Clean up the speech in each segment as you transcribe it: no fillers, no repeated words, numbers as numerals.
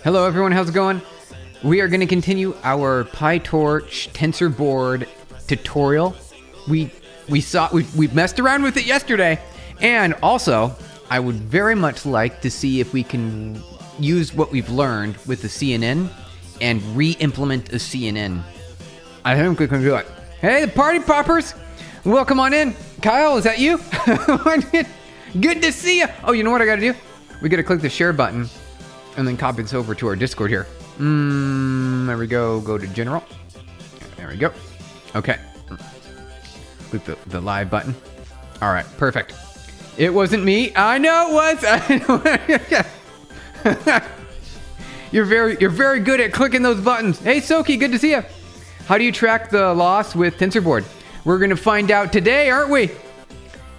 Hello everyone, how's it going? We are going to continue our Pytorch TensorBoard tutorial. We messed around with it yesterday, and also I would very much like to see if we can use what we've learned with the CNN and re-implement a CNN. I think we can do it. Hey, the party poppers, welcome on in. Kyle, is that you? Good to see you. Oh, you know what I got to do? We got to click the share button and then copy this over to our Discord here. There we go. Go to General. There we go. Okay. Click the live button. All right, perfect. It wasn't me. I know it was. You're very good at clicking those buttons. Hey, Soki, good to see you. How do you track the loss with TensorBoard? We're gonna find out today, aren't we?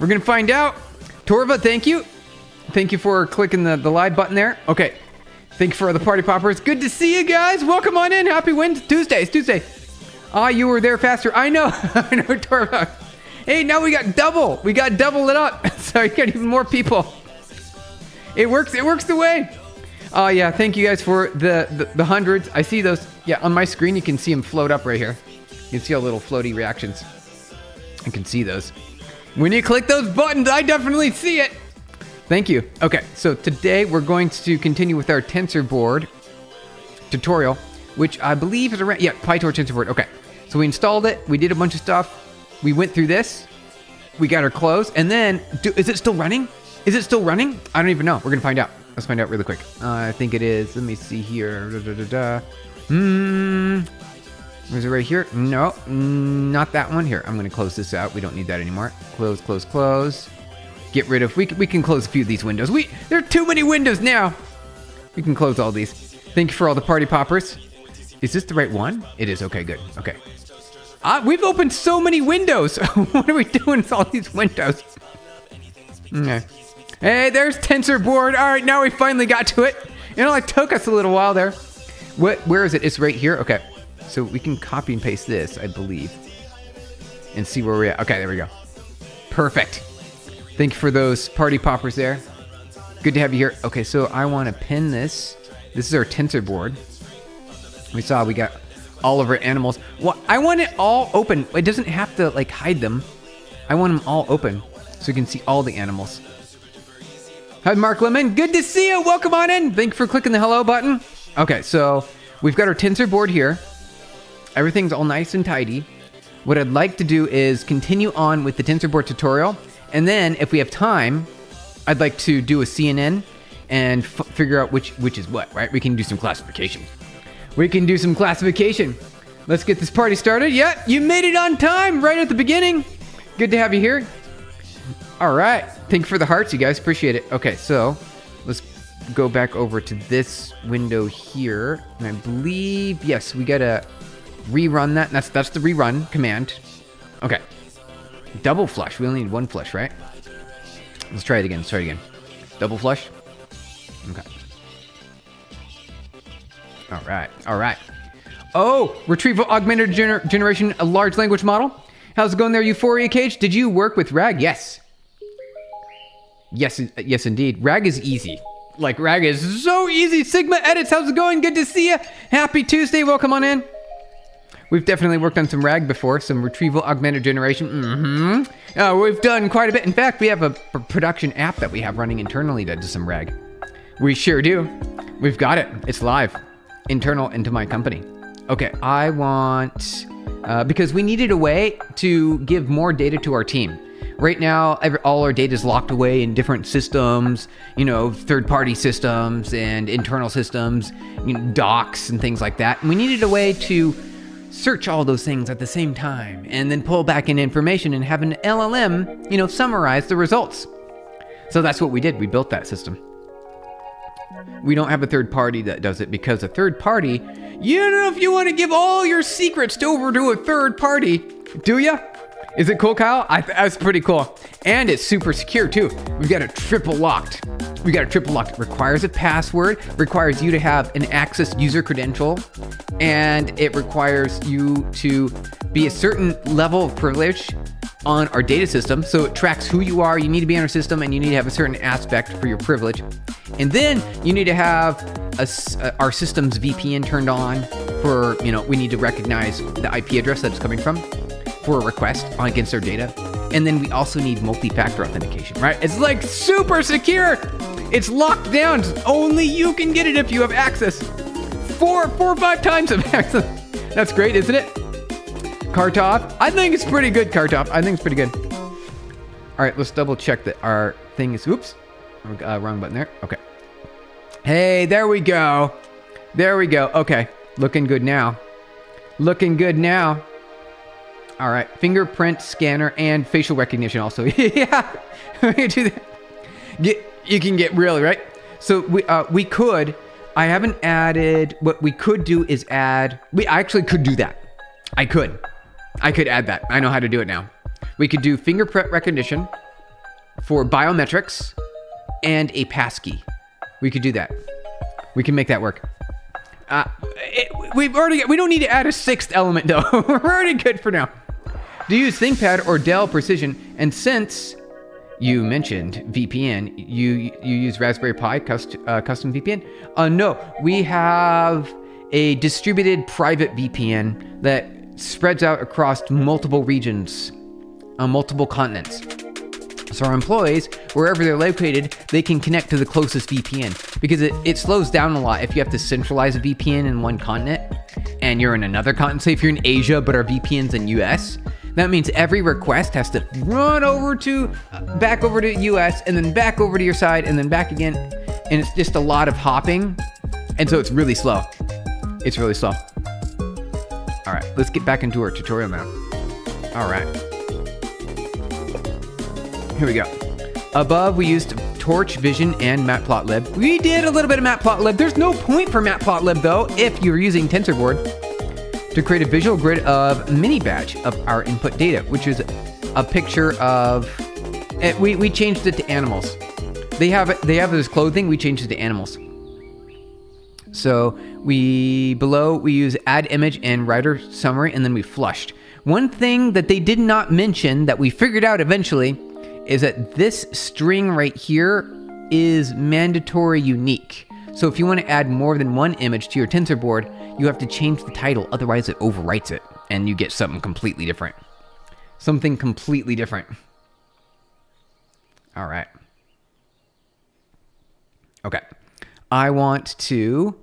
We're gonna find out. Torva, thank you. Thank you for clicking the live button there. Okay. Thank you for the party poppers. Good to see you guys. Welcome on in. Happy Tuesday. It's Tuesday. You were there faster. I know. I know, Torva. Hey, now we got double. We got double it up. So you got even more people. It works. It works the way. Yeah. Thank you guys for the hundreds. I see those. Yeah, on my screen you can see them float up right here. You can see all little floaty reactions. You can see those. When you click those buttons, I definitely see it. Thank you. Okay, so today we're going to continue with our TensorBoard tutorial, which I believe is around, Pytorch TensorBoard. Okay, so we installed it. We did a bunch of stuff. We went through this. We got our close, and then, is it still running? Is it still running? I don't even know. We're gonna find out. Let's find out really quick. I think it is. Let me see here. Is it right here? No, not that one. Here, I'm gonna close this out. We don't need that anymore. Close, close, close. Get rid of, we can close a few of these windows. There are too many windows now. We can close all these. Thank you for all the party poppers. Is this the right one? It is, okay, good, okay. We've opened so many windows. What are we doing with all these windows? Okay. Hey, there's TensorBoard. All right, now we finally got to it. It only took us a little while there. Where is it? It's right here, okay. So we can copy and paste this, I believe. And see where we're at. Okay, there we go. Perfect. Thank you for those party poppers there. Good to have you here. Okay, so I want to pin this. This is our TensorBoard. We got all of our animals. Well, I want it all open. It doesn't have to like hide them. I want them all open so you can see all the animals. Hi, Mark Lemon. Good to see you. Welcome on in. Thank you for clicking the hello button. Okay, so we've got our TensorBoard here. Everything's all nice and tidy. What I'd like to do is continue on with the TensorBoard tutorial. And then, if we have time, I'd like to do a CNN and figure out which is what, right? We can do some classification. Let's get this party started. Yeah, you made it on time right at the beginning. Good to have you here. All right. Thank you for the hearts, you guys. Appreciate it. Okay, so let's go back over to this window here. And I believe, yes, we got to rerun that. That's the rerun command. Okay. Double flush. We only need one flush, right? Let's try it again. Double flush. Okay. All right. Oh, retrieval augmented generation, a large language model. How's it going there, Euphoria Cage? Did you work with RAG? Yes. Yes, indeed. RAG is easy. Like, RAG is so easy. Sigma Edits, how's it going? Good to see you. Happy Tuesday. Welcome on in. We've definitely worked on some RAG before, some retrieval augmented generation. We've done quite a bit. In fact, we have a production app that we have running internally that does some RAG. We sure do. We've got it. It's live, internal into my company. Okay, I want, because we needed a way to give more data to our team. Right now, all our data is locked away in different systems, third-party systems and internal systems, docs and things like that. And we needed a way to search all those things at the same time and then pull back in information and have an LLM, summarize the results. So that's what we did. We built that system. We don't have a third party that does it because a third party, if you want to give all your secrets over to a third party, do ya? Is it cool, Kyle? That's pretty cool. And it's super secure too. We've got it triple locked. It requires a password, requires you to have an access user credential, and it requires you to be a certain level of privilege on our data system. So it tracks who you are. You need to be on our system, and you need to have a certain aspect for your privilege. And then you need to have our system's VPN turned on for, we need to recognize the IP address that it's coming from for a request against our data. And then we also need multi-factor authentication, right? It's like super secure. It's locked down. Only you can get it if you have access. 4 or 5 times of access. That's great, isn't it? Kartov. I think it's pretty good, Kartov. I think it's pretty good. All right, let's double check that our thing is, oops, wrong button there. Okay. Hey, there we go. There we go. Okay, looking good now. Looking good now. All right, fingerprint scanner and facial recognition also. Yeah, we can do that. You can get really, right? So we could, I haven't added, what we could do is add, I actually could do that. I could add that. I know how to do it now. We could do fingerprint recognition for biometrics and a passkey. We could do that. We can make that work. We don't need to add a 6th element though. We're already good for now. Do you use ThinkPad or Dell Precision? And since you mentioned VPN, you use Raspberry Pi custom VPN? No, we have a distributed private VPN that spreads out across multiple regions on multiple continents. So our employees, wherever they're located, they can connect to the closest VPN because it slows down a lot if you have to centralize a VPN in one continent and you're in another continent. Say if you're in Asia, but our VPN's in US, that means every request has to run over to, back over to US and then back over to your side and then back again. And it's just a lot of hopping. And so it's really slow. It's really slow. All right, let's get back into our tutorial now. All right. Here we go. Above, we used Torch, Vision, and Matplotlib. We did a little bit of Matplotlib. There's no point for Matplotlib, though, if you're using TensorBoard to create a visual grid of mini batch of our input data, which is a picture of... We changed it to animals. They have this clothing. We changed it to animals. So below we use add image and writer summary, and then we flushed. One thing that they did not mention that we figured out eventually is that this string right here is mandatory unique. So if you want to add more than one image to your TensorBoard, you have to change the title, otherwise it overwrites it and you get something completely different. Something completely different. All right. Okay. I want to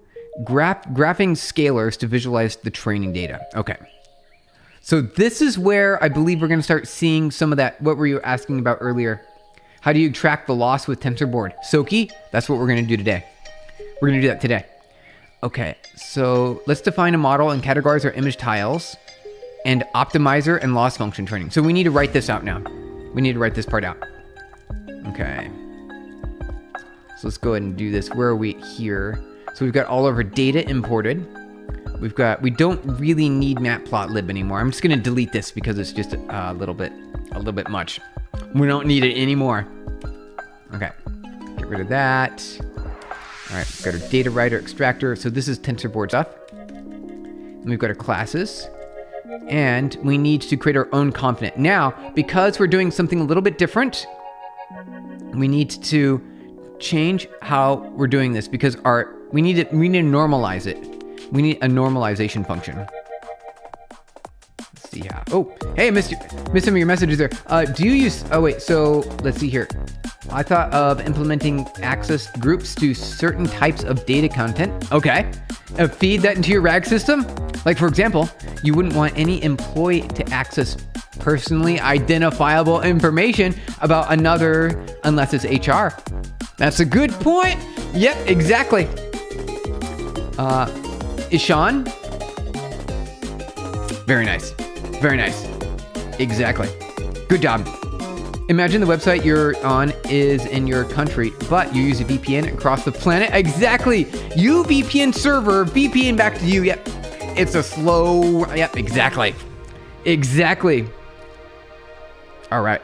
graphing scalars to visualize the training data. Okay. So this is where I believe we're going to start seeing some of that. What were you asking about earlier? How do you track the loss with TensorBoard? Soki, that's what we're going to do today. We're going to do that today. Okay, so let's define a model and categorize our image tiles and optimizer and loss function training. So we need to write this out now. We need to write this part out. Okay. So let's go ahead and do this. Where are we here? So we've got all of our data imported. We don't really need Matplotlib anymore. I'm just gonna delete this because it's just a little bit much. We don't need it anymore. Okay, get rid of that. All right, we've got our data writer extractor. So this is TensorBoard stuff. And we've got our classes. And we need to create our own component. Now, because we're doing something a little bit different, we need to change how we're doing this because we need to normalize it. We need a normalization function. Let's see how. Oh, hey, I missed some of your messages there. Do you use? Oh wait. So let's see here. I thought of implementing access groups to certain types of data content. Okay. Feed that into your RAG system. Like for example, you wouldn't want any employee to access personally identifiable information about another unless it's HR. That's a good point. Yep, exactly. Ishan? Very nice. Very nice. Exactly. Good job. Imagine the website you're on is in your country, but you use a VPN across the planet. Exactly. You VPN server, VPN back to you. Yep. It's a slow, yep, exactly. Exactly. All right.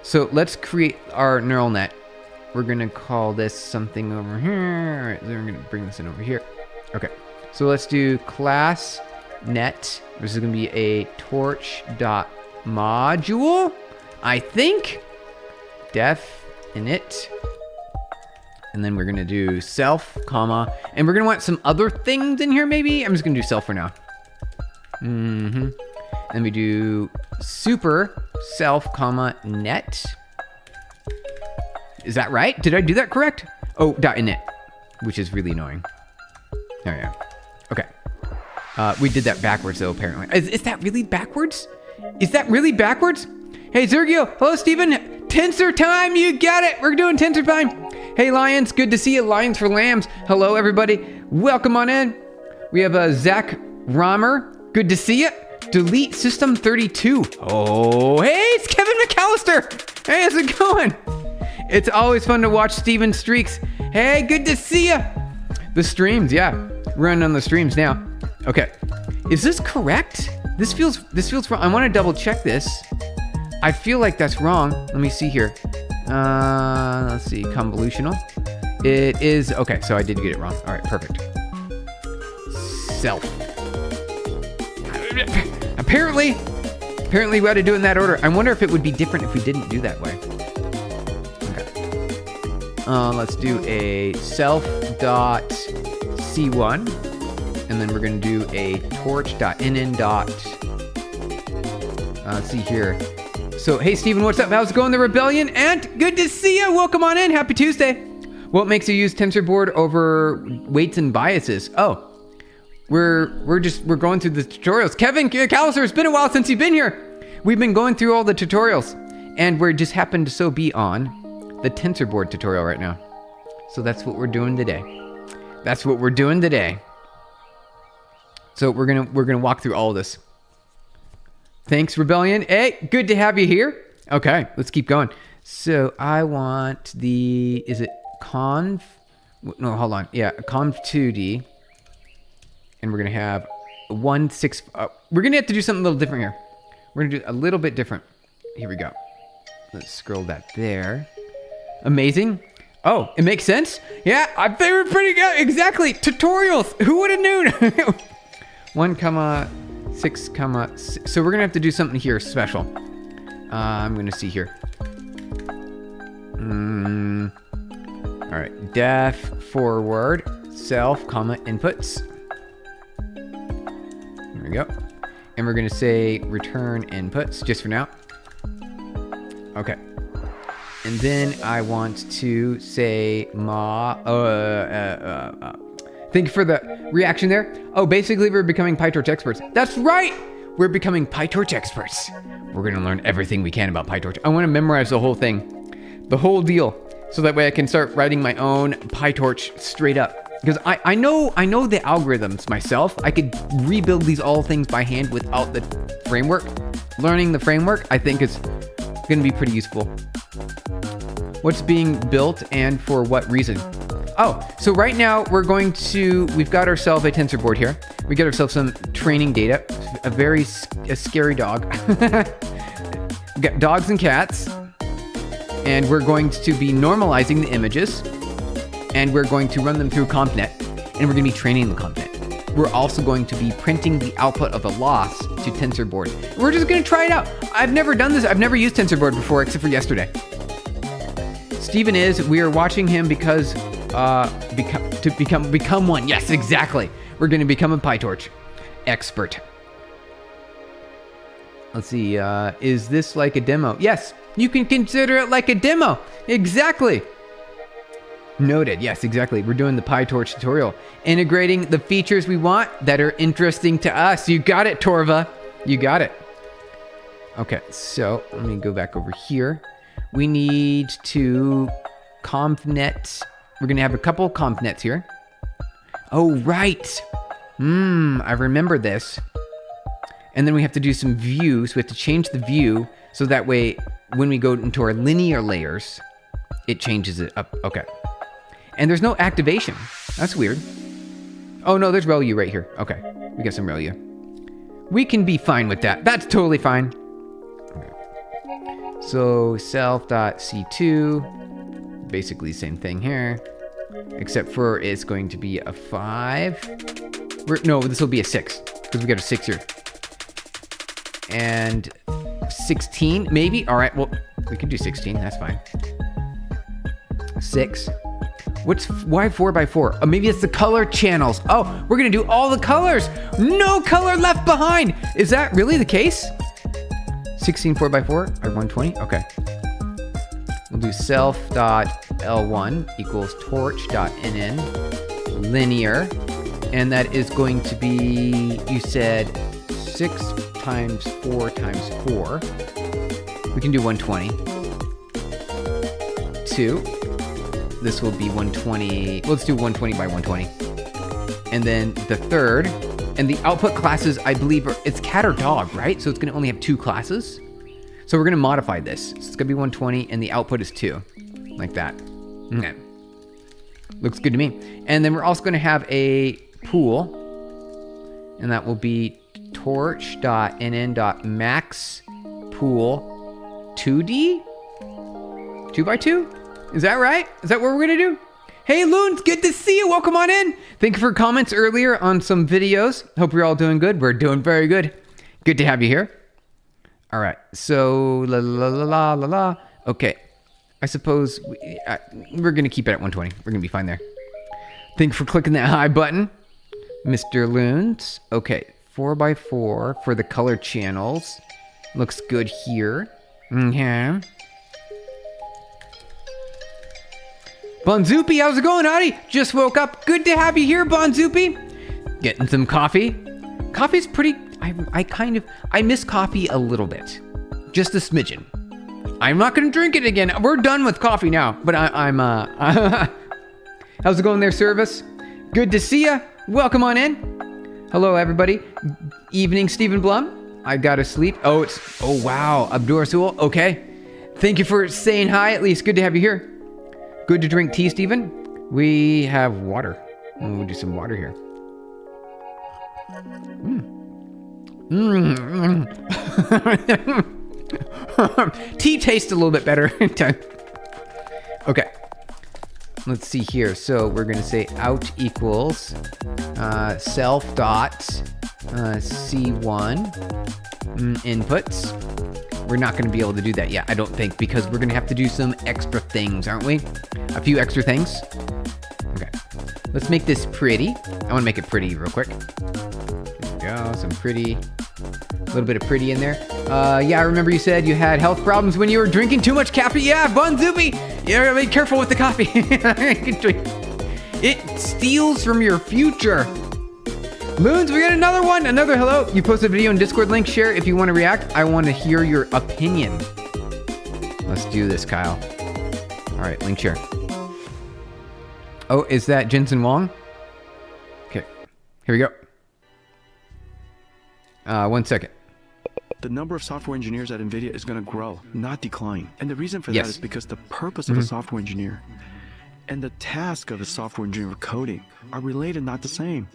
So let's create our neural net. We're going to call this something over here. All right, then we're going to bring this in over here. Okay. So let's do class net. This is going to be a torch dot module, I think. Def init. And then we're gonna do self, comma, and we're gonna want some other things in here maybe. I'm just gonna do self for now. And we do super self, comma, net. Is that right? Did I do that correct? Oh, dot init, which is really annoying. There we go. Okay. We did that backwards though, apparently. Is that really backwards? Is that really backwards? Hey, Zergio. Hello, Steven. Tensor time, you got it. We're doing tensor time. Hey, Lions. Good to see you. Lions for Lambs. Hello, everybody. Welcome on in. We have Zach Romer. Good to see you. Delete system 32. Oh, hey, it's Kevin McAllister. Hey, how's it going? It's always fun to watch Steven streaks. Hey, good to see you. The streams, yeah. Running on the streams now. Okay. Is this correct? This feels wrong. I want to double check this. I feel like that's wrong. Let me see here. Let's see, convolutional. It is, okay, so I did get it wrong. All right, perfect. Self. Apparently we had to do it in that order. I wonder if it would be different if we didn't do that way. Okay. Let's do a self.c1, and then we're gonna do a torch.nn. Let's see here. So, hey, Steven, what's up? How's it going, the Rebellion? And good to see you. Welcome on in. Happy Tuesday. What makes you use TensorBoard over weights and biases? Oh, we're going through the tutorials. Kevin McAllister, it's been a while since you've been here. We've been going through all the tutorials, and we're just happened to be on the TensorBoard tutorial right now. So that's what we're doing today. So we're gonna walk through all of this. Thanks, Rebellion. Hey, good to have you here. Okay, let's keep going. So I want is it conv? No, hold on. Yeah, conv2d. And we're going to have 1.6. We're going to have to do something a little different here. We're going to do a little bit different. Here we go. Let's scroll that there. Amazing. Oh, it makes sense? Yeah, I think we're pretty good. Exactly. Tutorials. Who would have known? 1.6, so we're gonna have to do something here special. I'm gonna see here. All right, def forward self comma inputs. There we go. And we're gonna say return inputs just for now. Okay. And then I want to say thank you for the reaction there. Oh, basically we're becoming Pytorch experts. That's right! We're becoming Pytorch experts. We're gonna learn everything we can about Pytorch. I wanna memorize the whole thing, the whole deal, so that way I can start writing my own Pytorch straight up. Because I know the algorithms myself. I could rebuild these all things by hand without the framework. Learning the framework, I think, is gonna be pretty useful. What's being built and for what reason? Oh, so right now we've got ourselves a TensorBoard here. We got ourselves some training data, a scary dog. We got dogs and cats, and we're going to be normalizing the images, and we're going to run them through CompNet, and we're going to be training the CompNet. We're also going to be printing the output of the loss to TensorBoard. We're just going to try it out. I've never done this. I've never used TensorBoard before, except for yesterday. Steven we are watching him because become one. Yes, exactly. We're going to become a Pytorch expert. Let's see. Is this like a demo? Yes, you can consider it like a demo. Exactly. Noted. Yes, exactly. We're doing the Pytorch tutorial, integrating the features we want that are interesting to us. You got it, Torva. You got it. Okay, so let me go back over here. We need to CompNet. We're going to have a couple CompNets here. Oh, right. I remember this. And then we have to do some views. So we have to change the view so that way when we go into our linear layers, it changes it up. Okay. And there's no activation. That's weird. Oh, no, there's ReLU right here. Okay. We got some ReLU. We can be fine with that. That's totally fine. So self.c2, basically same thing here, except for it's going to be a 5. No, this will be a 6 because we got a 6 here. And 16, maybe. All right, well, we could do 16. That's fine. 6. Why 4x4? Oh, maybe it's the color channels. Oh, we're gonna do all the colors. No color left behind. Is that really the case? 16 4x4 or 120? Okay. We'll do self.l1 equals torch.nn linear. And that is going to be, you said 6 times 4 times 4. We can do 120. 2. This will be 120. Let's do 120 by 120. And then the third, and the output classes, I believe, it's cat or dog, right? So it's going to only have 2 classes. So we're going to modify this. So it's going to be 120, and the output is 2, like that. Okay. Looks good to me. And then we're also going to have a pool, and that will be torch.nn.max pool 2D 2x2. Is that right? Is that what we're gonna do? Hey Loons, good to see you. Welcome on in. Thank you for comments earlier on some videos. Hope you're all doing good. We're doing very good. Good to have you here. All right. So la la la la la la. Okay. I suppose we're gonna keep it at 120. We're gonna be fine there. Thank you for clicking that high button, Mr. Loons. Okay, 4x4 for the color channels. Looks good here. Mm-hmm. Bonzupi, how's it going, Howdy? Just woke up. Good to have you here, Bonzupi. Getting some coffee. Coffee's pretty, I miss coffee a little bit. Just a smidgen. I'm not gonna drink it again. We're done with coffee now, but how's it going there, Service? Good to see ya. Welcome on in. Hello, everybody. Evening, Stephen Blum. I gotta sleep. Oh wow, Abdur Rasul. Okay. Thank you for saying hi, at least. Good to have you here. Good to drink tea, Stephen. We have water. We'll do some water here. Tea tastes a little bit better. Okay. Let's see here. So we're going to say out equals self dot C1 inputs. We're not going to be able to do that yet, I don't think, because we're going to have to do some extra things, aren't we? A few extra things. Okay. Let's make this pretty. I want to make it pretty real quick. There we go. Some pretty. A little bit of pretty in there. Yeah, I remember you said you had health problems when you were drinking too much caffeine. Yeah, Bonzupi. You gotta be careful with the coffee. It steals from your future. Loons, we got another one. Another hello. You posted a video in Discord link. Share if you want to react. I want to hear your opinion. Let's do this, Kyle. All right, link share. Oh, is that Jensen Wong? Okay, here we go. 1 second. The number of software engineers at NVIDIA is going to grow, not decline. And the reason for that is because the purpose of a software engineer and the task of a software engineer coding are related, not the same.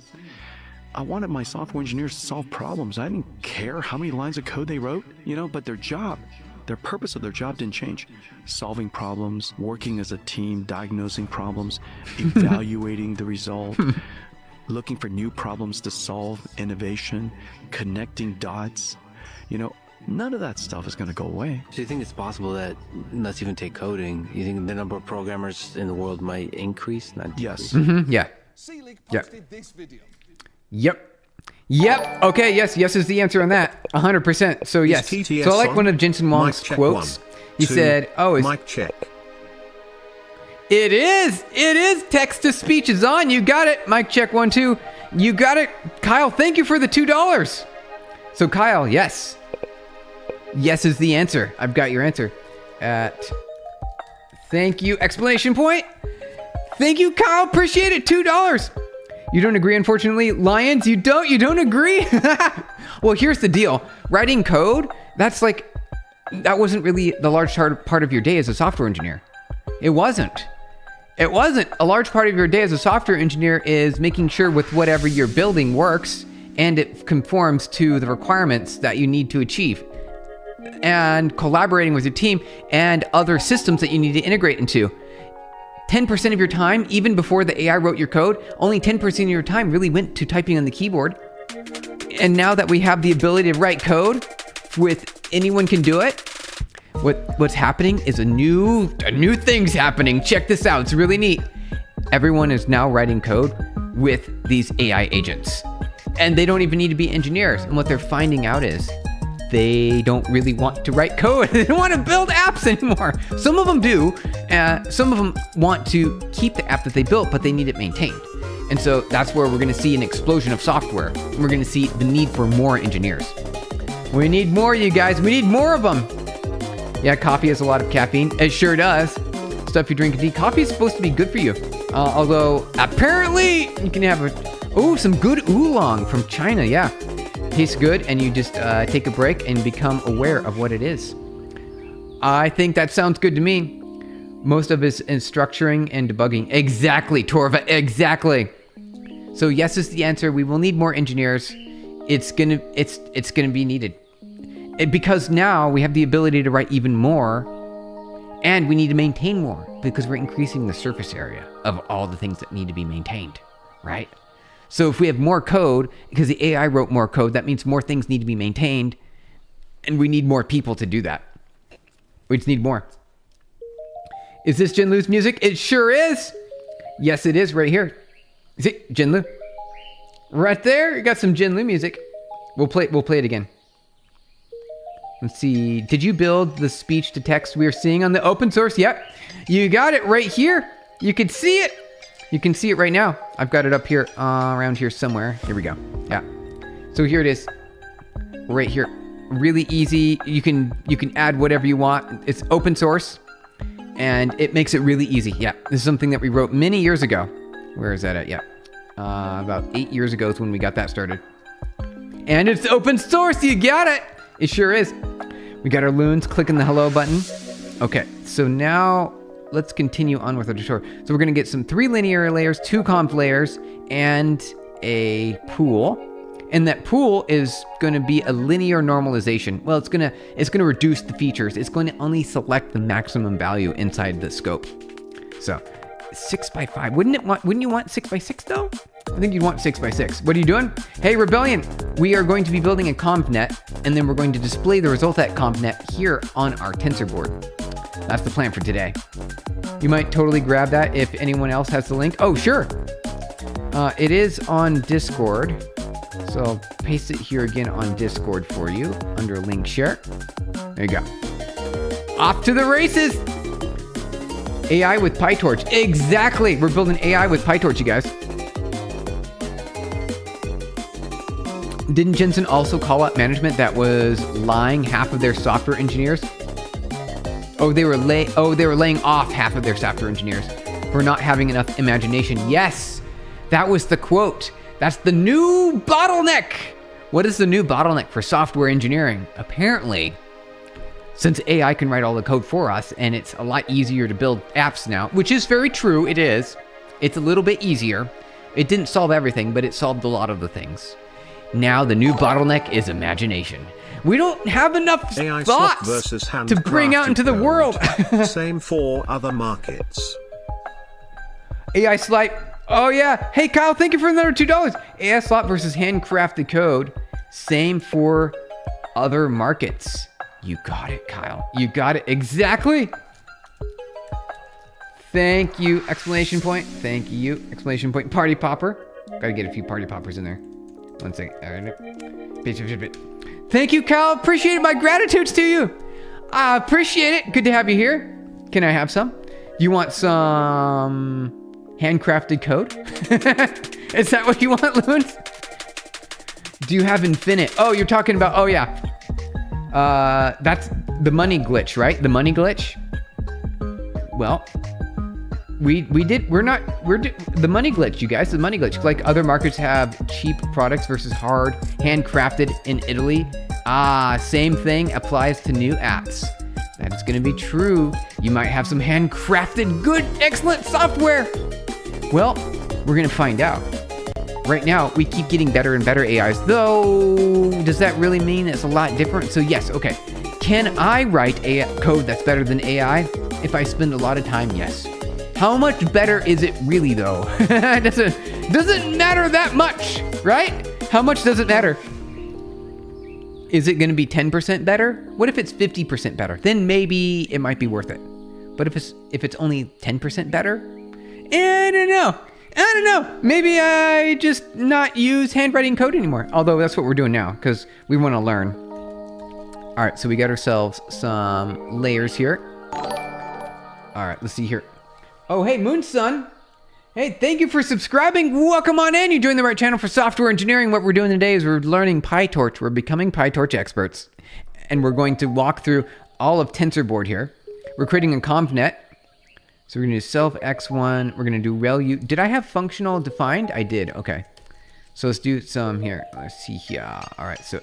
I wanted my software engineers to solve problems. I didn't care how many lines of code they wrote, but their job, their purpose of their job didn't change. Solving problems, working as a team, diagnosing problems, evaluating the result, looking for new problems to solve, innovation, connecting dots. None of that stuff is going to go away. So you think it's possible that, let's even take coding, you think the number of programmers in the world might increase, not decrease? Yes. Mm-hmm. Yeah. Yep. Okay, yes is the answer on that. 100%. So yes. So I like one of Jensen Wong's quotes. He said, mic check. It is text to speech is on. You got it. Mic check 1 2. You got it. Kyle, thank you for the $2. So Kyle, yes. Yes is the answer. I've got your answer. Thank you. Explanation point. Thank you, Kyle. Appreciate it. $2. You don't agree, unfortunately. Lions, you don't agree? Well, here's the deal. Writing code, that wasn't really the large part of your day as a software engineer. It wasn't. A large part of your day as a software engineer is making sure with whatever you're building works and it conforms to the requirements that you need to achieve. And collaborating with your team and other systems that you need to integrate into. 10% of your time, even before the AI wrote your code, only 10% of your time really went to typing on the keyboard. And now that we have the ability to write code with anyone can do it. What's happening is a new thing's happening. Check this out. It's really neat. Everyone is now writing code with these AI agents. And they don't even need to be engineers. And what they're finding out is they don't really want to write code. They don't want to build apps anymore. Some of them do. Some of them want to keep the app that they built, but they need it maintained. And so that's where we're going to see an explosion of software. We're going to see the need for more engineers. We need more, you guys. We need more of them. Yeah, coffee has a lot of caffeine. It sure does. Stuff you drink in tea. Coffee is supposed to be good for you. Although, apparently, you can have some good oolong from China. Yeah, tastes good, and you just take a break and become aware of what it is. I think that sounds good to me. Most of it is structuring and debugging. Exactly, Torva, exactly. So yes is the answer. We will need more engineers. It's gonna be needed. Because now we have the ability to write even more, and we need to maintain more because we're increasing the surface area of all the things that need to be maintained, right? So if we have more code, because the AI wrote more code, that means more things need to be maintained, and we need more people to do that. We just need more. Is this Jinlu's music? It sure is. Yes, it is right here. Is it Jinlu? Right there, you got some Jinlu music. We'll play it again. Let's see. Did you build the speech to text we are seeing on the open source? Yep. You got it right here. You can see it. You can see it right now. I've got it up here, around here somewhere. Here we go. Yeah. So here it is. Right here. Really easy. You can add whatever you want. It's open source. And it makes it really easy. Yeah. This is something that we wrote many years ago. Where is that at? Yeah. About 8 years ago is when we got that started. And it's open source. You got it. It sure is. We got our loons. Clicking the hello button. Okay, so now let's continue on with our tutorial. So we're going to get some 3 linear layers, 2 conv layers, and a pool. And that pool is going to be a linear normalization. Well, it's going to reduce the features. It's going to only select the maximum value inside the scope. So 6x5. Wouldn't you want 6x6 though? I think you'd want 6x6. What are you doing? Hey, Rebellion, we are going to be building a convnet, and then we're going to display the result of that convnet here on our TensorBoard. That's the plan for today. You might totally grab that if anyone else has the link. Oh, sure. It is on Discord. So I'll paste it here again on Discord for you under link share. There you go. Off to the races. AI with Pytorch. Exactly. We're building AI with Pytorch, you guys. Didn't Jensen also call out management that was lying half of their software engineers? They were laying off half of their software engineers for not having enough imagination. Yes, that was the quote. That's the new bottleneck. What is the new bottleneck for software engineering? Apparently, since AI can write all the code for us and it's a lot easier to build apps now, which is very true, it is. It's a little bit easier. It didn't solve everything, but it solved a lot of the things. Now the new bottleneck is imagination. We don't have enough AI thoughts to bring out into the world. Same for other markets. AI slot. Oh yeah. Hey Kyle, thank you for another $2. AI slot versus handcrafted code. Same for other markets. You got it, Kyle. You got it. Exactly. Thank you, exclamation point. Thank you, exclamation point. Party popper. Gotta get a few party poppers in there. 1 second. Thank you, Kyle. Appreciate it. My gratitudes to you. I appreciate it. Good to have you here. Can I have some? You want some handcrafted code? Is that what you want, Loons? Do you have infinite? Oh, you're talking about, oh yeah. That's the money glitch, right? The money glitch? Well, the money glitch, you guys, the money glitch. Like other markets have cheap products versus hard, handcrafted in Italy. Same thing applies to new apps. That is going to be true. You might have some handcrafted, good, excellent software. Well, we're going to find out. Right now, we keep getting better and better AIs, though. Does that really mean it's a lot different? So yes, okay. Can I write code that's better than AI? If I spend a lot of time, yes. How much better is it really, though? Doesn't matter that much, right? How much does it matter? Is it going to be 10% better? What if it's 50% better? Then maybe it might be worth it. But if it's only 10% better, I don't know. Maybe I just not use handwriting code anymore. Although that's what we're doing now because we want to learn. All right, so we got ourselves some layers here. All right, let's see here. Oh, hey, Moonsun. Hey, thank you for subscribing. Welcome on in. You joined the right channel for software engineering. What we're doing today is we're learning Pytorch. We're becoming Pytorch experts. And we're going to walk through all of TensorBoard here. We're creating a convnet. So we're going to do self x1. We're going to do relu. Did I have functional defined? I did. Okay. So let's do some here. Let's see here. All right. So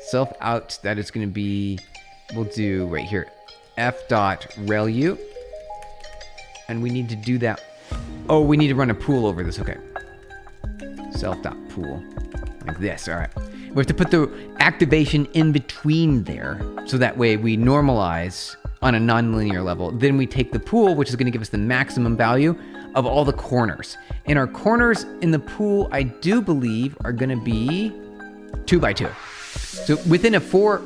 self out, that is going to be, we'll do right here, f.relu. And we need to do that. Oh, we need to run a pool over this. Okay. Self.pool. Like this. All right. We have to put the activation in between there. So that way we normalize on a nonlinear level. Then we take the pool, which is going to give us the maximum value of all the corners. And our corners in the pool, I do believe, are going to be 2 by 2. So within four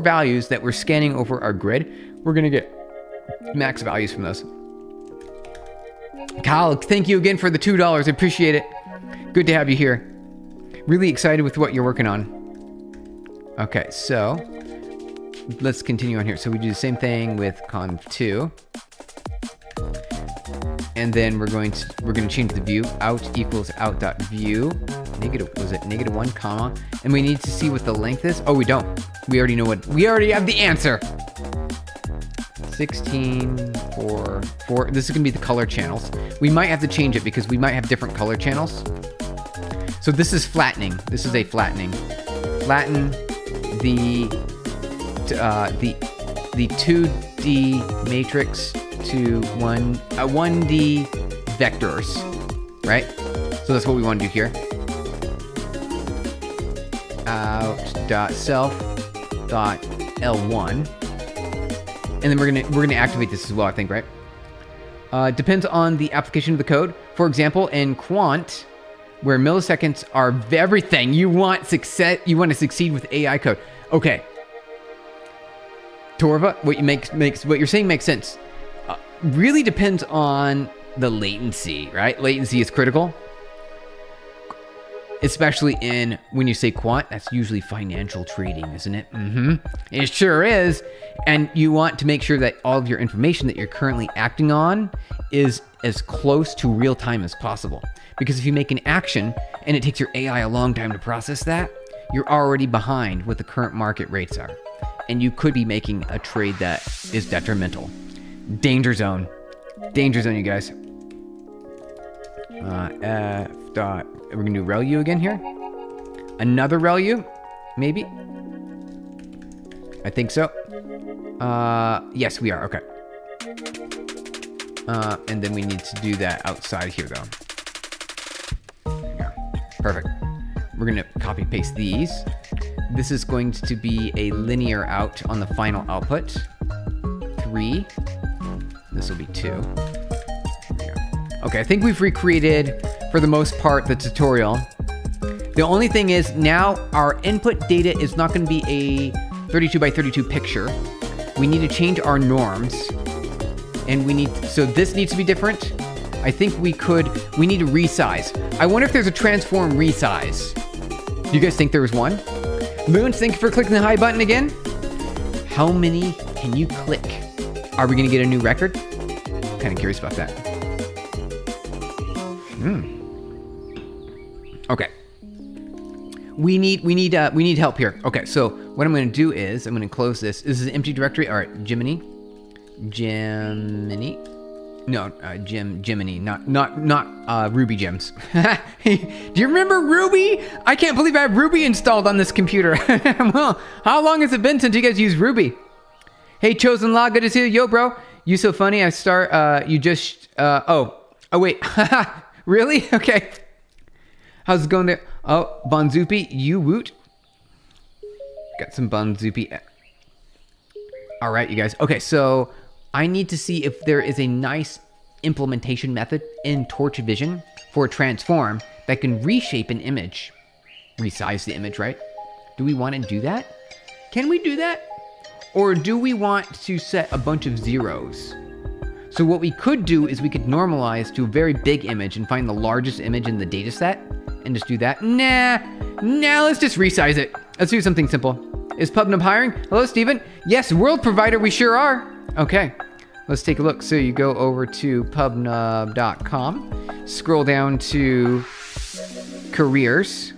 values that we're scanning over our grid, we're going to get max values from those. Kyle, thank you again for the $2. I appreciate it. Good to have you here. Really excited with what you're working on. Okay, so let's continue on here. So we do the same thing with conv2. And then we're going to change the view. Out equals out.view. -1 comma. And we need to see what the length is. Oh, we don't. We already know we already have the answer. 16, 4, 4. This is going to be the color channels. We might have to change it because we might have different color channels. So this is flattening. This is a flattening. Flatten the 2D matrix to 1D vectors, right? So that's what we want to do here. Out.self.L1. And then we're gonna activate this as well, I think, right? Depends on the application of the code. For example, in quant, where milliseconds are everything, you want success. You want to succeed with AI code. Okay, Torva, what you're saying makes sense. Really depends on the latency, right? Latency is critical, especially when you say quant. That's usually financial trading, isn't it? It sure is. And you want to make sure that all of your information that you're currently acting on is as close to real time as possible. Because if you make an action and it takes your AI a long time to process that, you're already behind what the current market rates are. And you could be making a trade that is detrimental. Danger zone. Danger zone, you guys. We're going to do relu again here. Another relu, maybe? I think so. Yes, we are. Okay. And then we need to do that outside here, though. Yeah. Perfect. We're going to copy paste these. This is going to be a linear out on the final output. 3. This will be 2. Okay, I think we've recreated, for the most part, the tutorial. The only thing is now our input data is not going to be a 32 by 32 picture. We need to change our norms. And so this needs to be different. I think we need to resize. I wonder if there's a transform resize. Do you guys think there was one? Moons, thank you for clicking the hi button again. How many can you click? Are we going to get a new record? Kind of curious about that. Okay. We need help here. Okay, so what I'm going to do is I'm going to close this. This is an empty directory. All right, Gemini. No, Gemini, not Ruby gems. Hey, do you remember Ruby? I can't believe I have Ruby installed on this computer. Well, how long has it been since you guys used Ruby? Hey, Chosen Law, good to see you. Yo, bro, you so funny. Oh wait, really? Okay. How's it going there? Oh, Bonzupi, you woot. Got some Bonzupi. All right, you guys. Okay, so I need to see if there is a nice implementation method in Torch Vision for a transform that can reshape an image. Resize the image, right? Do we want to do that? Can we do that? Or do we want to set a bunch of zeros? So what we could do is we could normalize to a very big image and find the largest image in the data set and just do that. Nah, let's just resize it. Let's do something simple. Is PubNub hiring? Hello, Steven. Yes, world provider, we sure are. Okay, let's take a look. So you go over to pubnub.com, scroll down to careers,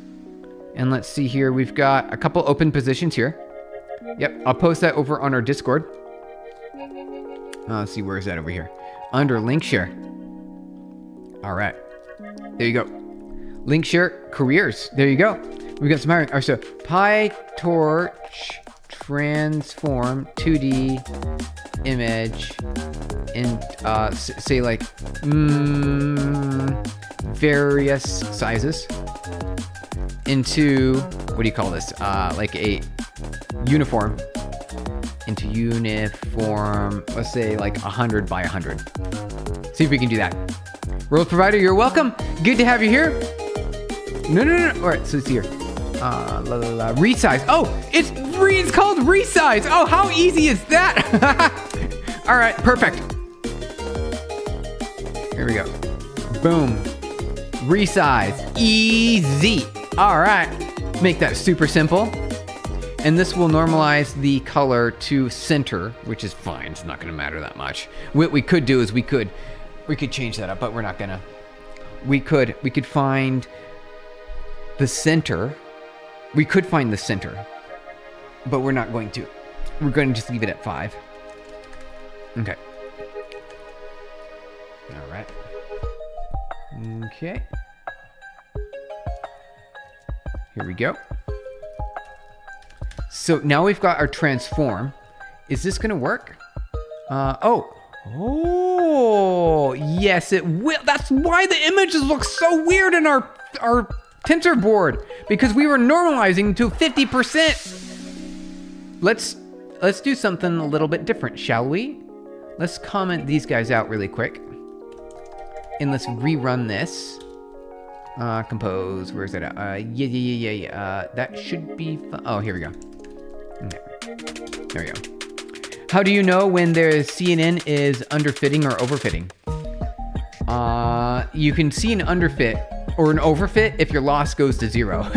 and let's see here. We've got a couple open positions here. Yep, I'll post that over on our Discord. Let's see, where is that over here? Under link share. All right, there you go. Link share careers. There you go. We've got some hiring. All right, so Pytorch transform 2D image in say like various sizes into, what do you call this? Like a uniform. Into uniform, let's say like 100 by 100. See if we can do that. World provider, you're welcome. Good to have you here. No. All right, so it's here. Resize. Oh, it's called resize. Oh, how easy is that? All right, perfect. Here we go. Boom. Resize. Easy. All right. Make that super simple. And this will normalize the color to center, which is fine. It's not going to matter that much. What we could do is we could change that up, but we're not gonna. We could find the center. We could find the center, but we're not going to. We're going to just leave it at 5. Okay. All right. Okay. Here we go. So now we've got our transform. Is this gonna work? Oh, yes, it will. That's why the images look so weird in our TensorBoard, because we were normalizing to 50%. Let's do something a little bit different, shall we? Let's comment these guys out really quick. And let's rerun this. Compose, where's that at? Yeah. That should be fun. Oh, here we go. Okay. There we go. How do you know when their CNN is underfitting or overfitting? You can see an underfit or an overfit if your loss goes to 0.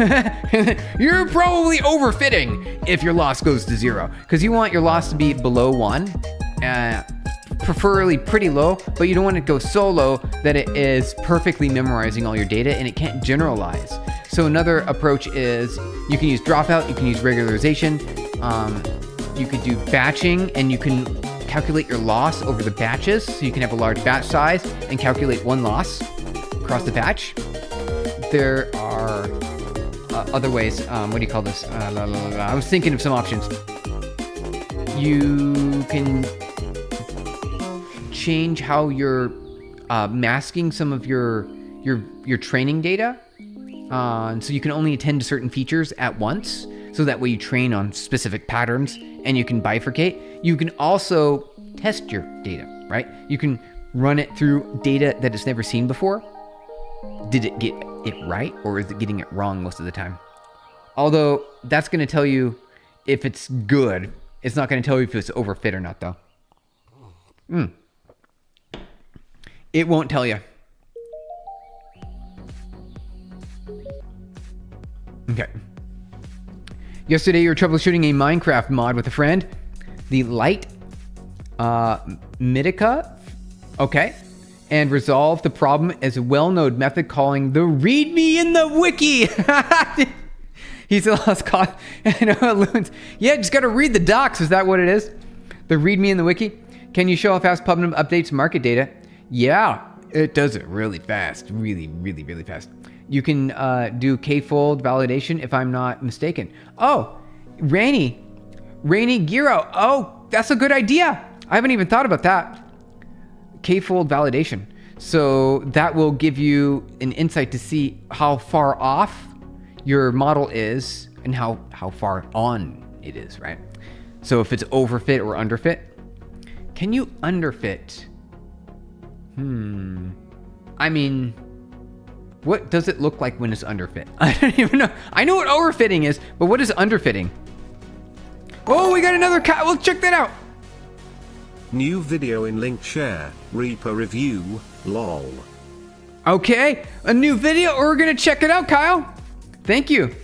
You're probably overfitting if your loss goes to 0, because you want your loss to be below 1, preferably pretty low, but you don't want it to go so low that it is perfectly memorizing all your data and it can't generalize. So another approach is you can use dropout, you can use regularization, you could do batching, and you can calculate your loss over the batches. So you can have a large batch size and calculate one loss across the batch. There are other ways. What do you call this? I was thinking of some options. You can change how you're masking some of your training data. So you can only attend to certain features at once. So that way you train on specific patterns and you can bifurcate. You can also test your data, right? You can run it through data that it's never seen before. Did it get it right, or is it getting it wrong most of the time? Although that's going to tell you if it's good. It's not going to tell you if it's overfit or not, though. It won't tell you. Okay. Yesterday, you were troubleshooting a Minecraft mod with a friend. The light Mitica. Okay. And resolved the problem as a well-known method calling the README in the wiki. He's lost cause. Yeah, just got to read the docs. Is that what it is? The README in the wiki. Can you show how fast PubNub updates market data? Yeah, it does it really fast. Really, really, really fast. You can do k-fold validation if I'm not mistaken. Oh, Rainy Giro. Oh, that's a good idea. I haven't even thought about that. K-fold validation. So that will give you an insight to see how far off your model is and how far on it is, right? So if it's overfit or underfit. Can you underfit? I mean, What does it look like when it's underfit? I don't even know. I know what overfitting is, but what is underfitting? Oh, we got another cat. Well, check that out. New video in link share, Reaper review, lol. Okay, a new video. We're gonna check it out, Kyle. Thank you.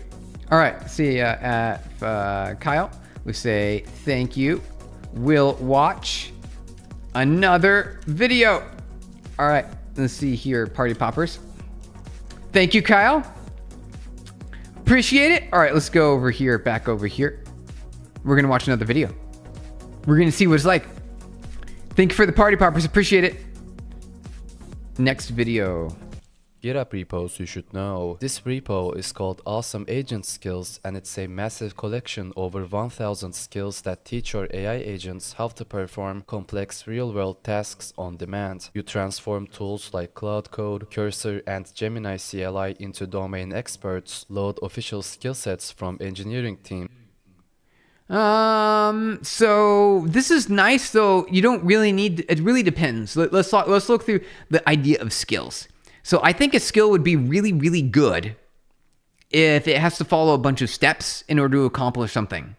All right, see Kyle. We say thank you. We'll watch another video. All right, let's see here, party poppers. Thank you, Kyle. Appreciate it. All right, let's go over here, back over here. We're gonna watch another video. We're gonna see what it's like. Thank you for the party poppers. Appreciate it. Next video. GitHub repos you should know. This repo is called Awesome Agent Skills, and it's a massive collection over 1000 skills that teach your AI agents how to perform complex real-world tasks on demand. You transform tools like Cloud Code, Cursor, and Gemini CLI into domain experts, load official skill sets from engineering teams. So this is nice, though. You don't really need, it really depends. Let's look through the idea of skills. So I think a skill would be really, really good if it has to follow a bunch of steps in order to accomplish something.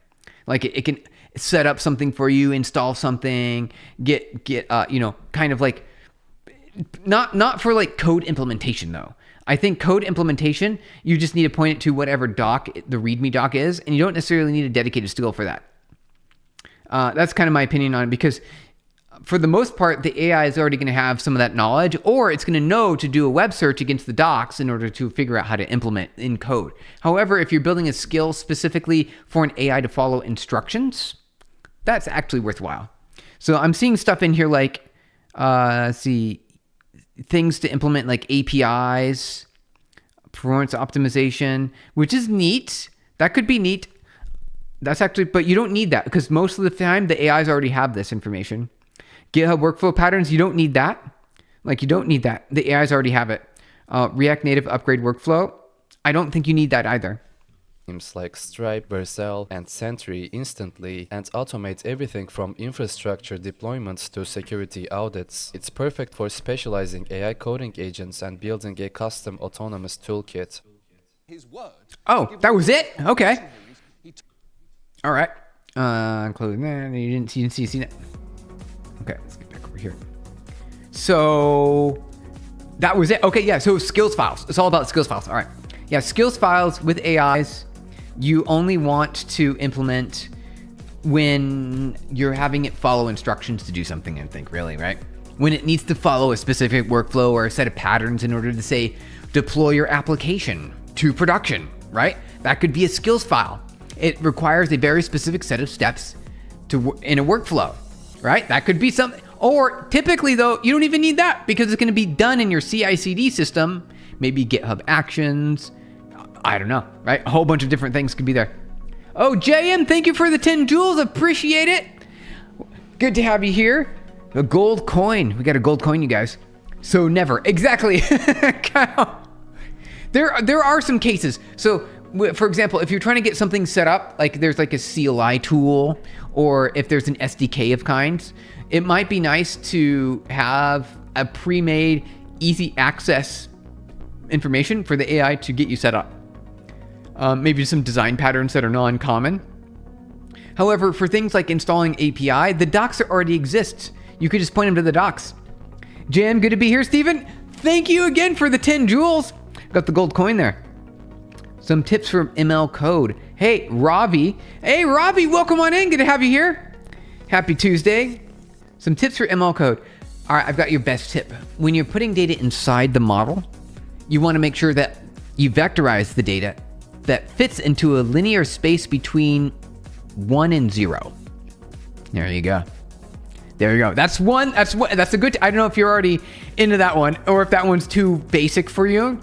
Like it can set up something for you, install something, get kind of like, not for like code implementation though. I think code implementation, you just need to point it to whatever doc the README doc is, and you don't necessarily need a dedicated skill for that. That's kind of my opinion on it, because for the most part, the AI is already going to have some of that knowledge, or it's going to know to do a web search against the docs in order to figure out how to implement in code. However, if you're building a skill specifically for an AI to follow instructions, that's actually worthwhile. So I'm seeing stuff in here like, things to implement like APIs, performance optimization, which is neat. That could be neat. That's actually, but you don't need that because most of the time the AIs already have this information. GitHub workflow patterns, you don't need that. Like you don't need that. The AIs already have it. React Native upgrade workflow, I don't think you need that either. Teams like Stripe, Vercel, and Sentry instantly and automate everything from infrastructure deployments to security audits. It's perfect for specializing AI coding agents and building a custom autonomous toolkit. Oh, that was it? Okay. All right. Closing that. You didn't see that. Okay, let's get back over here. So that was it. Okay, yeah. So skills files. It's all about skills files. All right. Yeah, skills files with AIs. You only want to implement when you're having it follow instructions to do something, I think, really, right? When it needs to follow a specific workflow or a set of patterns in order to, say, deploy your application to production, right? That could be a skills file. It requires a very specific set of steps in a workflow, right? That could be something. Or typically, though, you don't even need that because it's going to be done in your CI/CD system, maybe GitHub Actions. I don't know, right? A whole bunch of different things could be there. Oh, JM, thank you for the 10 jewels. Appreciate it. Good to have you here. A gold coin. We got a gold coin, you guys. So never. Exactly. Kyle. There are some cases. So, for example, if you're trying to get something set up, like there's like a CLI tool, or if there's an SDK of kinds, it might be nice to have a pre-made, easy access information for the AI to get you set up. Maybe some design patterns that are non-common. However, for things like installing API, the docs already exist. You could just point them to the docs. Jan, good to be here. Steven, thank you again for the 10 jewels. Got the gold coin there. Some tips from ML Code. Hey, Ravi. Hey, Ravi, welcome on in. Good to have you here. Happy Tuesday. Some tips for ML Code. All right, I've got your best tip. When you're putting data inside the model, you want to make sure that you vectorize the data that fits into a linear space between 1 and 0. There you go. There you go. That's a good, I don't know if you're already into that one or if that one's too basic for you.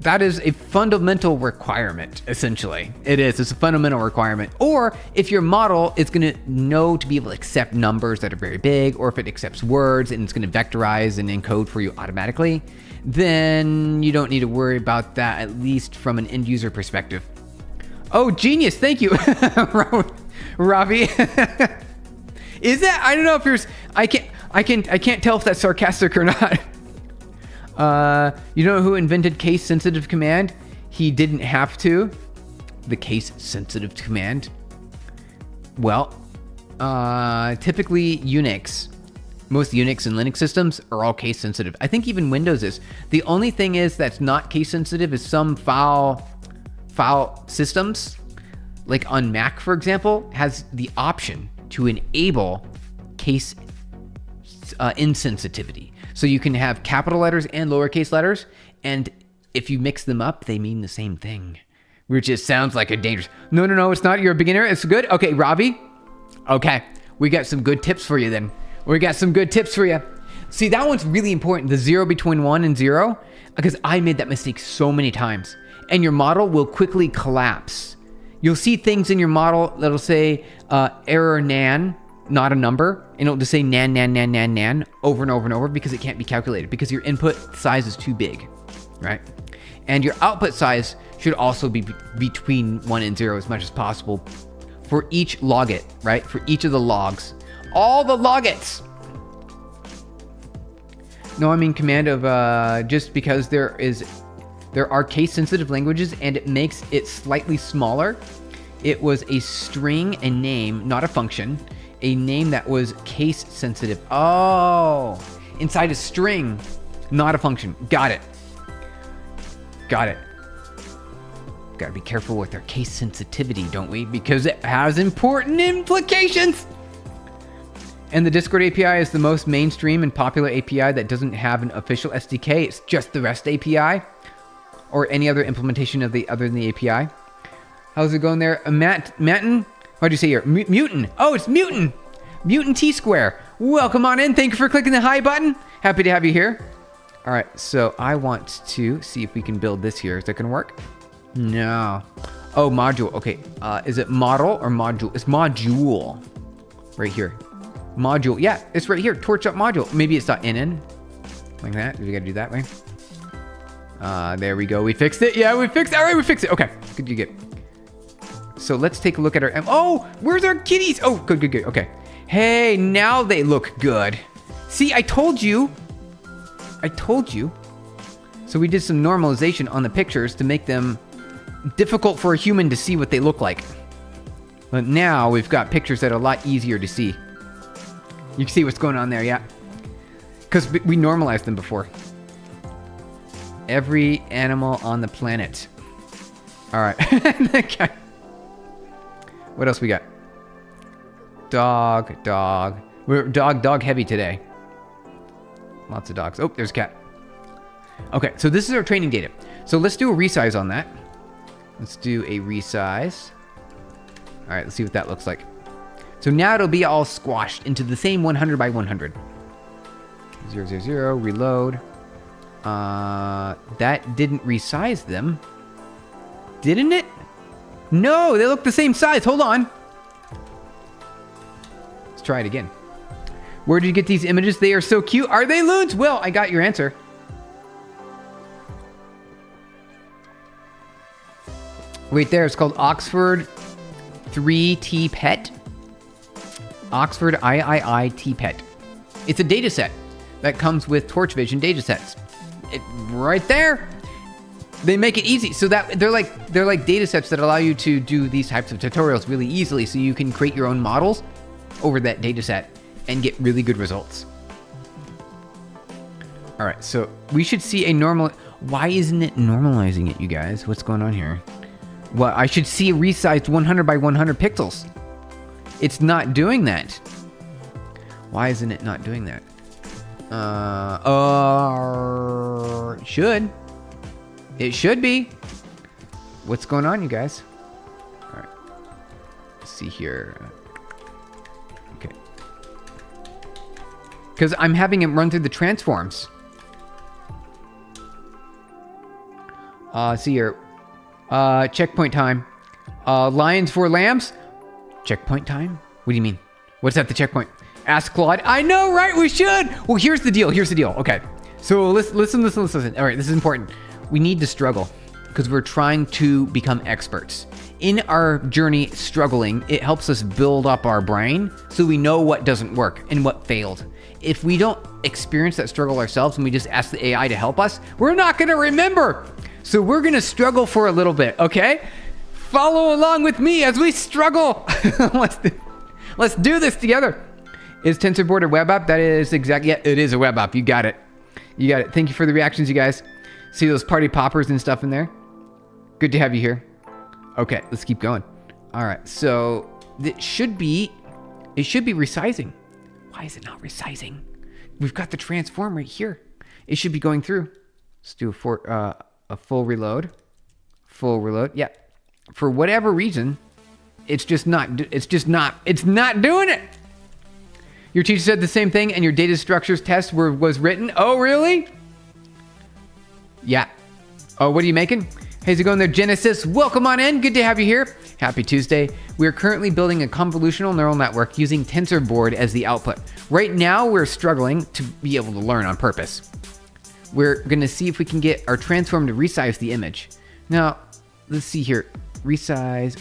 That is a fundamental requirement, essentially. It is. It's a fundamental requirement. Or if your model is going to know to be able to accept numbers that are very big, or if it accepts words and it's going to vectorize and encode for you automatically, then you don't need to worry about that, at least from an end user perspective. Oh, genius. Thank you, Ravi. Is that, I don't know if you're, I can't tell if that's sarcastic or not. You know who invented case-sensitive command? He didn't have to. The case-sensitive command. Well, typically Unix. Most Unix and Linux systems are all case-sensitive. I think even Windows is. The only thing is that's not case-sensitive is some file systems, like on Mac, for example, has the option to enable case insensitivity. So you can have capital letters and lowercase letters, and if you mix them up, they mean the same thing, which just sounds like a dangerous. No, it's not. You're a beginner. It's good. Okay, Ravi. Okay, we got some good tips for you then. We got some good tips for you. See, that one's really important. The 0 between 1 and 0, because I made that mistake so many times. And your model will quickly collapse. You'll see things in your model that'll say error nan, not a number. And it'll just say nan over and over and over because it can't be calculated because your input size is too big, right? And your output size should also be between 1 and 0 as much as possible for each logit, right? For each of the logs. All the logits. No, I mean command of just because there are case-sensitive languages and it makes it slightly smaller. It was a string, a name, not a function, a name that was case-sensitive. Oh, inside a string, not a function. Got it. Got to be careful with our case sensitivity, don't we? Because it has important implications. And the Discord API is the most mainstream and popular API that doesn't have an official SDK. It's just the REST API or any other implementation of the other than the API. How's it going there? Matin? What do you say here? Mutant. Oh, it's Mutant. Mutant T-Square. Welcome on in. Thank you for clicking the hi button. Happy to have you here. All right, so I want to see if we can build this here. Is that going to work? No. Oh, module. Okay. Is it model or module? It's module. Right here. Module. Yeah, it's right here. Torch up module. Maybe it's .nn. Like that. We got to do that way. There we go. We fixed it. Yeah, we fixed it. All right, we fixed it. Okay. Good. You get. So let's take a look at our. Oh, where's our kitties? Oh, good. Okay. Hey, now they look good. See, I told you. So we did some normalization on the pictures to make them difficult for a human to see what they look like. But now we've got pictures that are a lot easier to see. You can see what's going on there, yeah? Because we normalized them before. Every animal on the planet. All right. Okay. What else we got? Dog. We're dog heavy today. Lots of dogs. Oh, there's a cat. Okay, so this is our training data. So let's do a resize on that. Let's do a resize. All right, let's see what that looks like. So now it'll be all squashed into the same 100 by 100. 0, reload. That didn't resize them. Didn't it? No, they look the same size. Hold on. Let's try it again. Where did you get these images? They are so cute. Are they loons? Well, I got your answer. Wait there. It's called Oxford 3T Pet. Oxford III Pet. It's a data set that comes with Torch Vision data sets. Right there. They make it easy. So that they're like data sets that allow you to do these types of tutorials really easily. So you can create your own models over that data set and get really good results. All right, so we should see a normal. Why isn't it normalizing it, you guys? What's going on here? Well, I should see a resized 100 by 100 pixels. It's not doing that. Why isn't it not doing that? It should be. What's going on, you guys? All right. Let's see here. Okay. Because I'm having it run through the transforms. See here. Checkpoint time. Lions for lambs. Checkpoint time? What do you mean? What's at the checkpoint? Ask Claude. I know, right? We should. Well, here's the deal. Okay. So listen. All right, this is important. We need to struggle because we're trying to become experts. In our journey struggling, it helps us build up our brain so we know what doesn't work and what failed. if we don't experience that struggle ourselves and we just ask the AI to help us, we're not going to remember. So we're going to struggle for a little bit, okay? Follow along with me as we struggle. Let's do this together. Is TensorBoard a web app? That is exactly, yeah, it is a web app. You got it. You got it. Thank you for the reactions, you guys. See those party poppers and stuff in there? Good to have you here. Okay, let's keep going. All right, so it should be resizing. Why is it not resizing? We've got the transform right here. It should be going through. Let's do a full reload. Full reload. Yeah. For whatever reason, it's not doing it. Your teacher said the same thing and your data structures test was written. Oh, really? Yeah. Oh, what are you making? How's it going there, Genesis? Welcome on in. Good to have you here. Happy Tuesday. We are currently building a convolutional neural network using TensorBoard as the output. Right now, we're struggling to be able to learn on purpose. We're going to see if we can get our transform to resize the image. Now, let's see here. Resize.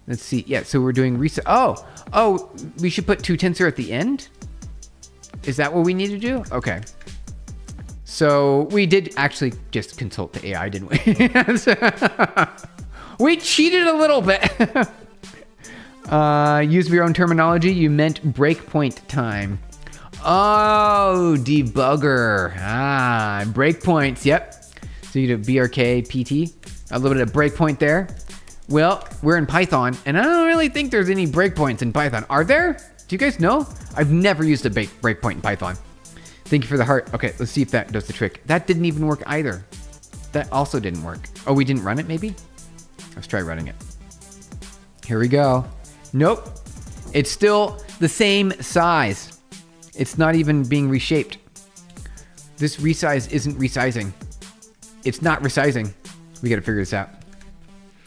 Let's see. Yeah, so we're doing resize. Oh, we should put toTensor at the end? Is that what we need to do? Okay. So we did actually just consult the AI, didn't we? We cheated a little bit. Use your own terminology. You meant breakpoint time. Oh, debugger. Breakpoints. Yep. So you do BRK, PT. A little bit of breakpoint there. Well, we're in Python, and I don't really think there's any breakpoints in Python. Are there? Do you guys know? I've never used a breakpoint in Python. Thank you for the heart. Okay, let's see if that does the trick. That didn't even work either. That also didn't work. Oh, we didn't run it maybe? Let's try running it. Here we go. Nope. It's still the same size. It's not even being reshaped. This resize isn't resizing. It's not resizing. We gotta figure this out.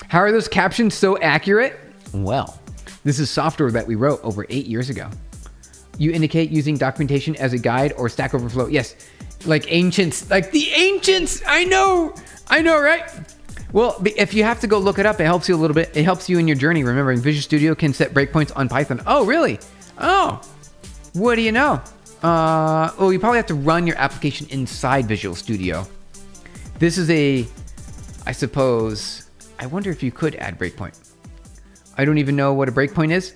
How are those captions so accurate? Well, this is software that we wrote over 8 years ago. You indicate using documentation as a guide or Stack Overflow. Yes, like ancients, like the ancients. I know, right? Well, if you have to go look it up, it helps you a little bit. It helps you in your journey. Remember, Visual Studio can set breakpoints on Python. Oh, really? Oh, what do you know? You probably have to run your application inside Visual Studio. This is I suppose, I wonder if you could add breakpoint. I don't even know what a breakpoint is.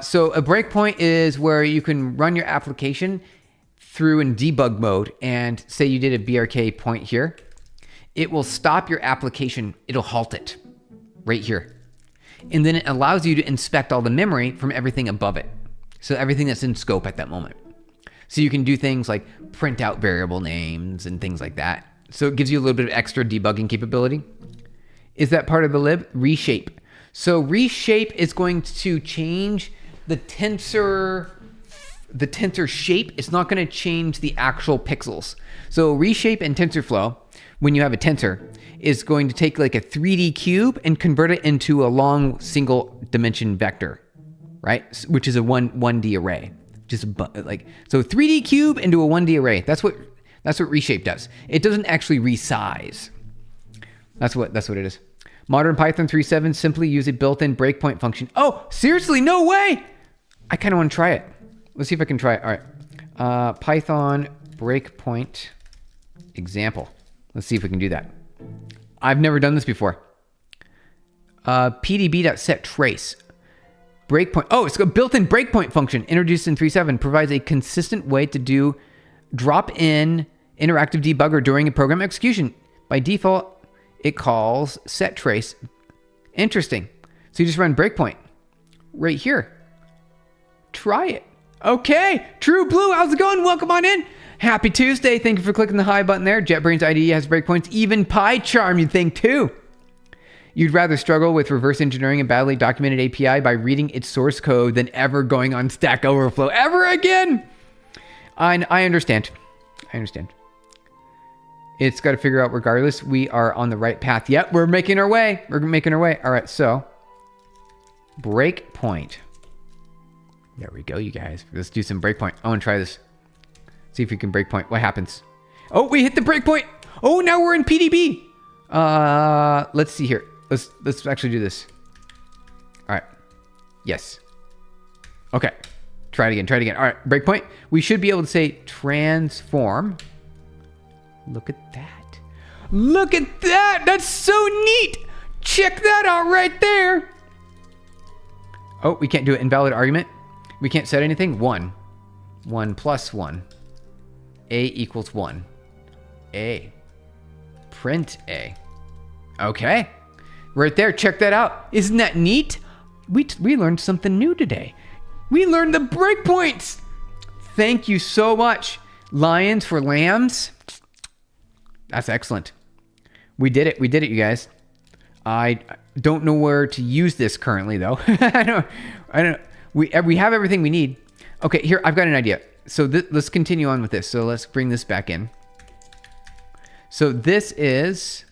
So a breakpoint is where you can run your application through in debug mode, and say you did a BRK point here. It will stop your application. It'll halt it right here. And then it allows you to inspect all the memory from everything above it. So everything that's in scope at that moment. So you can do things like print out variable names and things like that. So it gives you a little bit of extra debugging capability. Is that part of the lib? Reshape. So reshape is going to change the tensor shape. It's not going to change the actual pixels. So reshape and TensorFlow, when you have a tensor, is going to take like a 3D cube and convert it into a long single dimension vector, right? Which is a 1D array. So 3D cube into a 1D array. That's what reshape does. It doesn't actually resize. That's what it is. Modern Python 3.7 simply use a built-in breakpoint function. Oh, seriously? No way! I kind of want to try it. Let's see if I can try it. All right. Python breakpoint example. Let's see if we can do that. I've never done this before. pdb.setTrace. Breakpoint. Oh, it's a built-in breakpoint function introduced in 3.7. Provides a consistent way to do drop-in interactive debugger during a program execution. By default, it calls setTrace. Interesting. So you just run breakpoint right here. Try it. Okay. True Blue, how's it going? Welcome on in. Happy Tuesday. Thank you for clicking the hi button there. JetBrains IDE has breakpoints. Even PyCharm, you'd think too. You'd rather struggle with reverse engineering a badly documented API by reading its source code than ever going on Stack Overflow ever again. I understand. It's got to figure out regardless. We are on the right path. Yep, we're making our way. All right, so breakpoint. There we go, you guys. Let's do some breakpoint. I want to try this. See if we can breakpoint. What happens? Oh, we hit the breakpoint. Oh, now we're in PDB. Let's see here. Let's actually do this. All right. Yes. Okay. Try it again. Try it again. All right, breakpoint. We should be able to say transform. Look at that. Look at that. That's so neat. Check that out right there. Oh, we can't do an invalid argument. We can't set anything. 1. 1 plus 1. A equals 1. A. Print A. Okay. Right there. Check that out. Isn't that neat? We learned something new today. We learned the breakpoints. Thank you so much. Lions for lambs. That's excellent. We did it. We did it, you guys. I don't know where to use this currently, though. I don't. We have everything we need. Okay, here, I've got an idea. So let's continue on with this. So let's bring this back in. So this is...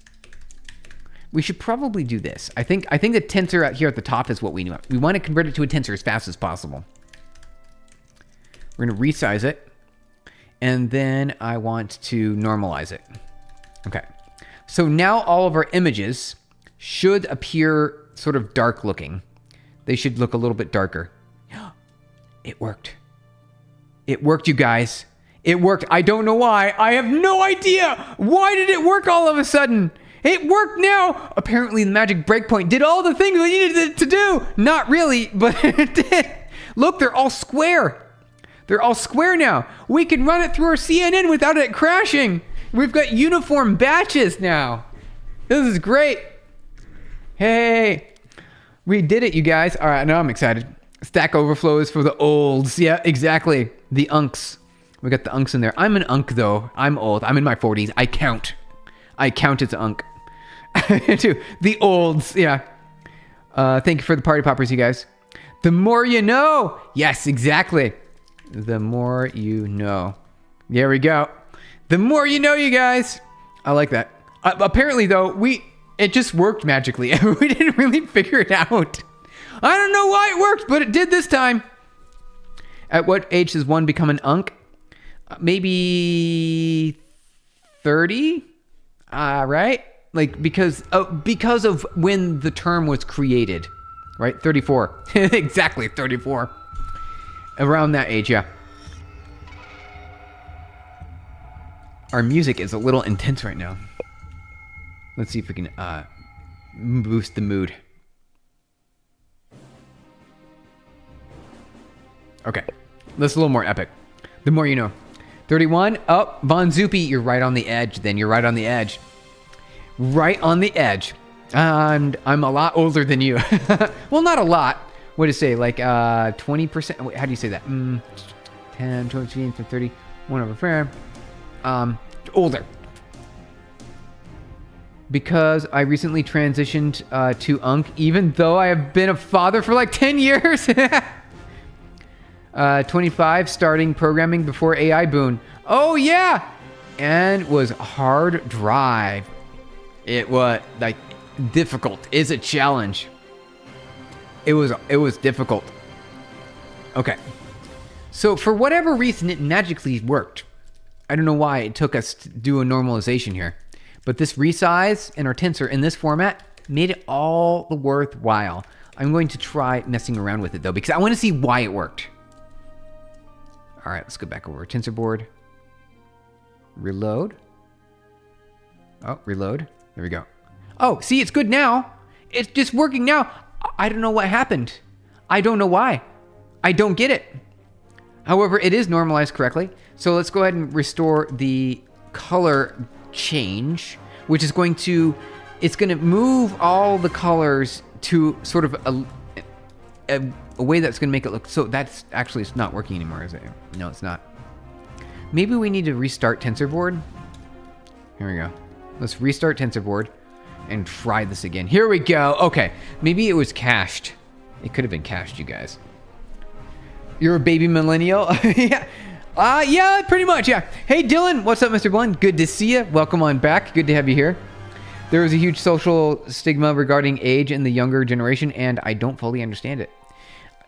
We should probably do this. I think the tensor out here at the top is what we need. We want to convert it to a tensor as fast as possible. We're going to resize it. And then I want to normalize it. Okay. So now all of our images should appear sort of dark looking. They should look a little bit darker. It worked. It worked, you guys. It worked. I don't know why. I have no idea. Why did it work all of a sudden? It worked now. Apparently the magic breakpoint did all the things we needed it to do. Not really, but it did. Look, they're all square. They're all square now. We can run it through our CNN without it crashing. We've got uniform batches now. This is great. Hey, we did it, you guys. All right, now I'm excited. Stack Overflow is for the olds. Yeah, exactly. The unks. We got the unks in there. I'm an unk, though. I'm old. I'm in my 40s. I count as unk. The olds, yeah. Thank you for the party poppers, you guys. The more you know. Yes, exactly. The more you know. There we go. The more you know, you guys. I like that. Apparently, though, it just worked magically. We didn't really figure it out. I don't know why it worked, but it did this time. At what age does one become an unk? Maybe 30? Right? Like, because of when the term was created. Right? 34. Exactly, 34. Around that age, yeah. Our music is a little intense right now. Let's see if we can boost the mood. Okay, that's a little more epic. The more you know. 31. Oh, Von Zupi, you're right on the edge. Then you're right on the edge. Right on the edge. And I'm a lot older than you. Well, not a lot. What do you say? Like 20%? How do you say that? 10, 20, 30, 1 over 4. Older. Because I recently transitioned to UNC, even though I have been a father for like 10 years. 25, starting programming before AI boom. Oh, yeah. And was hard drive. It was like difficult. It's a challenge. It was difficult. Okay. So for whatever reason, it magically worked. I don't know why it took us to do a normalization here. But this resize and our tensor in this format made it all the worthwhile. I'm going to try messing around with it though, because I want to see why it worked. All right, let's go back over TensorBoard. Reload. Oh, reload. There we go. Oh, see, it's good now. It's just working now. I don't know what happened. I don't know why. I don't get it. However, it is normalized correctly. So let's go ahead and restore the color change, which is going to, it's going to move all the colors to sort of a way that's going to make it look, so that's actually, it's not working anymore, is it? No, it's not. Maybe we need to restart TensorBoard. Here we go. Let's restart TensorBoard and try this again. Here we go. Okay, maybe it was cached. It could have been cached, you guys. You're a baby millennial? Yeah. Yeah, pretty much, yeah. Hey, Dylan. What's up, Mr. Blunt? Good to see you. Welcome on back. Good to have you here. There is a huge social stigma regarding age in the younger generation, and I don't fully understand it.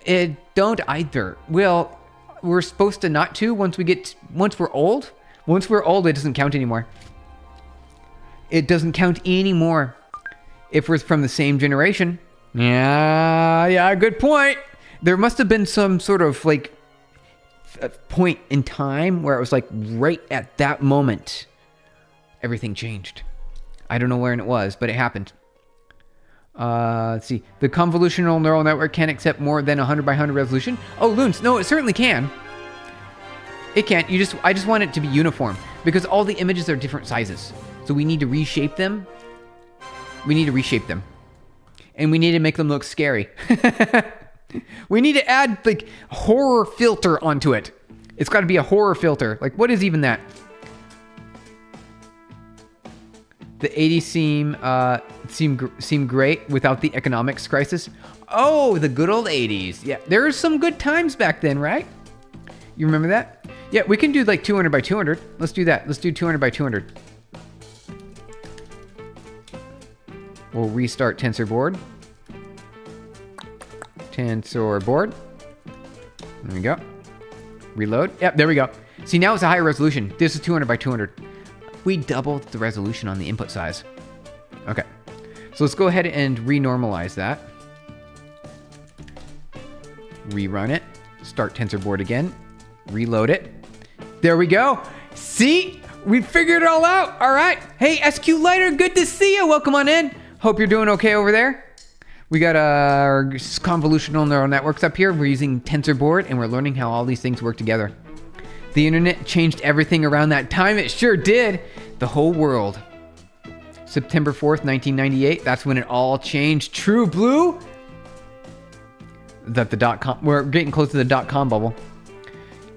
It don't either. Well, we're supposed to not to once we're old. Once we're old, it doesn't count anymore. It doesn't count anymore if we're from the same generation. Yeah, good point. There must have been some sort of like a point in time where it was like right at that moment, everything changed. I don't know where it was, but it happened. Let's see. The convolutional neural network can't accept more than 100 by 100 resolution. Oh, Loons, no, it certainly can. It can't. I just want it to be uniform because all the images are different sizes. So we need to reshape them. And we need to make them look scary. We need to add like horror filter onto it. It's got to be a horror filter. Like, what is even that? The 80s seem great without the economics crisis. Oh, the good old 80s. Yeah, there were some good times back then, right? You remember that? Yeah, we can do like 200 by 200. Let's do that. Let's do 200 by 200. We'll restart TensorBoard. TensorBoard. There we go. Reload. Yep, there we go. See, now it's a higher resolution. This is 200 by 200. We doubled the resolution on the input size. Okay. So let's go ahead and renormalize that. Rerun it. Start TensorBoard again. Reload it. There we go. See? We figured it all out. All right. Hey, SQ Lighter, good to see you. Welcome on in. Hope you're doing okay over there. We got our convolutional neural networks up here. We're using TensorBoard, and we're learning how all these things work together. The internet changed everything around that time. It sure did. The whole world. September 4th, 1998. That's when it all changed. True blue. That the .com. We're getting close to the .com bubble.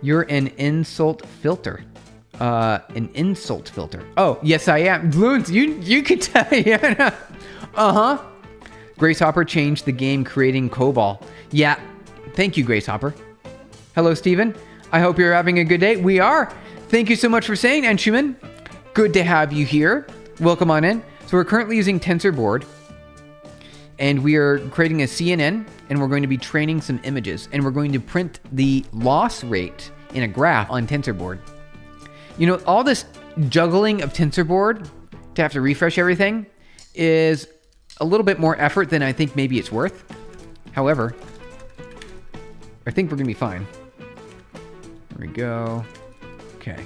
You're an insult filter. An insult filter. Oh, yes, I am. Loons, you can tell. Yeah. Uh-huh. Grace Hopper changed the game creating COBOL. Yeah. Thank you, Grace Hopper. Hello, Steven. I hope you're having a good day. We are. Thank you so much for saying, Anshuman. Good to have you here. Welcome on in. So we're currently using TensorBoard, and we are creating a CNN, and we're going to be training some images, and we're going to print the loss rate in a graph on TensorBoard. You know, all this juggling of TensorBoard to have to refresh everything is a little bit more effort than I think maybe it's worth. However, I think we're going to be fine. There we go. Okay.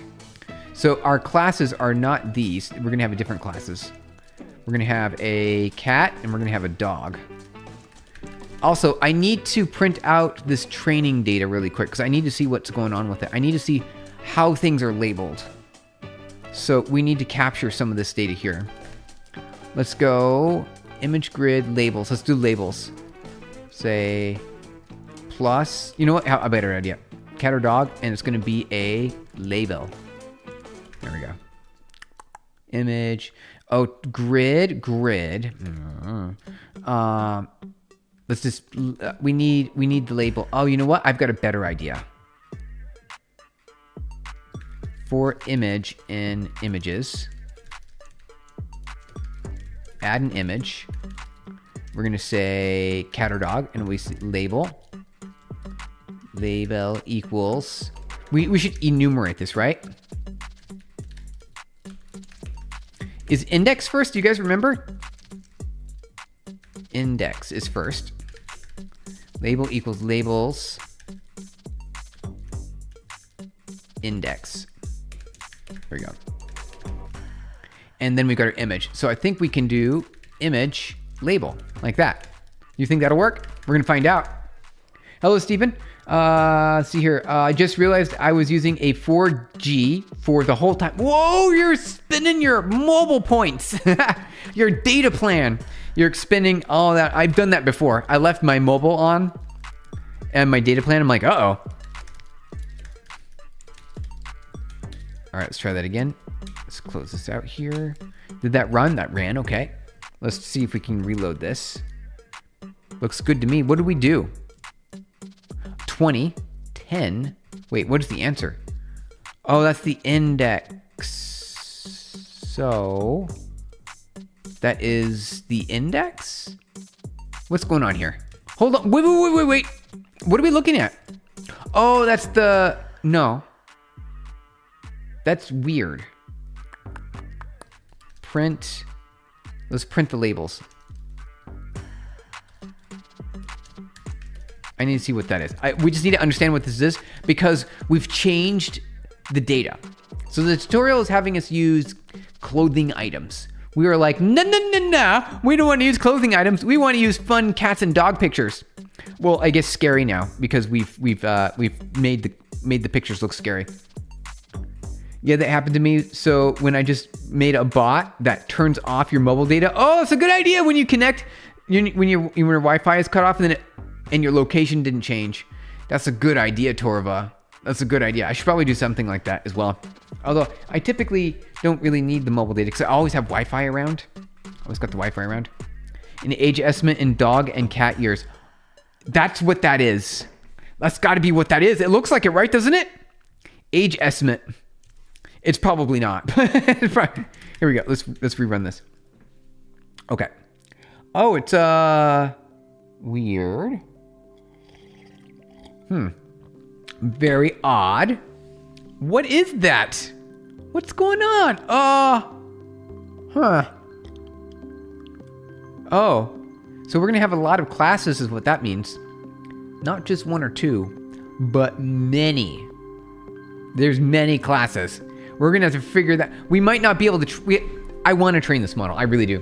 So our classes are not these. We're going to have different classes. We're going to have a cat and we're going to have a dog. Also, I need to print out this training data really quick because I need to see what's going on with it. I need to see how things are labeled. So we need to capture some of this data here. Let's go image grid labels. Let's do labels. Say plus, you know what? A better idea. Cat or dog, and it's going to be a label. There we go. Image. Oh, grid. Let's just. We need the label. Oh, you know what? I've got a better idea. For image in images, add an image. We're gonna say cat or dog, and we say label. Label equals. We should enumerate this, right? Is index first? Do you guys remember? Index is first. Label equals labels. Index. There we go. And then we've got our image. So I think we can do image label like that. You think that'll work? We're gonna find out. Hello, Stephen. Let's see here. I just realized I was using a 4G for the whole time. Whoa, you're spinning your mobile points. Your data plan. You're spinning all that. I've done that before. I left my mobile on and my data plan. I'm like, uh-oh. All right, let's try that again. Let's close this out here. Did that run? That ran, okay. Let's see if we can reload this. Looks good to me. What do we do? 20, 10. Wait, what is the answer? Oh, that's the index. So that is the index? What's going on here? Hold on. Wait. What are we looking at? Oh, that's the... No. That's weird. Print. Let's print the labels. I need to see what that is. We just need to understand what this is because we've changed the data. So the tutorial is having us use clothing items. We were like, no, we don't want to use clothing items. We want to use fun cats and dog pictures. Well, I guess scary now because we've made the pictures look scary. Yeah, that happened to me. So when I just made a bot that turns off your mobile data, oh, it's a good idea when you connect, when your Wi-Fi is cut off and your location didn't change. That's a good idea, Torva. That's a good idea. I should probably do something like that as well. Although I typically don't really need the mobile data because I always have Wi-Fi around. Always got the Wi-Fi around. An age estimate in dog and cat years. That's what that is. That's got to be what that is. It looks like it, right? Doesn't it? Age estimate. It's probably not. Here we go. Let's rerun this. Okay. Oh, it's weird. Very odd. What is that? What's going on? Oh. So we're going to have a lot of classes is what that means. Not just one or two, but many. There's many classes. We're going to have to figure that. We might not be able to. I want to train this model. I really do.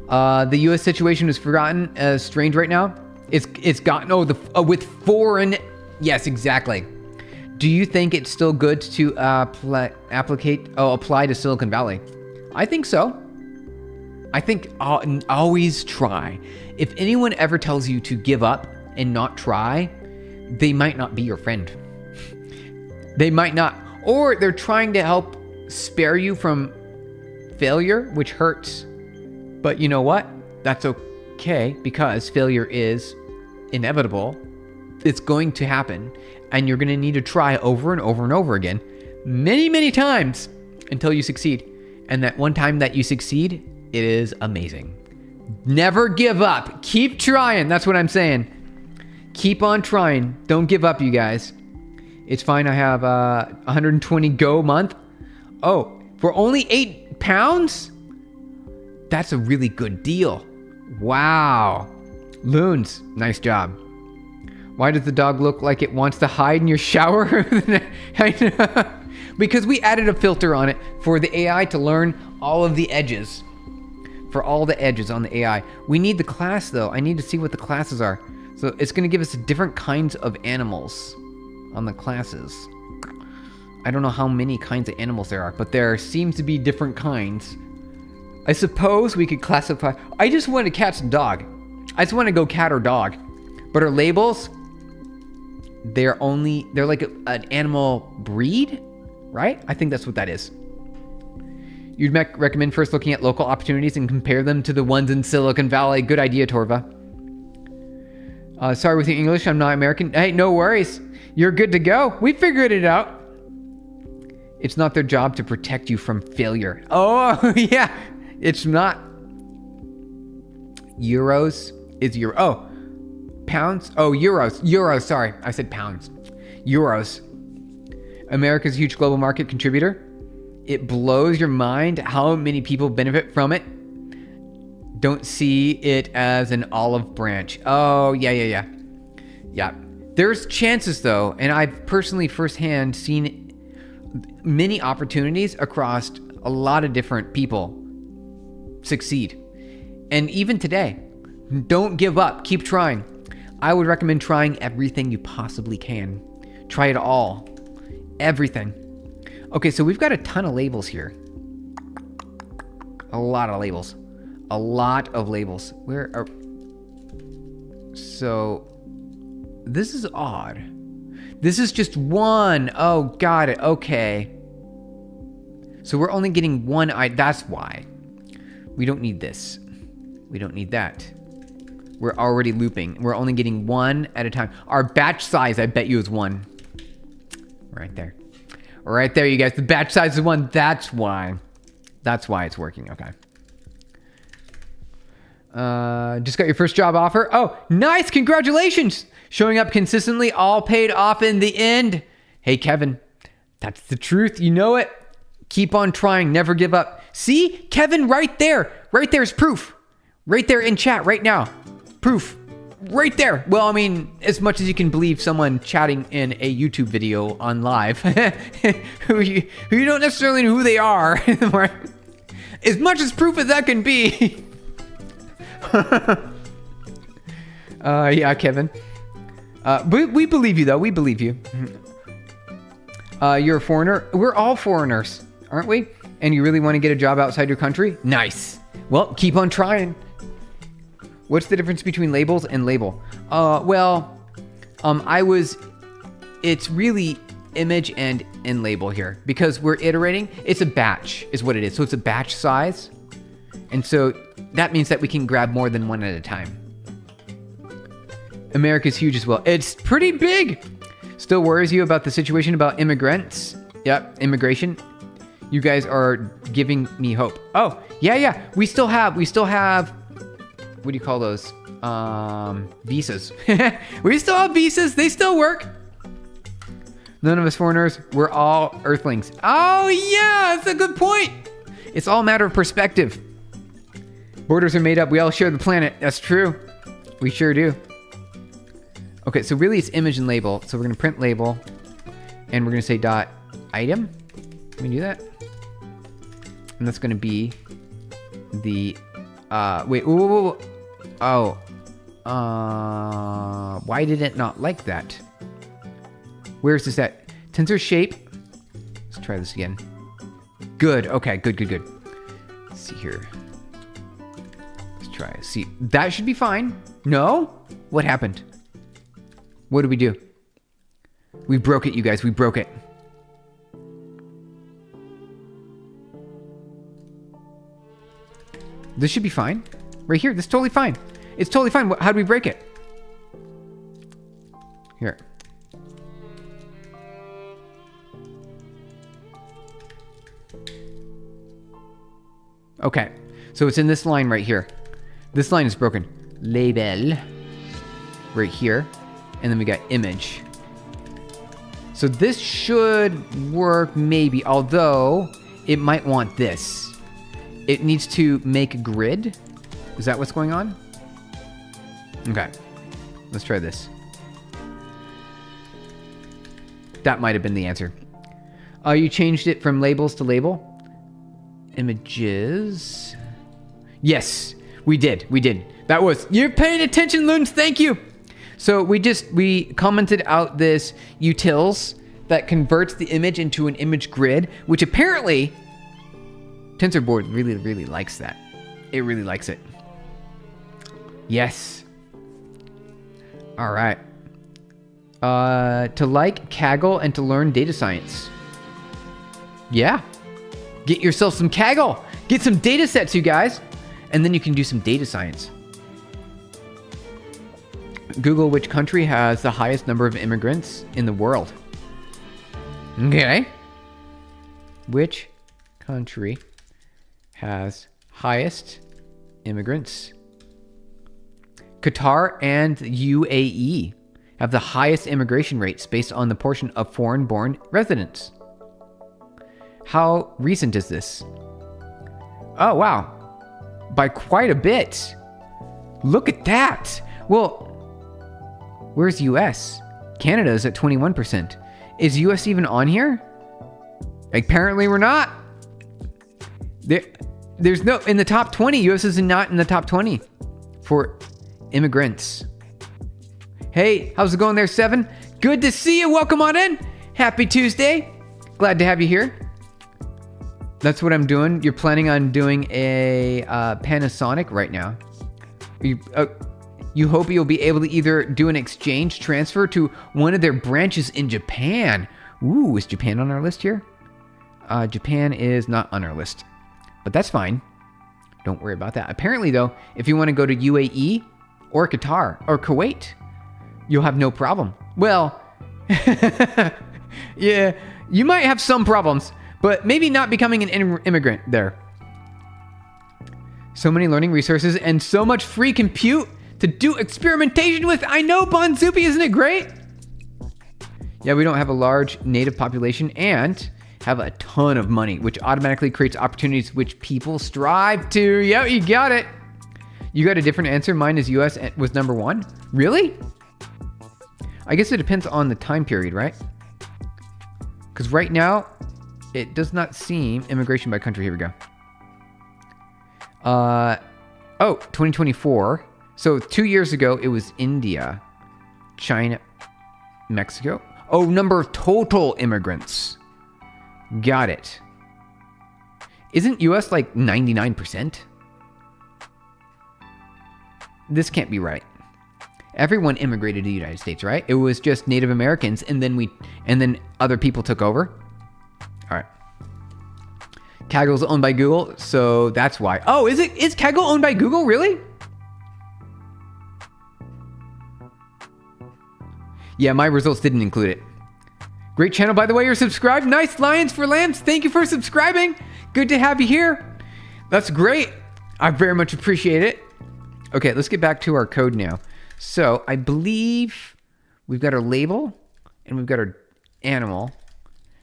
The U.S. situation is forgotten as strange right now. It's gotten with foreign. Yes, exactly. Do you think it's still good to apply to Silicon Valley? I think so. I think always try. If anyone ever tells you to give up and not try, they might not be your friend. They might not, or they're trying to help spare you from failure, which hurts. But you know what? That's okay because failure is inevitable. It's going to happen, and you're going to need to try over and over and over again, many, many times until you succeed. And that one time that you succeed, it is amazing. Never give up. Keep trying. That's what I'm saying. Keep on trying. Don't give up, you guys. It's fine. I have 120 Go a month. Oh, for only £8? That's a really good deal. Wow. Loons, nice job. Why does the dog look like it wants to hide in your shower? Because we added a filter on it for the AI to learn all of the edges. For all the edges on the AI. We need the class though. I need to see what the classes are. So it's going to give us different kinds of animals on the classes. I don't know how many kinds of animals there are, but there seems to be different kinds. I suppose we could classify. I just want a cat and dog. I just want to go cat or dog. But our labels, they're like an animal breed, right? I think that's what that is. You'd recommend first looking at local opportunities and compare them to the ones in Silicon Valley. Good idea, Torva. Sorry with your English, I'm not American. Hey, no worries. You're good to go. We figured it out. It's not their job to protect you from failure. Oh, yeah. It's not. Euros is euro. Oh, pounds. Oh, euros. Euros. Sorry, I said pounds. Euros. America's a huge global market contributor. It blows your mind how many people benefit from it. Don't see it as an olive branch. Oh, yeah. There's chances though, and I've personally firsthand seen many opportunities across a lot of different people succeed. And even today, don't give up. Keep trying. I would recommend trying everything you possibly can. Try it all. Everything. Okay, so we've got a ton of labels here. A lot of labels. A lot of labels. Where are... So, this is odd. This is just one. Oh, got it. Okay. So we're only getting one. That's why. We don't need this. We don't need that. We're already looping. We're only getting one at a time. Our batch size, I bet you, is 1. Right there. Right there, you guys. The batch size is 1. That's why. That's why it's working. Okay. Just got your first job offer. Oh, nice. Congratulations. Showing up consistently, all paid off in the end. Hey, Kevin, that's the truth. You know it. Keep on trying. Never give up. See, Kevin, right there. Right there's proof. Right there in chat right now. Proof. right there. Well, I mean, as much as you can believe someone chatting in a YouTube video on live, who you don't necessarily know who they are, as much as proof as that can be. Yeah, Kevin. We believe you, though. We believe you. You're a foreigner. We're all foreigners, aren't we? And you really want to get a job outside your country? Nice. Well, keep on trying. What's the difference between labels and label? It's really image and in label here because we're iterating. It's a batch is what it is. So it's a batch size. And so that means that we can grab more than one at a time. America's huge as well. It's pretty big. Still worries you about the situation about immigrants? Yep, immigration. You guys are giving me hope. Oh, yeah. We still have, what do you call those? Visas. We still have visas. They still work. None of us foreigners. We're all earthlings. Oh, yeah, that's a good point. It's all a matter of perspective. Borders are made up. We all share the planet. That's true. We sure do. Okay, so really it's image and label. So we're going to print label. And we're going to say dot item. Can we do that? And that's going to be the... wait, whoa. Oh. Why did it not like that? Where's this at? Tensor shape. Let's try this again. Good. Okay, good. Let's see here. Let's try. See, that should be fine. No? What happened? What did we do? We broke it, you guys. We broke it. This should be fine. Right here. This is totally fine. It's totally fine. How do we break it? Here. Okay. So it's in this line right here. This line is broken. Label. Right here. And then we got image. So this should work maybe, although it might want this. It needs to make a grid. Is that what's going on? Okay. Let's try this. That might have been the answer. You changed it from labels to label? Images. Yes, we did. That was, you're paying attention, Loons. Thank you. So we commented out this utils that converts the image into an image grid, which apparently TensorBoard really likes that. It really likes it. Yes. All right. To like Kaggle and to learn data science. Yeah. Get yourself some Kaggle. Get some data sets, you guys. And then you can do some data science. Google which country has the highest number of immigrants in the world. Okay. Which country has highest immigrants? Qatar and UAE have the highest immigration rates based on the portion of foreign-born residents. How recent is this? Oh, wow. By quite a bit. Look at that. Well, where's US? Canada's at 21%. Is US even on here? Apparently we're not. There's no, in the top 20, US is not in the top 20 for immigrants. Hey, how's it going there, Seven? Good to see you. Welcome on in. Happy Tuesday. Glad to have you here. That's what I'm doing. You're planning on doing a Panasonic right now. You hope you'll be able to either do an exchange transfer to one of their branches in Japan. Ooh, is Japan on our list here? Japan is not on our list, but that's fine. Don't worry about that. Apparently, though, if you want to go to UAE or Qatar or Kuwait, you'll have no problem. Well, yeah, you might have some problems, but maybe not becoming an immigrant there. So many learning resources and so much free compute to do experimentation with. I know, Bonzupi, isn't it great? Yeah, we don't have a large native population and have a ton of money, which automatically creates opportunities which people strive to. Yep, you got it. You got a different answer. Mine is US was number 1. Really? I guess it depends on the time period, right? Because right now, it does not seem immigration by country. Here we go. 2024. So 2 years ago, it was India, China, Mexico. Oh, number of total immigrants. Got it. Isn't US like 99%? This can't be right. Everyone immigrated to the United States, right? It was just Native Americans, and then other people took over. All right. Kaggle's owned by Google, so that's why. Oh, is Kaggle owned by Google, really? Yeah, my results didn't include it. Great channel, by the way. You're subscribed. Nice, Lions for Lambs. Thank you for subscribing. Good to have you here. That's great. I very much appreciate it. Okay, let's get back to our code now. So I believe we've got our label and we've got our animal.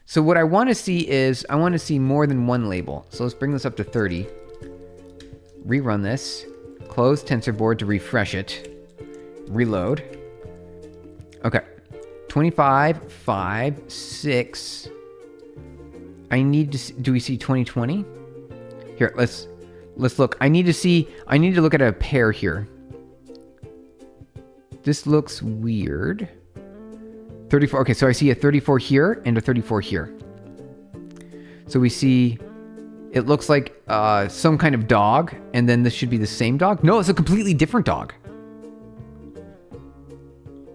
So what I want to see is, I want to see more than one label. So let's bring this up to 30. Rerun this. Close TensorBoard to refresh it. Reload. Okay. 25, 5, 6. I need to see, do we see 2020? Here, let's look. I need to look at a pair here. This looks weird. 34. Okay, so I see a 34 here and a 34 here. So we see, it looks like some kind of dog, and then this should be the same dog. No, it's a completely different dog.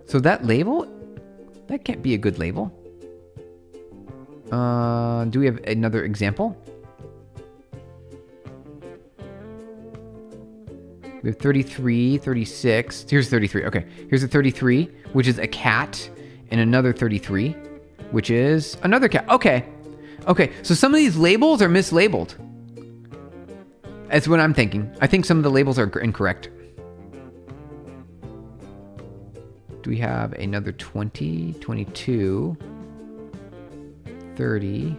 So that label, that can't be a good label. Do we have another example? We have 33, 36. Here's 33. Okay, here's a 33, which is a cat, and another 33, which is another cat. Okay. Okay, so some of these labels are mislabeled. That's what I'm thinking. I think some of the labels are incorrect. Do we have another 20, 22, 30?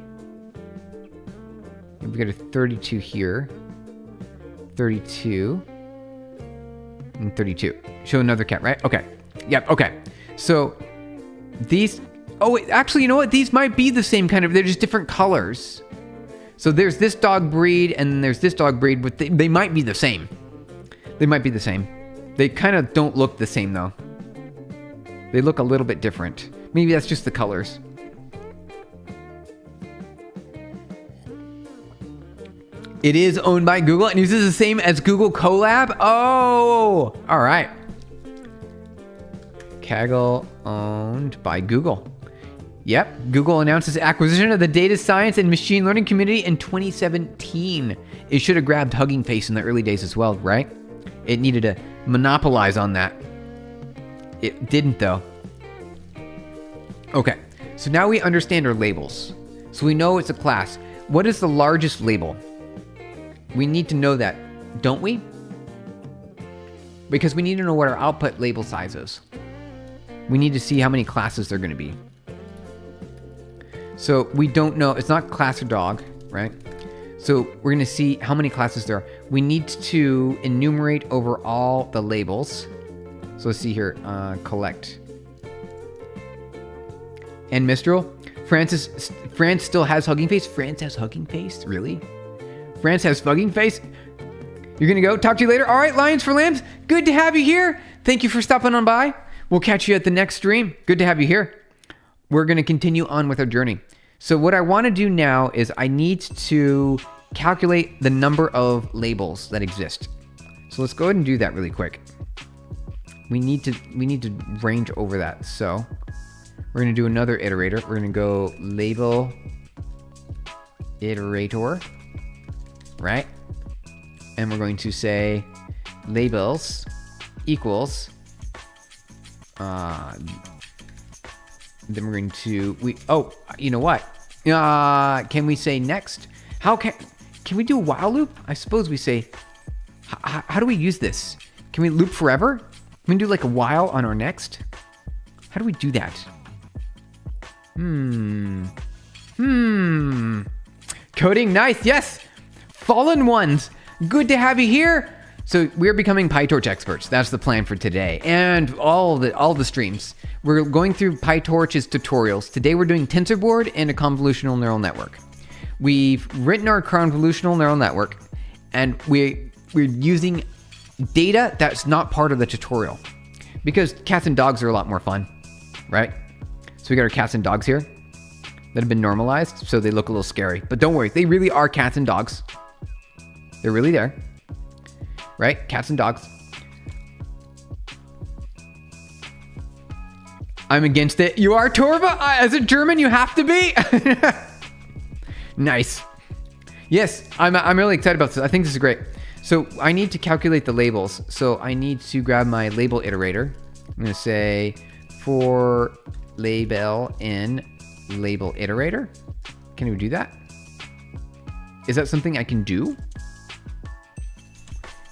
We've got a 32 here. 32. And 32. Show another cat, right? Okay. Yep, okay. So these, oh wait, actually, you know what? These might be the same kind of, they're just different colors. So there's this dog breed and there's this dog breed, but they might be the same. They might be the same. They kind of don't look the same though. They look a little bit different. Maybe that's just the colors. It is owned by Google and uses the same as Google Colab. Oh, all right. Kaggle owned by Google. Yep, Google announced its acquisition of the data science and machine learning community in 2017. It should have grabbed Hugging Face in the early days as well, right? It needed to monopolize on that. It didn't though. Okay, so now we understand our labels. So we know it's a class. What is the largest label? We need to know that, don't we? Because we need to know what our output label size is. We need to see how many classes they're going to be. So we don't know, it's not class or dog, right? So we're going to see how many classes there are. We need to enumerate over all the labels. So let's see here, collect. And Mistral, France still has Hugging Face? France has Hugging Face? Really? France has Hugging Face? You're going to go? Talk to you later. All right, Lions for Lambs, good to have you here. Thank you for stopping on by. We'll catch you at the next stream. Good to have you here. We're going to continue on with our journey. So what I want to do now is I need to calculate the number of labels that exist. So let's go ahead and do that really quick. We need to range over that. So we're going to do another iterator. We're going to go label iterator, right? And we're going to say labels equals, then we're going to, you know what? Can we say next? Can we do a while loop? I suppose we say, how do we use this? Can we loop forever? Can we do like a while on our next? How do we do that? Coding, nice, yes. Fallen Ones, good to have you here. So we're becoming Pytorch experts. That's the plan for today, and all the streams. We're going through Pytorch's tutorials. Today we're doing TensorBoard and a convolutional neural network. We've written our convolutional neural network, and we're using data that's not part of the tutorial, because cats and dogs are a lot more fun, right? So we got our cats and dogs here that have been normalized, so they look a little scary. But don't worry, they really are cats and dogs. They're really there. Right? Cats and dogs. I'm against it. You are, Torva? As a German, you have to be? Nice. Yes, I'm really excited about this. I think this is great. So I need to calculate the labels. So I need to grab my label iterator. I'm going to say for label in label iterator. Can we do that? Is that something I can do?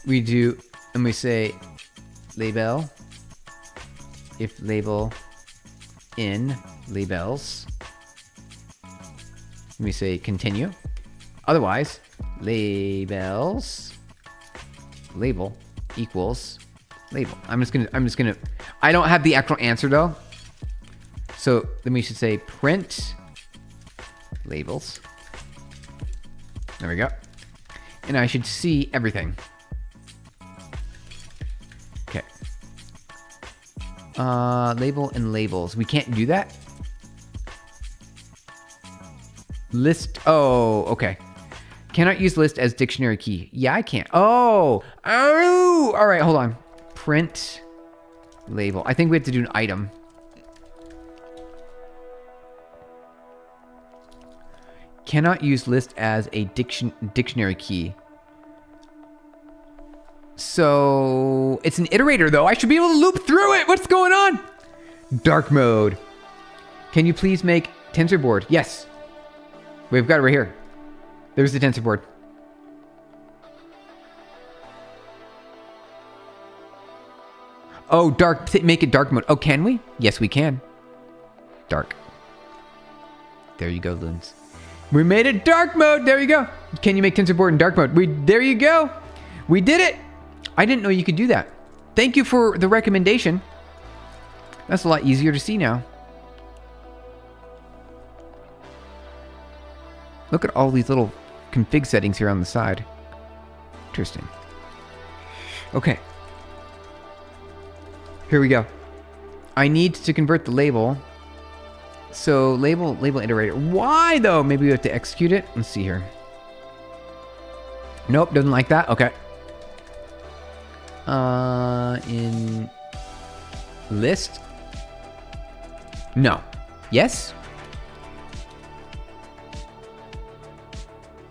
We do, and we say label, if label in labels, and we say continue. Otherwise, labels, label equals label. I'm just gonna, I don't have the actual answer though. So then we should say print labels. There we go. And I should see everything. Okay. Label and labels. We can't do that. List. Oh, okay. Cannot use list as dictionary key. Yeah, I can't. Oh. Oh. All right, hold on. Print label. I think we have to do an item. Cannot use list as a dictionary key. So it's an iterator though. I should be able to loop through it. What's going on? Dark mode. Can you please make TensorBoard? Yes. We've got it right here. There's the TensorBoard. Oh, dark. Make it dark mode. Oh, can we? Yes, we can. Dark. There you go, Loons. We made it dark mode. There you go. Can you make TensorBoard in dark mode? There you go. We did it. I didn't know you could do that. Thank you for the recommendation. That's a lot easier to see now. Look at all these little config settings here on the side. Interesting. Okay. Here we go. I need to convert the label. So label iterator. Why though? Maybe we have to execute it. Let's see here. Nope, doesn't like that. Okay. In list. No. Yes.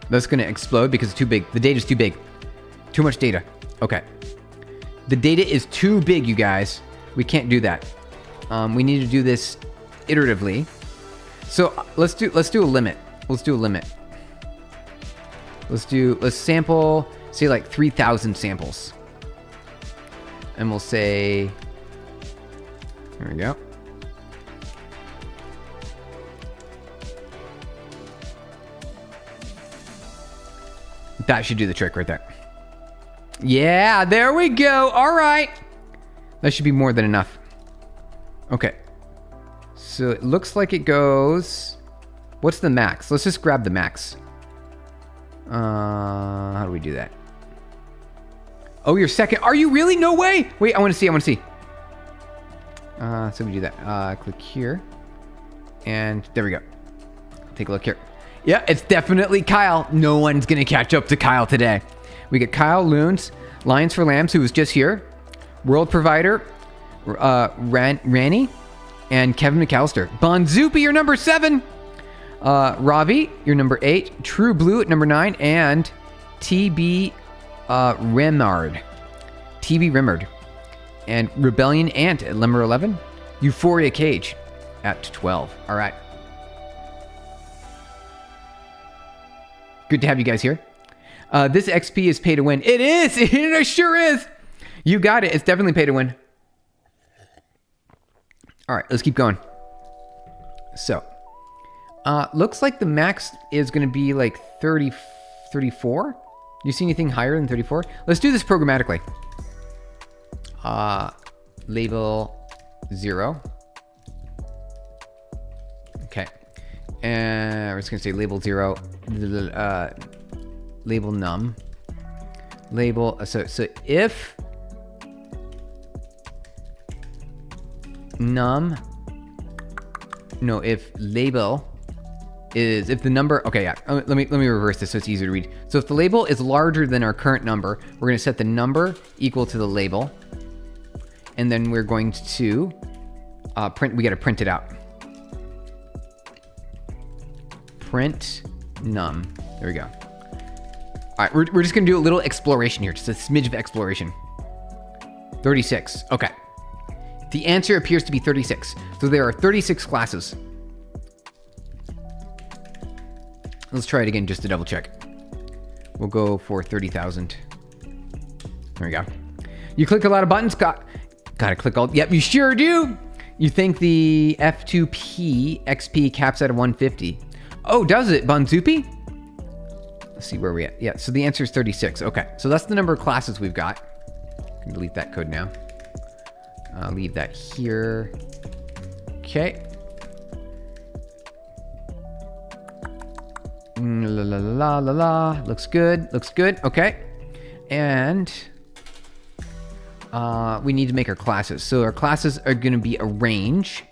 That's gonna explode because it's too big. The data's too big. Too much data. Okay. The data is too big, you guys. We can't do that. We need to do this iteratively. So let's do a limit. Let's do a limit. Let's sample, say like 3,000 samples. And we'll say, there we go. That should do the trick right there. Yeah, there we go. All right. That should be more than enough. Okay. So it looks like it goes... What's the max? Let's just grab the max. How do we do that? Oh, you're second. Are you really? No way. Wait, I want to see. So we do that. Click here. And there we go. Take a look here. Yeah, it's definitely Kyle. No one's going to catch up to Kyle today. We get Kyle, Loons, Lions for Lambs, who was just here. World Provider, Ranny, and Kevin McAllister. Bonzupi, you're number 7. Ravi, you're number 8. True Blue at number 9. And TB Remard. TB Remard. And Rebellion Ant at number 11. Euphoria Cage at 12. All right. Good to have you guys here. This XP is pay to win. It is. It sure is. You got it. It's definitely pay to win. All right, let's keep going. So, looks like the max is going to be like 34. you see anything higher than 34? Let's do this programmatically. Label 0. Okay. And we're just gonna say label 0. Label num. Label, so if num, no, if label is, if the number, okay, yeah, let me reverse this so it's easier to read. So if the label is larger than our current number, we're going to set the number equal to the label, and then we're going to print, we got to print it out. Print num, there we go. All right, we're just going to do a little exploration here, just a smidge of exploration. 36, okay. The answer appears to be 36. So there are 36 classes. Let's try it again just to double check. We'll go for 30,000. There we go. You click a lot of buttons. Gotta click all. Yep, you sure do. You think the F2P XP caps at 150. Oh, does it, Bonzupi? Let's see where we at. Yeah, so the answer is 36. Okay, so that's the number of classes we've got. I can delete that code now. Leave that here. Okay. La la la la la. Looks good. Looks good. Okay. And we need to make our classes. So our classes are going to be a range,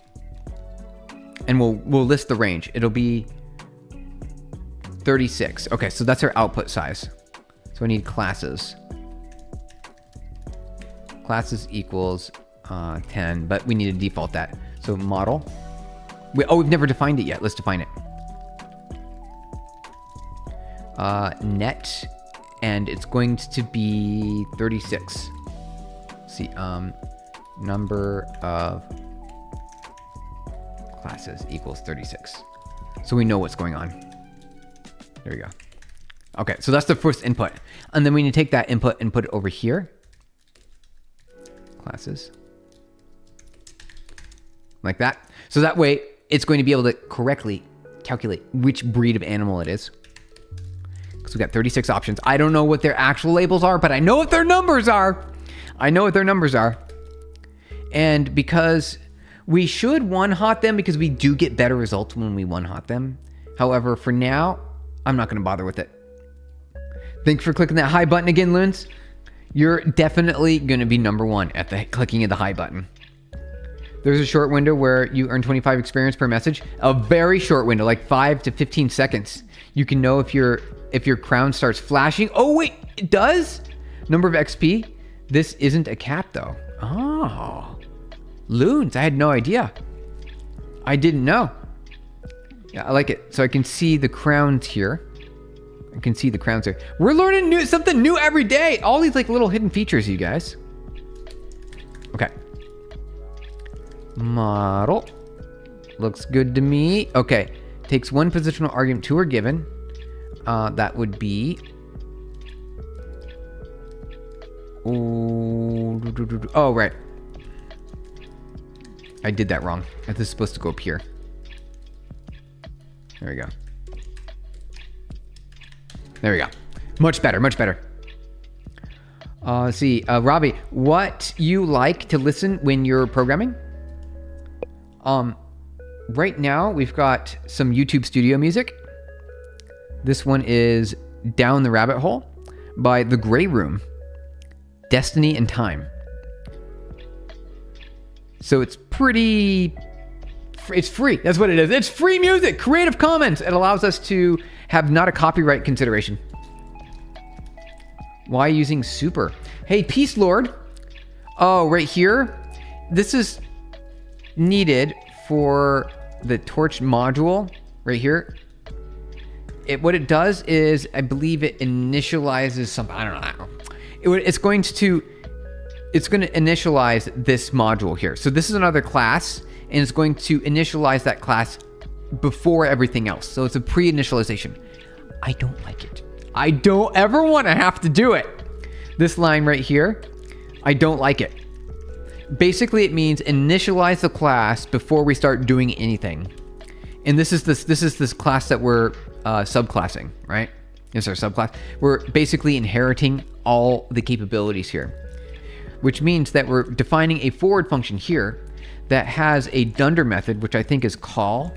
and we'll list the range. It'll be 36. Okay, so that's our output size. So I need classes. Classes equals 10, but we need to default that. So model. We've never defined it yet. Let's define it. Net, and it's going to be 36. Let's see, number of classes equals 36. So we know what's going on. There we go. Okay, so that's the first input. And then we need to take that input and put it over here. Classes. Like that. So that way, it's going to be able to correctly calculate which breed of animal it is. Because we've got 36 options. I don't know what their actual labels are, but I know what their numbers are. I know what their numbers are. And because we should one-hot them, because we do get better results when we one-hot them. However, for now, I'm not going to bother with it. Thanks for clicking that high button again, Loons. You're definitely going to be number one at the clicking of the high button. There's a short window where you earn 25 experience per message. A very short window, like 5 to 15 seconds. You can know if your crown starts flashing. Oh, wait, it does? Number of XP. This isn't a cap, though. Oh. Loons, I had no idea. I didn't know. Yeah, I like it. So I can see the crowns here. I can see the crowns here. We're learning something new every day. All these like little hidden features, you guys. Okay. Model. Looks good to me. Okay. Takes one positional argument to or given. That would be... Oh, right. I did that wrong. This is supposed to go up here. There we go. There we go. Much better, much better. Let's see. Robbie, what you like to listen when you're programming? Right now, we've got some YouTube Studio music. This one is Down the Rabbit Hole by The Grey Room. Destiny and Time. So it's pretty... It's free. That's what it is. It's free music. Creative Commons. It allows us to have not a copyright consideration. Why using super? Hey, Peace Lord. Oh, right here. This is needed for the Torch module right here. What it does is, I believe it initializes something. I don't know. It's going to initialize this module here. So this is another class, and it's going to initialize that class before everything else. So it's a pre-initialization. I don't like it. I don't ever want to have to do it. This line right here, I don't like it. Basically, it means initialize the class before we start doing anything. And this is this class that we're subclassing, right? is our subclass. We're basically inheriting all the capabilities here, which means that we're defining a forward function here that has a dunder method, which I think is call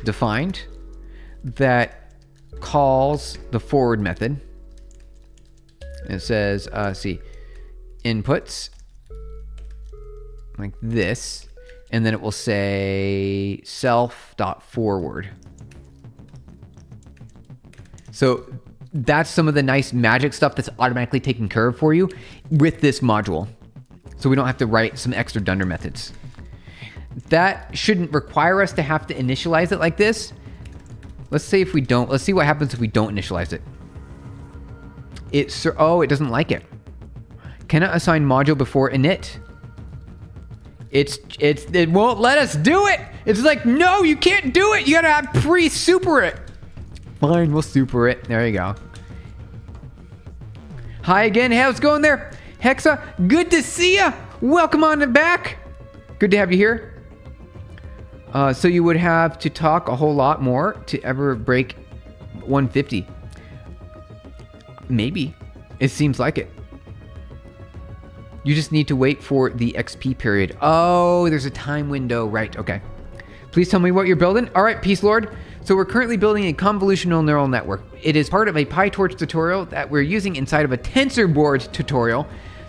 defined, that calls the forward method. It says, see, inputs like this, and then it will say self.forward. So that's some of the nice magic stuff that's automatically taken care of for you with this module. So we don't have to write some extra dunder methods. That shouldn't require us to have to initialize it like this. Let's say if we don't, let's see what happens if we don't initialize it. Oh, it doesn't like it. Cannot assign module before init. It won't let us do it. It's like, no, you can't do it. You gotta have pre-super it. Fine, we'll super it. There you go. Hi again. How's it going there? Hexa, good to see ya. Welcome on back. Good to have you here. So you would have to talk a whole lot more to ever break 150. Maybe. It seems like it. You just need to wait for the XP period. Oh, there's a time window. Right, okay. Please tell me what you're building. All right, Peace Lord. So we're currently building a convolutional neural network. It is part of a Pytorch tutorial that we're using inside of a TensorBoard tutorial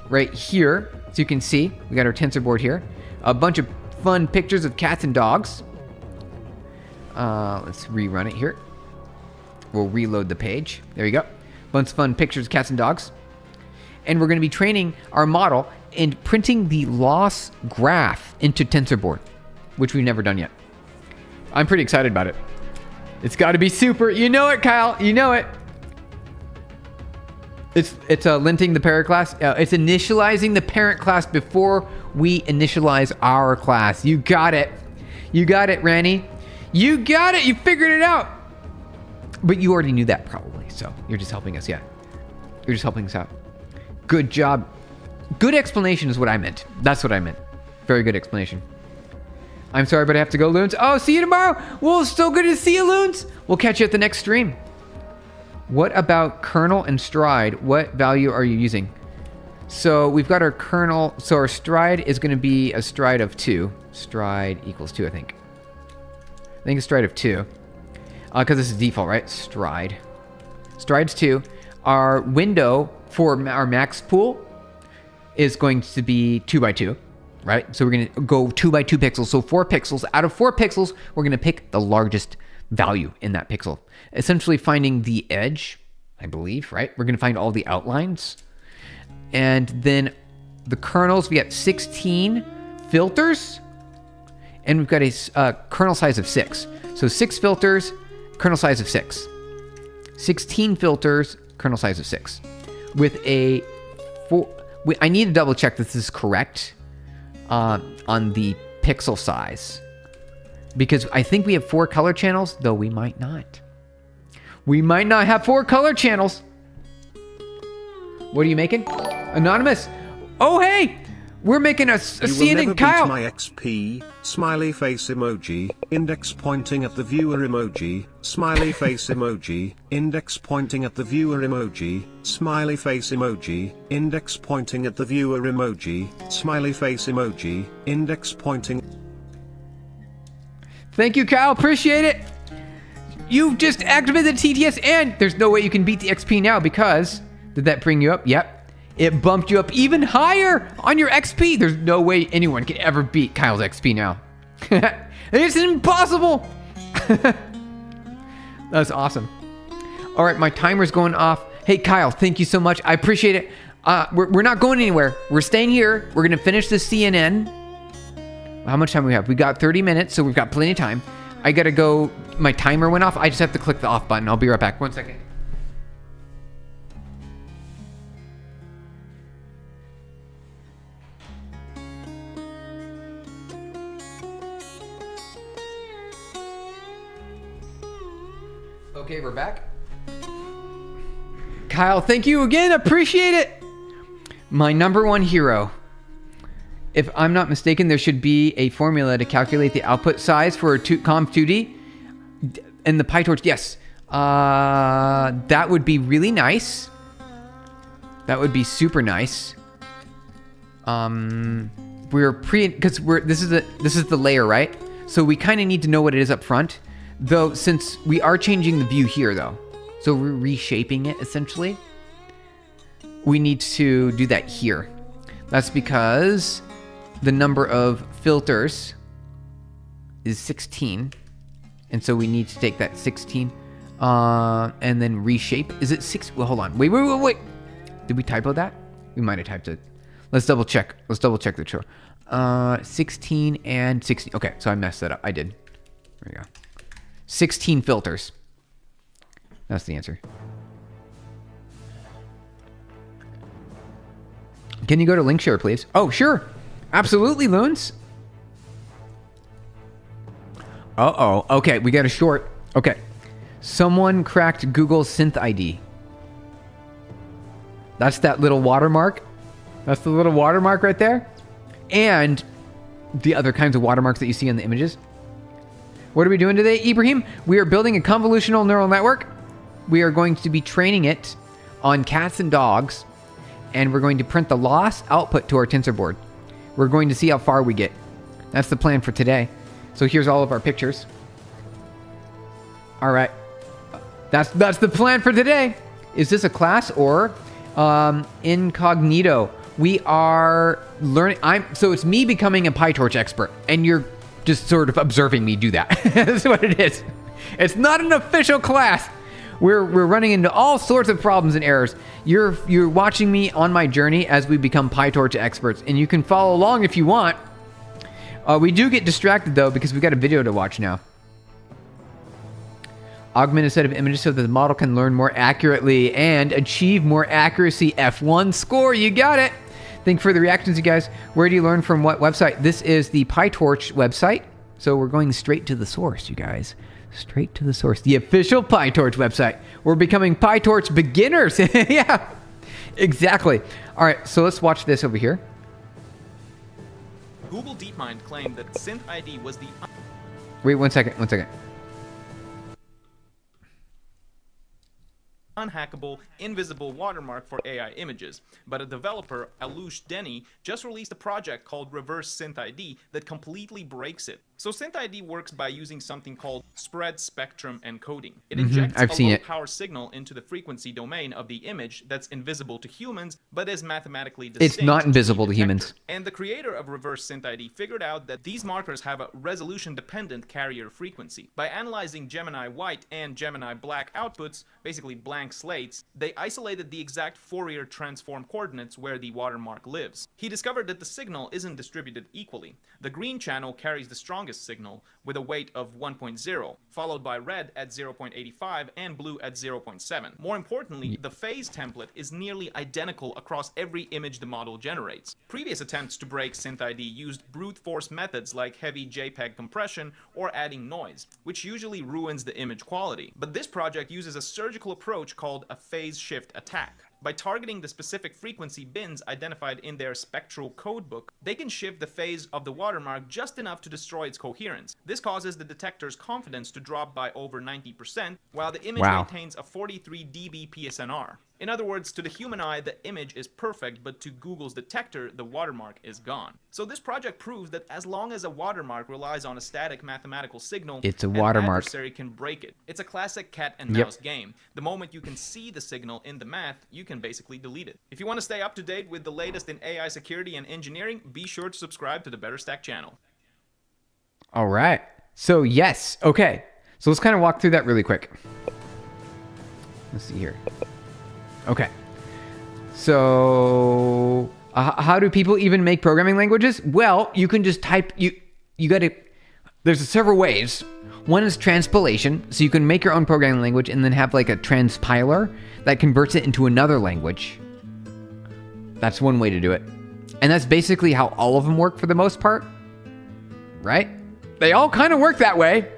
right here. So you can see, we got our TensorBoard here. A bunch of fun pictures of cats and dogs. Let's rerun it here. We'll reload the page. There you go. Bunch of fun pictures of cats and dogs. And we're going to be training our model and printing the loss graph into TensorBoard, which we've never done yet. I'm pretty excited about it. It's got to be super. You know it, Kyle. You know it. It's linting the parent class. It's initializing the parent class before we initialize our class. You got it. You got it, Ranny. You got it. You figured it out. But you already knew that probably. So you're just helping us. Yeah. You're just helping us out. Good job. Good explanation is what I meant. That's what I meant. Very good explanation. I'm sorry, but I have to go, Loons. Oh, see you tomorrow. Well, still good to see you, Loons. We'll catch you at the next stream. What about kernel and stride? What value are you using? So we've got our kernel. So our stride is going to be a stride of 2. Stride equals 2, I think. I think it's stride of 2. Because this is default, right? Stride. Stride's 2. Our window for our max pool is going to be 2 by 2, right? So we're going to go 2 by 2 pixels. So 4 pixels. Out of 4 pixels, we're going to pick the largest value in that pixel. Essentially finding the edge, I believe, right? We're going to find all the outlines. And then the kernels, we got 16 filters. And we've got a kernel size of 6. So 6 filters, kernel size of 6. 16 filters, kernel size of 6. With a 4... I need to double check that this is correct on the pixel size. Because I think we have 4 color channels, though we might not. We might not have 4 color channels. What are you making? Anonymous. Oh, hey! We're making a CNN, Kyle. My XP, smiley face emoji, index pointing at the viewer emoji, smiley face emoji, index pointing at the viewer emoji, smiley face emoji, index pointing at the viewer emoji, smiley face emoji, index pointing. Thank you, Kyle. Appreciate it. You just activated the TTS, and there's no way you can beat the XP now because... Did that bring you up? Yep. It bumped you up even higher on your XP. There's no way anyone can ever beat Kyle's XP now. It's impossible. That's awesome. All right, my timer's going off. Hey, Kyle, thank you so much. I appreciate it. We're not going anywhere. We're staying here. We're going to finish the CNN. How much time do we have? We got 30 minutes, so we've got plenty of time. I got to go. My timer went off. I just have to click the off button. I'll be right back. 1 second. Okay, we're back. Kyle, thank you again. Appreciate it. My number one hero. If I'm not mistaken, there should be a formula to calculate the output size for a Conv2D. And the Pytorch, yes. That would be really nice. That would be super nice. This is the layer, right? So we kind of need to know what it is up front, though, since we are changing the view here, though. So we're reshaping it essentially. We need to do that here. That's because the number of filters is 16, and so we need to take that 16 and then reshape. Is it 6? Well, hold on. Wait. Did we typo that? We might have typed it. Let's double check. Let's double check the show. 16 and 16. Okay, so I messed that up. I did. There we go. 16 filters. That's the answer. Can you go to link share, please? Oh, sure. Absolutely, Loons. Uh-oh. Okay, we got a short. Okay. Someone cracked Google's Synth ID. That's that little watermark. That's the little watermark right there. And the other kinds of watermarks that you see in the images. What are we doing today, Ibrahim? We are building a convolutional neural network. We are going to be training it on cats and dogs. And we're going to print the loss output to our TensorBoard. We're going to see how far we get. That's the plan for today. So here's all of our pictures. All right. That's the plan for today. Is this a class or incognito? We are learning. So it's me becoming a Pytorch expert, and you're just sort of observing me do that. That's what it is. It's not an official class. We're running into all sorts of problems and errors. You're watching me on my journey as we become Pytorch experts, and you can follow along if you want. We do get distracted though because we've got a video to watch now. Augment a set of images so that the model can learn more accurately and achieve more accuracy. F1 score, you got it. Thank you for the reactions, you guys. Where do you learn from what website? This is the Pytorch website. So we're going straight to the source, you guys. Straight to the source. The official Pytorch website. We're becoming Pytorch beginners. Yeah, exactly. All right, so let's watch this over here. Google DeepMind claimed that Synth ID was the... Wait, one second. unhackable, invisible watermark for AI images, but a developer, Alush Denny, just released a project called Reverse Synth ID that completely breaks it. So Synth ID works by using something called spread spectrum encoding. It injects a low-power signal into the frequency domain of the image that's invisible to humans, but is mathematically distinct. It's not invisible to humans. And the creator of Reverse Synth ID figured out that these markers have a resolution-dependent carrier frequency. By analyzing Gemini white and Gemini black outputs, basically blank slates, they isolated the exact Fourier transform coordinates where the watermark lives. He discovered that the signal isn't distributed equally. The green channel carries the strongest signal with a weight of 1.0, followed by red at 0.85 and blue at 0.7. More importantly, the phase template is nearly identical across every image the model generates. Previous attempts to break Synth ID used brute force methods like heavy JPEG compression or adding noise, which usually ruins the image quality. But this project uses a surgical approach called a phase shift attack. By targeting the specific frequency bins identified in their spectral codebook, they can shift the phase of the watermark just enough to destroy its coherence. This causes the detector's confidence to drop by over 90%, while the image maintains a 43 dB PSNR. In other words, to the human eye, the image is perfect, but to Google's detector, the watermark is gone. So this project proves that as long as a watermark relies on a static mathematical signal, it's a watermark. An adversary can break it. It's a classic cat and mouse game. The moment you can see the signal in the math, you can basically delete it. If you want to stay up to date with the latest in AI security and engineering, be sure to subscribe to the Better Stack channel. All right. So yes. Okay. So let's kind of walk through that really quick. Let's see here. Okay. So how do people even make programming languages? Well, you can just type, you got to, there's several ways. One is transpilation. So you can make your own programming language and then have like a transpiler that converts it into another language. That's one way to do it. And that's basically how all of them work for the most part, right? They all kind of work that way.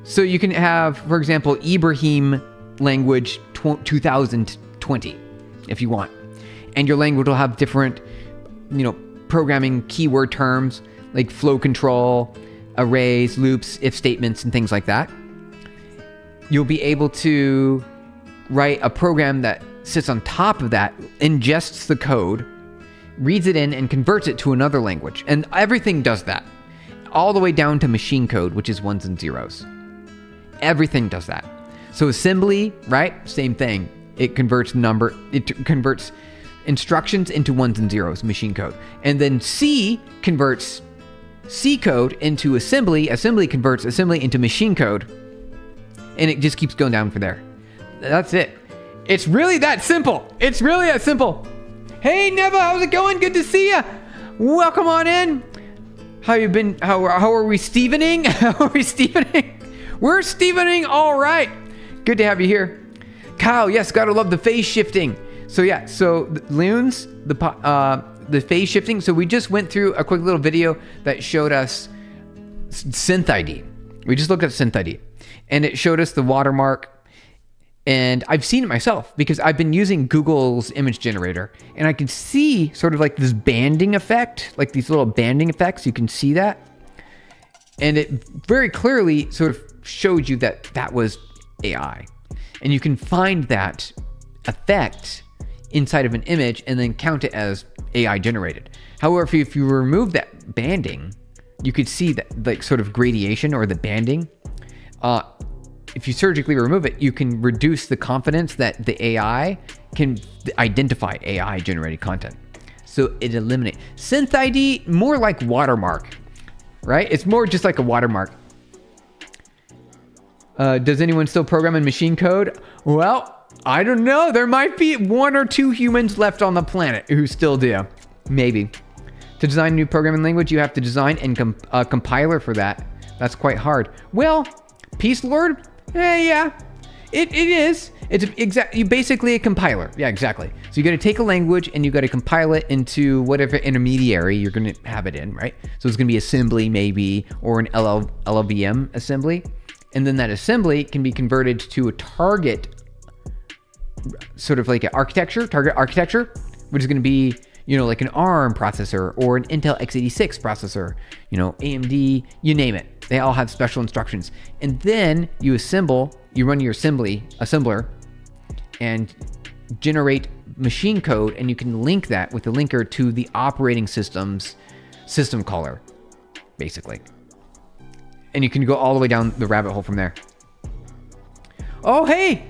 So you can have, for example, Ibrahim language 2020 if you want. And your language will have different, programming keyword terms like flow control, arrays, loops, if statements, and things like that. you'll be able to write a program that sits on top of that, ingests the code, reads it in, and converts it to another language. And everything does that, all the way down to machine code, which is ones and zeros. Everything does that. So assembly, right? Same thing. It converts converts instructions into ones and zeros, machine code. And then C converts C code into assembly. Assembly converts assembly into machine code. And it just keeps going down from there. That's it. It's really that simple. It's really that simple. Hey, Neva, how's it going? Good to see you. Welcome on in. How you been? How are we Stevening? How are we Stevening? We're Stevening all right. Good to have you here. Kyle, yes, gotta love the phase shifting. So yeah, so Loons, the phase shifting. So we just went through a quick little video that showed us Synth ID. We just looked at Synth ID, and it showed us the watermark. And I've seen it myself because I've been using Google's image generator, and I can see sort of like this banding effect, like these little banding effects. You can see that. And it very clearly sort of showed you that that was AI. And you can find that effect inside of an image and then count it as AI generated. However, if you remove that banding, you could see that like sort of gradation or the banding. If you surgically remove it, you can reduce the confidence that the AI can identify AI generated content. So it eliminates. Synth ID, more like watermark, right? It's more just like a watermark. Does anyone still program in machine code? Well, I don't know. There might be 1 or 2 humans left on the planet who still do. Maybe. To design a new programming language, you have to design and a compiler for that. That's quite hard. Well, Peace Lord? Yeah, it is. It's basically a compiler. Yeah, exactly. So you got to take a language and you got to compile it into whatever intermediary you're going to have it in, right? So it's going to be assembly maybe, or an LLVM assembly. And then that assembly can be converted to a target, sort of like an architecture, target architecture, which is going to be, like an ARM processor or an Intel x86 processor, AMD, you name it. They all have special instructions. And then you run your assembler and generate machine code, and you can link that with the linker to the operating system's system caller, basically. And you can go all the way down the rabbit hole from there. Oh, hey!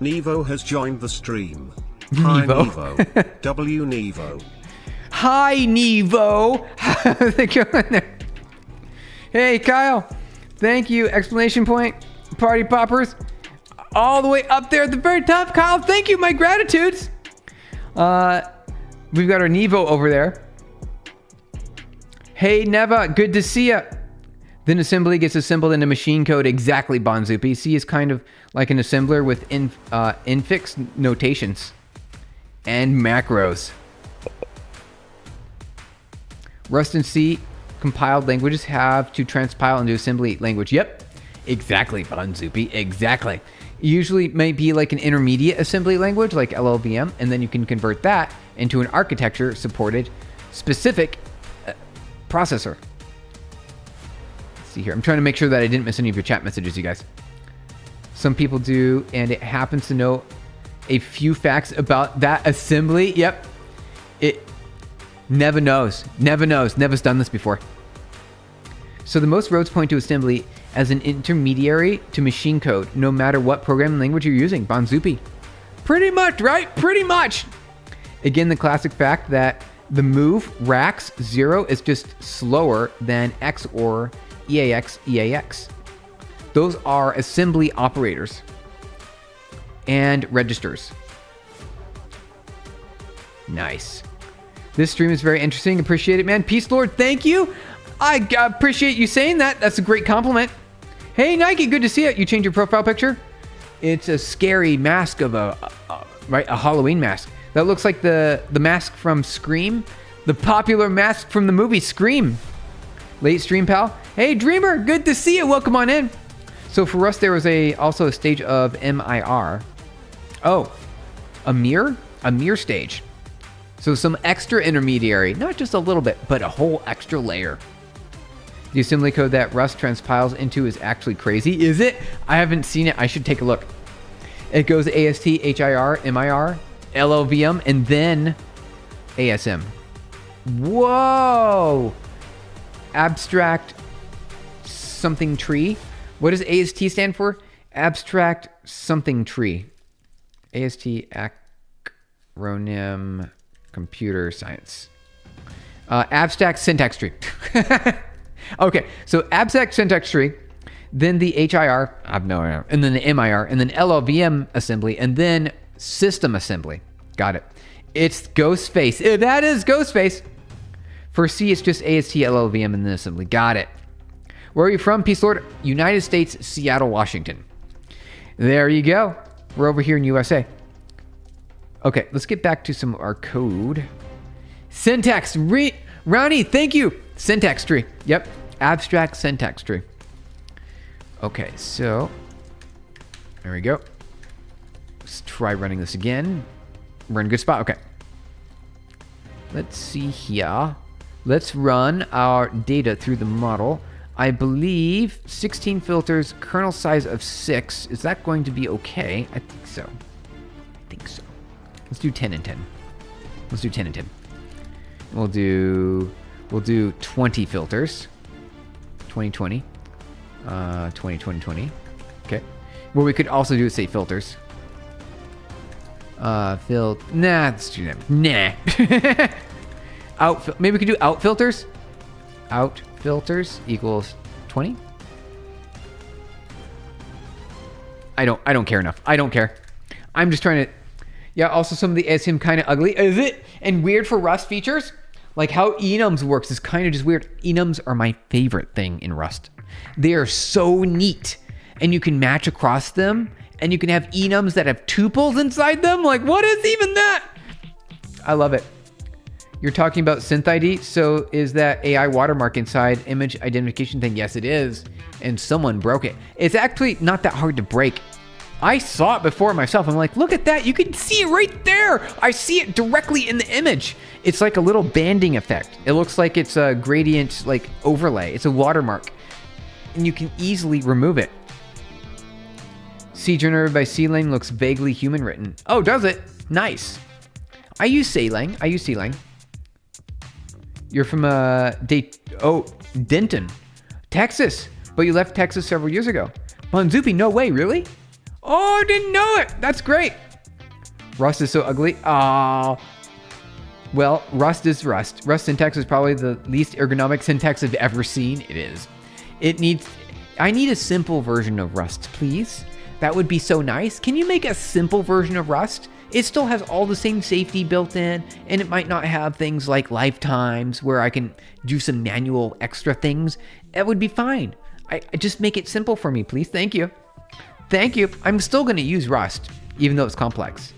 Nevo has joined the stream. Hi, Nevo. W Nevo. Hi, Nevo. How's it going there? Hey, Kyle. Thank you. Exclamation point. Party poppers. All the way up there at the very top. Kyle, thank you. My gratitudes. We've got our Nevo over there. Hey, Neva. Good to see ya. Then assembly gets assembled into machine code. Exactly, Bonzupi. C is kind of like an assembler with infix notations and macros. Rust and C compiled languages have to transpile into assembly language. Yep, exactly, Bonzupi. Exactly. Usually it might be like an intermediate assembly language like LLVM, and then you can convert that into an architecture supported specific processor. See here. I'm trying to make sure that I didn't miss any of your chat messages, you guys. Some people do, and it happens to know a few facts about that assembly. Yep. It never knows. Never's done this before. So the most roads point to assembly as an intermediary to machine code, no matter what programming language you're using. Bonzupi. Pretty much, right? Pretty much. Again, the classic fact that the move rax 0 is just slower than XOR EAX. Those are assembly operators and registers. Nice. This stream is very interesting. Appreciate it, man. Peace Lord, thank you. I appreciate you saying that. That's a great compliment. Hey, Nike, good to see you. You changed your profile picture? It's a scary mask of a Halloween mask. That looks like the mask from Scream. The popular mask from the movie Scream. Late stream, pal. Hey, Dreamer, good to see you. Welcome on in. So for us, there was also a stage of MIR. Oh, a mirror stage. So some extra intermediary, not just a little bit, but a whole extra layer. The assembly code that Rust transpiles into is actually crazy. Is it? I haven't seen it. I should take a look. It goes AST, HIR, MIR, LLVM, and then ASM. Whoa! Abstract something tree. What does AST stand for? Abstract something tree. AST acronym computer science. Abstract syntax tree. Okay, so abstract syntax tree, then the HIR, and then the MIR, and then LLVM assembly, and then system assembly. Got it. It's Ghostface. That is Ghostface. For C, it's just AST, LLVM, and then assembly. Got it. Where are you from, Peace Lord? United States, Seattle, Washington. There you go. We're over here in USA. Okay, let's get back to some of our code. Syntax. Ronnie, thank you. Syntax tree. Yep. Abstract syntax tree. Okay, so there we go. Let's try running this again. We're in a good spot. Okay. Let's see here. Let's run our data through the model. I believe 16 filters, kernel size of 6. Is that going to be okay? I think so. Let's do 10 and 10. Let's do 10 and 10. We'll do 20 filters. 2020. 20. Okay. What we could also do is say filters. Nah, let's do them. Nah. Maybe we could do out filters. Out filters equals 20. I don't care enough. I don't care. I'm just trying to. Yeah. Also, some of the ASM kind of ugly. Is it? And weird for Rust features. Like how enums works is kind of just weird. Enums are my favorite thing in Rust. They are so neat, and you can match across them, and you can have enums that have tuples inside them. Like, what is even that? I love it. You're talking about Synth ID, so is that AI watermark inside image identification thing? Yes, it is, and someone broke it. It's actually not that hard to break. I saw it before myself. I'm like, look at that. You can see it right there. I see it directly in the image. It's like a little banding effect. It looks like it's a gradient like overlay. It's a watermark. And you can easily remove it. C generated by CLang looks vaguely human written. Oh, does it? Nice. I use CLang. You're from Denton, Texas. But you left Texas several years ago. Bonzupi, no way, really? Oh, I didn't know it. That's great. Rust is so ugly. Oh. Well, Rust is Rust. Rust syntax is probably the least ergonomic syntax I've ever seen. It is. I need a simple version of Rust, please. That would be so nice. Can you make a simple version of Rust? It still has all the same safety built in, and it might not have things like lifetimes where I can do some manual extra things. That would be fine. I just make it simple for me, please. Thank you. Thank you. I'm still going to use Rust, even though it's complex.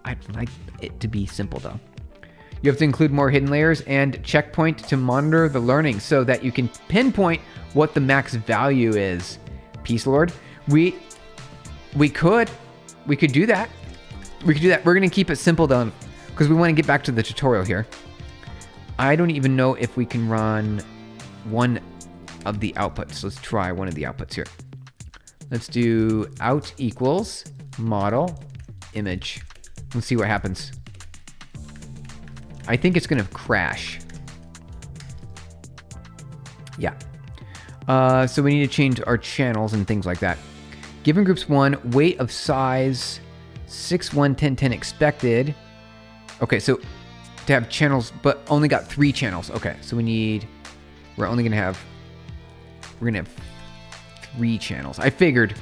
I'd like it to be simple, though. You have to include more hidden layers and checkpoint to monitor the learning so that you can pinpoint what the max value is. Peace Lord. We could do that. We're going to keep it simple, though, because we want to get back to the tutorial here. I don't even know if we can run one of the outputs. Let's try one of the outputs here. Let's do out equals model image. Let's see what happens. I think it's going to crash. Yeah. So we need to change our channels and things like that. Given groups 1, weight of size 6, 1, 10, 10 expected. Okay, so to have channels, but only got 3 channels. Okay, so we're going to have 3 channels. I figured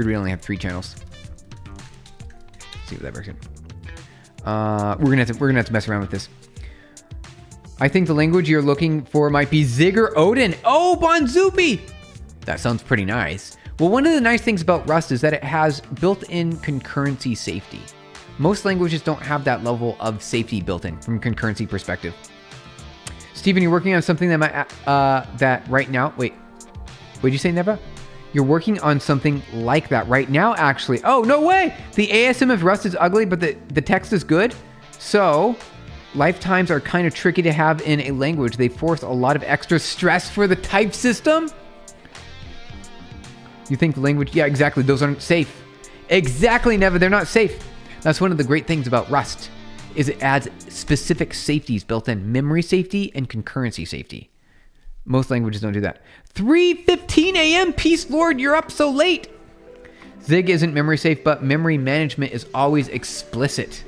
we only have 3 channels. Let's see what that works in. We're gonna have to mess around with this. I think the language you're looking for might be Zig or Odin. Oh, Bonzupi! That sounds pretty nice. Well, one of the nice things about Rust is that it has built-in concurrency safety. Most languages don't have that level of safety built in from a concurrency perspective. Steven, you're working on something that might, that right now, wait, what'd you say, Neva? You're working on something like that right now, actually. Oh, no way! The ASM of Rust is ugly, but the text is good. So, Lifetimes are kind of tricky to have in a language. They force a lot of extra stress for the type system. You think language, yeah, exactly. Those aren't safe. Exactly, Neva, they're not safe. That's one of the great things about Rust, is it adds specific safeties built in, memory safety and concurrency safety. Most languages don't do that. 3:15 a.m. Peace Lord, you're up so late. Zig isn't memory safe, but memory management is always explicit.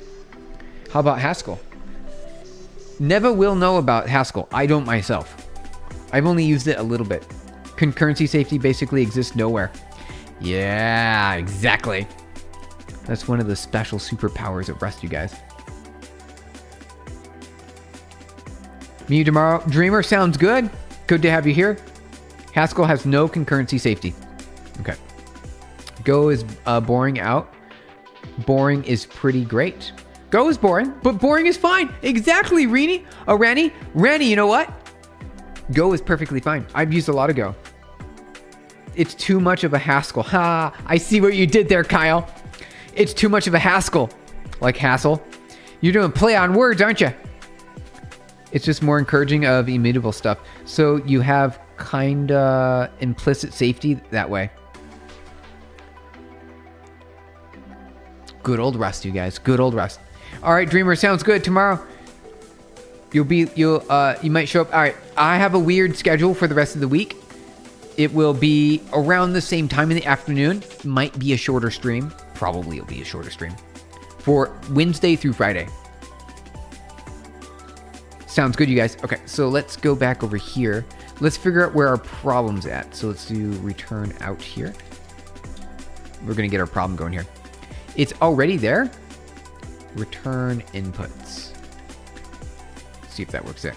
How about Haskell? Neva will know about Haskell. I don't myself. I've only used it a little bit. Concurrency safety basically exists nowhere. Yeah, exactly. That's one of the special superpowers of Rust, you guys. Me tomorrow. Dreamer sounds good. Good to have you here. Haskell has no concurrency safety. Okay. Go is boring out. Boring is pretty great. Go is boring, but boring is fine. Exactly, Rini. Oh, Rani, you know what? Go is perfectly fine. I've used a lot of Go. It's too much of a Haskell. Ha! I see what you did there, Kyle. It's too much of a Haskell. Like hassle. You're doing play on words, aren't you? It's just more encouraging of immutable stuff. So you have kinda implicit safety that way. Good old Rust, you guys. Good old Rust. All right, Dreamer, sounds good. Tomorrow, you might show up. All right, I have a weird schedule for the rest of the week. It will be around the same time in the afternoon. Might be a shorter stream. Probably it'll be a shorter stream for Wednesday through Friday. Sounds good, you guys. Okay, so let's go back over here. Let's figure out where our problem's at. So let's do return out here. We're gonna get our problem going here. It's already there. Return inputs. See if that works there.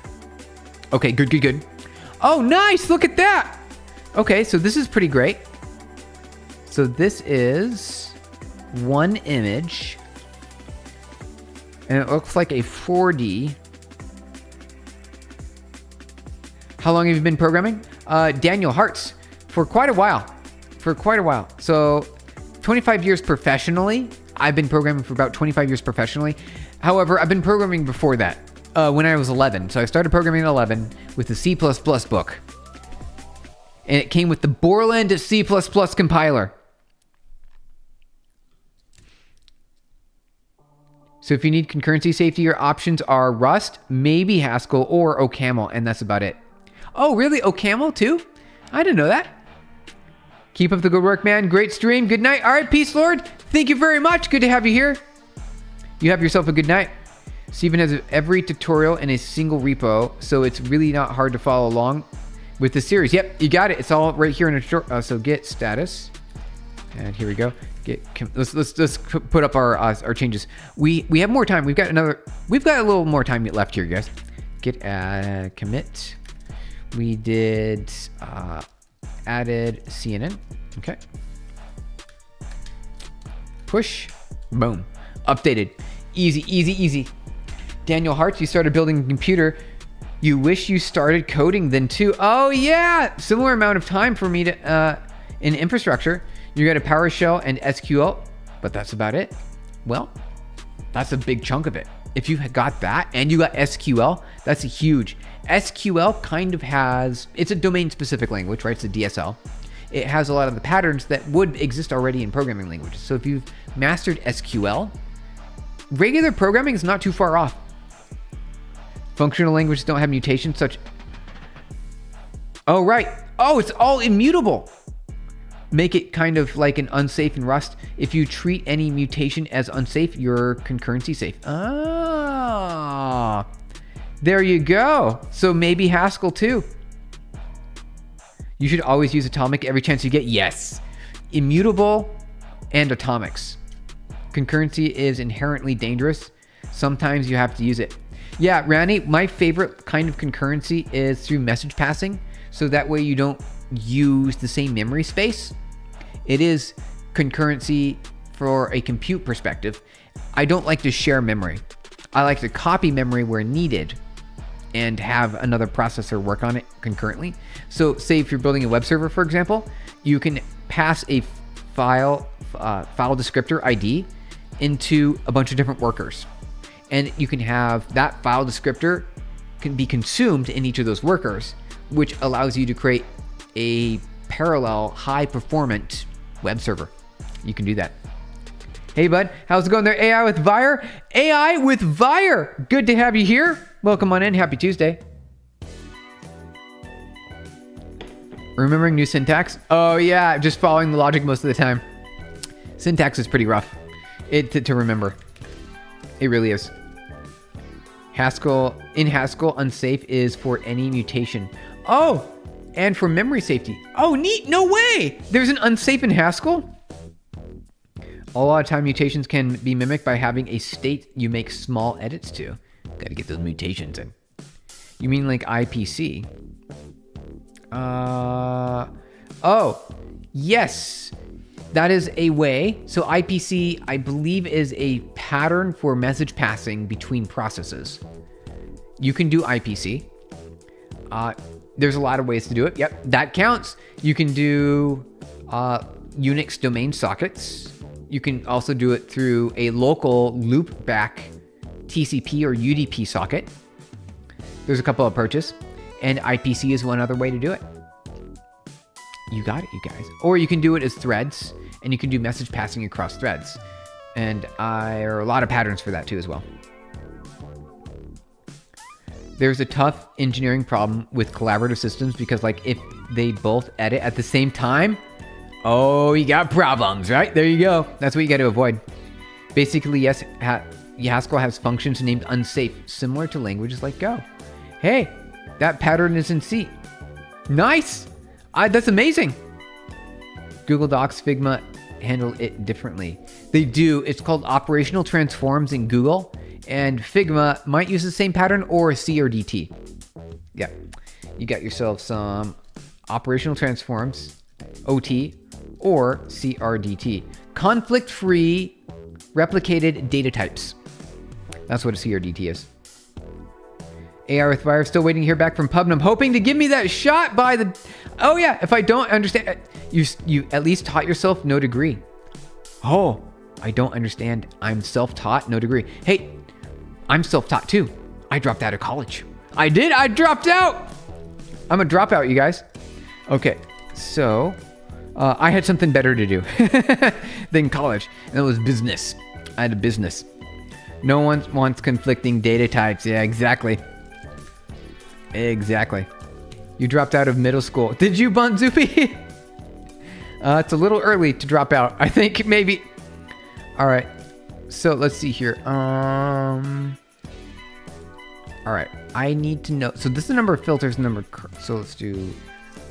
Okay, good. Oh, nice, look at that. Okay, so this is pretty great. So this is one image. And it looks like a 4D. How long have you been programming? Daniel Hartz, for quite a while. So 25 years professionally. I've been programming for about 25 years professionally. However, I've been programming before that, when I was 11. So I started programming at 11 with the C++ book. And it came with the Borland C++ compiler. So if you need concurrency safety, your options are Rust, maybe Haskell, or OCaml, and that's about it. Oh, really? OCaml too? I didn't know that. Keep up the good work, man. Great stream. Good night. All right, Peace Lord. Thank you very much. Good to have you here. You have yourself a good night. Steven has every tutorial in a single repo, so it's really not hard to follow along with the series. Yep, you got it. It's all right here in a short. So get status, and here we go. Let's put up our changes. We have more time. We've got a little more time left here, guys. Get commit. We did added CNN. Okay. Push. Boom. Updated. Easy. Daniel Hartz, you started building a computer. You wish you started coding then too. Oh yeah, similar amount of time for me to in infrastructure. You got a PowerShell and SQL, but that's about it. Well, that's a big chunk of it. If you got that and you got SQL, that's a huge. SQL kind of has, it's a domain-specific language, right? It's a DSL. It has a lot of the patterns that would exist already in programming languages. So if you've mastered SQL, regular programming is not too far off. Functional languages don't have mutations such... Oh, right. Oh, it's all immutable. Make it kind of like an unsafe in Rust. If you treat any mutation as unsafe, you're concurrency safe. Ah, there you go. So maybe Haskell too. You should always use atomic every chance you get. Yes. Immutable and atomics. Concurrency is inherently dangerous. Sometimes you have to use it. Yeah, Rani, my favorite kind of concurrency is through message passing. So that way you don't use the same memory space. It is concurrency for a compute perspective. I don't like to share memory. I like to copy memory where needed and have another processor work on it concurrently. So say if you're building a web server, for example, you can pass a file descriptor ID into a bunch of different workers. And you can have that file descriptor can be consumed in each of those workers, which allows you to create a parallel high performant web server. You can do that. Hey bud, how's it going there? AI with Vire? AI with Vire! Good to have you here. Welcome on in. Happy Tuesday. Remembering new syntax? Oh yeah, just following the logic most of the time. Syntax is pretty rough to remember. It really is. Haskell, unsafe is for any mutation. Oh, and for memory safety. Oh, neat. No way. There's an unsafe in Haskell? A lot of time mutations can be mimicked by having a state you make small edits to. Gotta get those mutations in. You mean like IPC? Oh, yes. That is a way. So IPC, I believe, is a pattern for message passing between processes. You can do IPC. There's a lot of ways to do it. Yep, that counts. You can do Unix domain sockets. You can also do it through a local loopback TCP or UDP socket. There's a couple of approaches, and IPC is one other way to do it. You got it, you guys. Or you can do it as threads, and you can do message passing across threads. And there are a lot of patterns for that too as well. There's a tough engineering problem with collaborative systems because like if they both edit at the same time, oh, you got problems, right? There you go. That's what you got to avoid. Basically, yes, Haskell has functions named unsafe, similar to languages like Go. Hey, that pattern is in C. Nice. That's amazing. Google Docs, Figma handle it differently. They do. It's called operational transforms in Google, and Figma might use the same pattern or CRDT. Yeah, you got yourself some operational transforms, OT, or CRDT. Conflict-free replicated data types. That's what a CRDT is. AR with Fire, still waiting to hear back from Pubnum, hoping to give me that shot by the... Oh yeah, if I don't understand... You at least taught yourself, no degree. Oh, I don't understand. I'm self-taught, no degree. Hey, I'm self-taught too. I dropped out of college. I did, I dropped out! I'm a dropout, you guys. Okay, so... I had something better to do than college, and it was business. I had a business. No one wants conflicting data types. Yeah, exactly. Exactly. You dropped out of middle school. Did you, Bunzupi? It's a little early to drop out. I think maybe. All right. So let's see here. All right. I need to know. So this is the number of filters. So let's do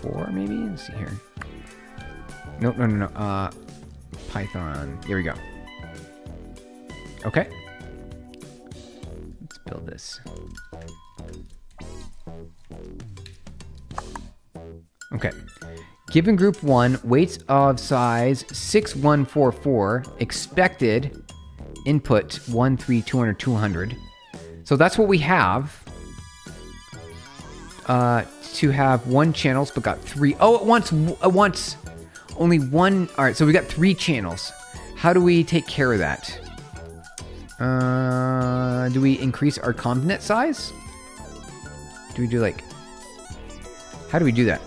4 maybe. Let's see here. No. Python. Here we go. Okay. Let's build this. Okay. Given group 1, weights of size 6144, expected input 1, 3, 200, 200. So that's what we have. To have 1 channels, but got 3. Oh, at once. Only 1. All right, so we got 3 channels. How do we take care of that? Do we increase our component size? Do we do like... How do we do that?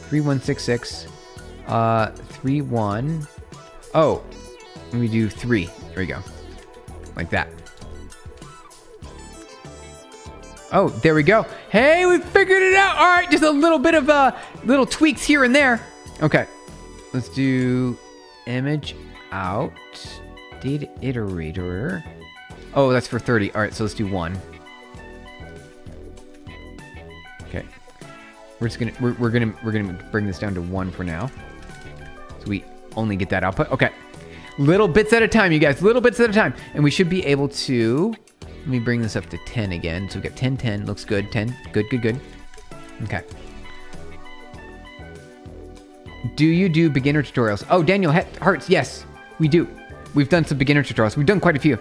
3166. 31. Oh, and we do 3. There we go. Like that. Oh, there we go. Hey, we figured it out. All right, just a little bit of little tweaks here and there. Okay, let's do image out, data iterator. Oh, that's for 30. All right, so let's do 1. Okay, we're gonna bring this down to 1 for now. So we only get that output. Okay, little bits at a time, you guys. Little bits at a time, and we should be able to. Let me bring this up to 10 again. So we got 10, 10. Looks good. 10. Good. Okay. Do you do beginner tutorials? Oh, Daniel Hearts. Yes, we do. We've done some beginner tutorials. We've done quite a few.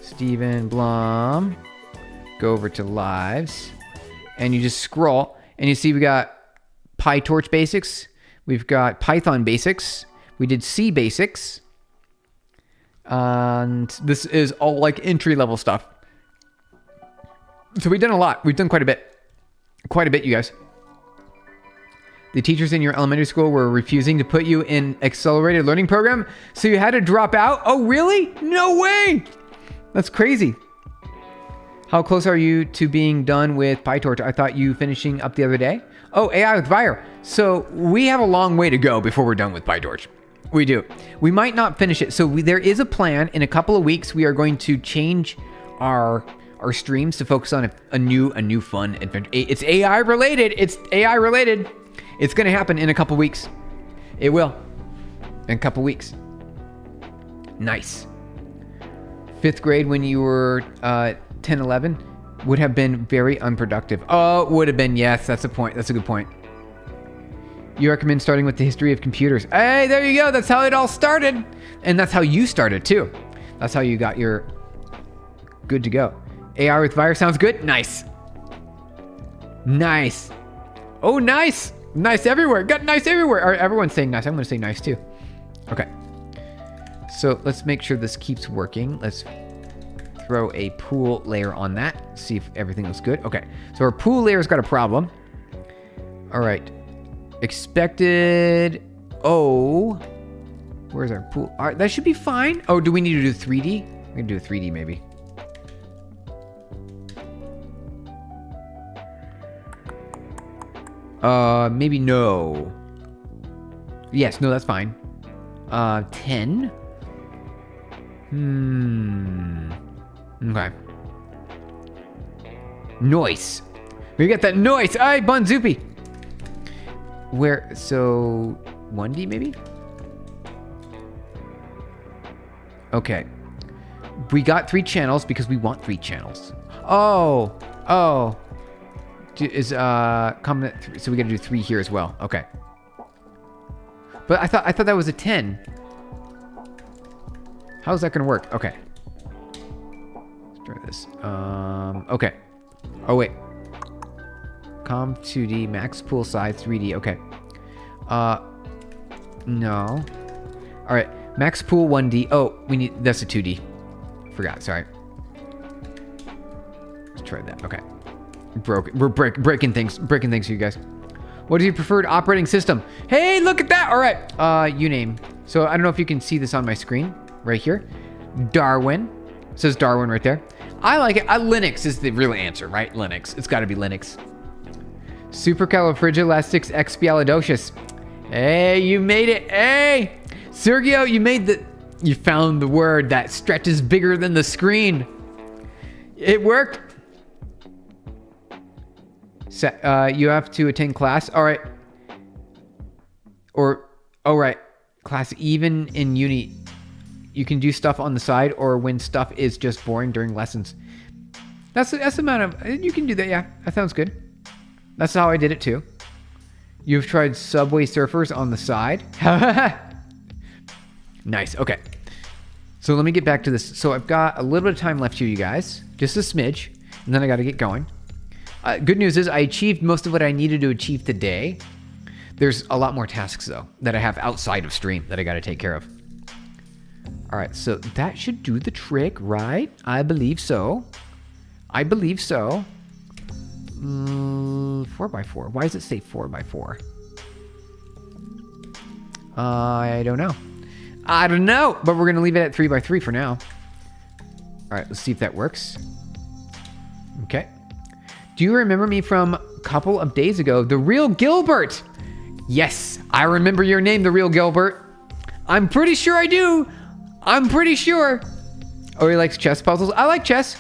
Stephen Blum. Go over to lives. And you just scroll. And you see we got Pytorch basics. We've got Python basics. We did C basics. And this is all like entry level stuff. So we've done a lot. We've done quite a bit. Quite a bit, you guys. The teachers in your elementary school were refusing to put you in accelerated learning program, so you had to drop out? Oh, really? No way! That's crazy. How close are you to being done with Pytorch? I thought you finishing up the other day. Oh, AI with Vire. So we have a long way to go before we're done with Pytorch. We do. We might not finish it. So there is a plan. In a couple of weeks, we are going to change our streams to focus on a new fun adventure. It's AI related. It's AI related. It's going to happen in a couple weeks. It will. In a couple weeks. Nice. 5th grade when you were 10, 11 would have been very unproductive. Oh, it would have been. Yes, that's a point. That's a good point. You recommend starting with the history of computers. Hey, there you go. That's how it all started. And that's how you started too. That's how you got your good to go. AR with Vire sounds good. Nice. Nice. Oh, nice. Nice everywhere. Got nice everywhere. Everyone's saying nice. I'm going to say nice too. Okay. So let's make sure this keeps working. Let's throw a pool layer on that. See if everything looks good. Okay. So our pool layer's got a problem. All right. Expected. Oh. Where's our pool? All right. That should be fine. Oh, do we need to do 3D? We're going to do a 3D maybe. Maybe no. Yes, no, that's fine. 10. Okay. Noise. We got that noise. All right, Bunzupi. Where, so 1D maybe? Okay. We got 3 channels because we want 3 channels. Oh. Is common, so we got to do 3 here as well. Okay. But I thought that was a 10. How's that gonna work? Okay. Let's try this. Okay. Oh wait. Com 2D max pool size 3D. Okay. No. All right. Max pool 1D. Oh, that's a 2D. Forgot. Sorry. Let's try that. Okay. We're breaking things for you guys. What is your preferred operating system? Hey, look at that. All right. Uname. So I don't know if you can see this on my screen right here. Darwin. It says Darwin right there. I like it. Linux is the real answer, right? Linux. It's got to be Linux. Supercalifragilisticexpialidocious. Hey, you made it. Hey, Sergio, you found the word that stretches bigger than the screen. It worked. You have to attend class. All right. Right. Class, even in uni, you can do stuff on the side or when stuff is just boring during lessons. That's the amount of, you can do that. Yeah, that sounds good. That's how I did it too. You've tried Subway Surfers on the side. Nice. Okay. So let me get back to this. So I've got a little bit of time left here, you guys. Just a smidge. And then I got to get going. Good news is I achieved most of what I needed to achieve today. There's a lot more tasks, though, that I have outside of stream that I got to take care of. All right, so that should do the trick, right? I believe so. 4x4. Why does it say 4x4? I don't know. But we're going to leave it at 3x3 for now. All right, let's see if that works. Okay. Do you remember me from a couple of days ago? The Real Gilbert. Yes, I remember your name, The Real Gilbert. I'm pretty sure I do. I'm pretty sure. Oh, he likes chess puzzles. I like chess.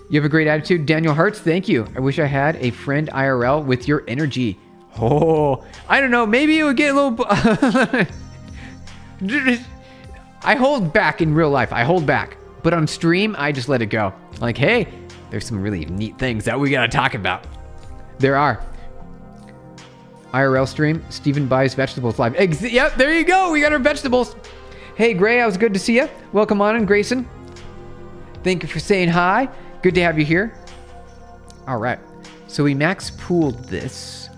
You have a great attitude. Daniel Hertz, thank you. I wish I had a friend IRL with your energy. Oh, I don't know. Maybe it would get a little... I hold back in real life. I hold back. But on stream, I just let it go. Like, hey, there's some really neat things that we got to talk about. There are. IRL stream, Steven buys vegetables live. Yep, there you go. We got our vegetables. Hey, Gray, it was good to see you. Welcome on in, Grayson. Thank you for saying hi. Good to have you here. All right. So we max pooled this.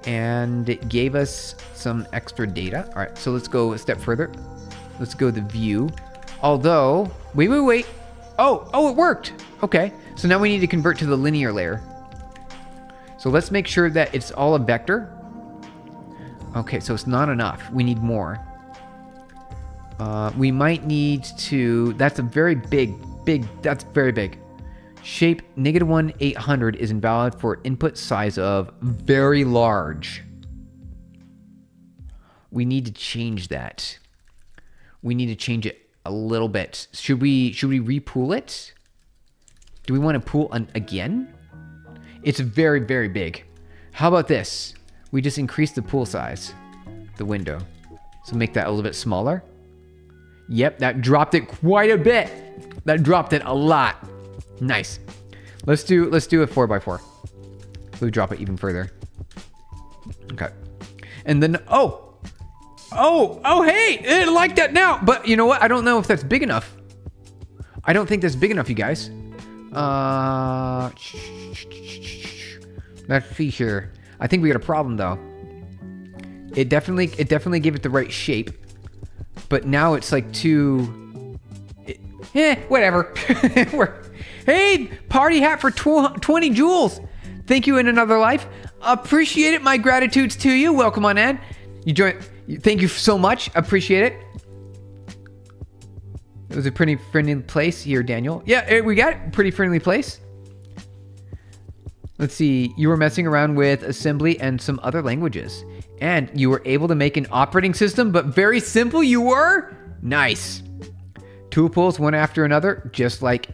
And it gave us some extra data. All right, so let's go a step further. Let's go to view. Although, wait. Oh, it worked. Okay, so now we need to convert to the linear layer. So let's make sure that it's all a vector. Okay, so it's not enough. We need more. We might need to, that's a very big, that's very big. Shape -1 800 is invalid for input size of very large. We need to change that. We need to change it a little bit. Should we repool it? Do we want to pool again? It's very, very big. How about this? We just increase the pool size, the window. So make that a little bit smaller. Yep, that dropped it quite a bit. That dropped it a lot. Nice. Let's do a 4x4. So we drop it even further. Okay. And then, oh, hey, I like that now. But you know what? I don't know if that's big enough. I don't think that's big enough, you guys. Let's see here. I think we got a problem though. It definitely gave it the right shape, but now it's like too. Whatever. Hey, party hat for 20 joules. Thank you in another life. Appreciate it. My gratitudes to you. Welcome on in. You joined. Thank you so much. Appreciate it. It was a pretty friendly place here, Daniel. Yeah, we got it. Pretty friendly place. Let's see. You were messing around with assembly and some other languages, and you were able to make an operating system, but very simple. You were nice. Two pulls, one after another, just like.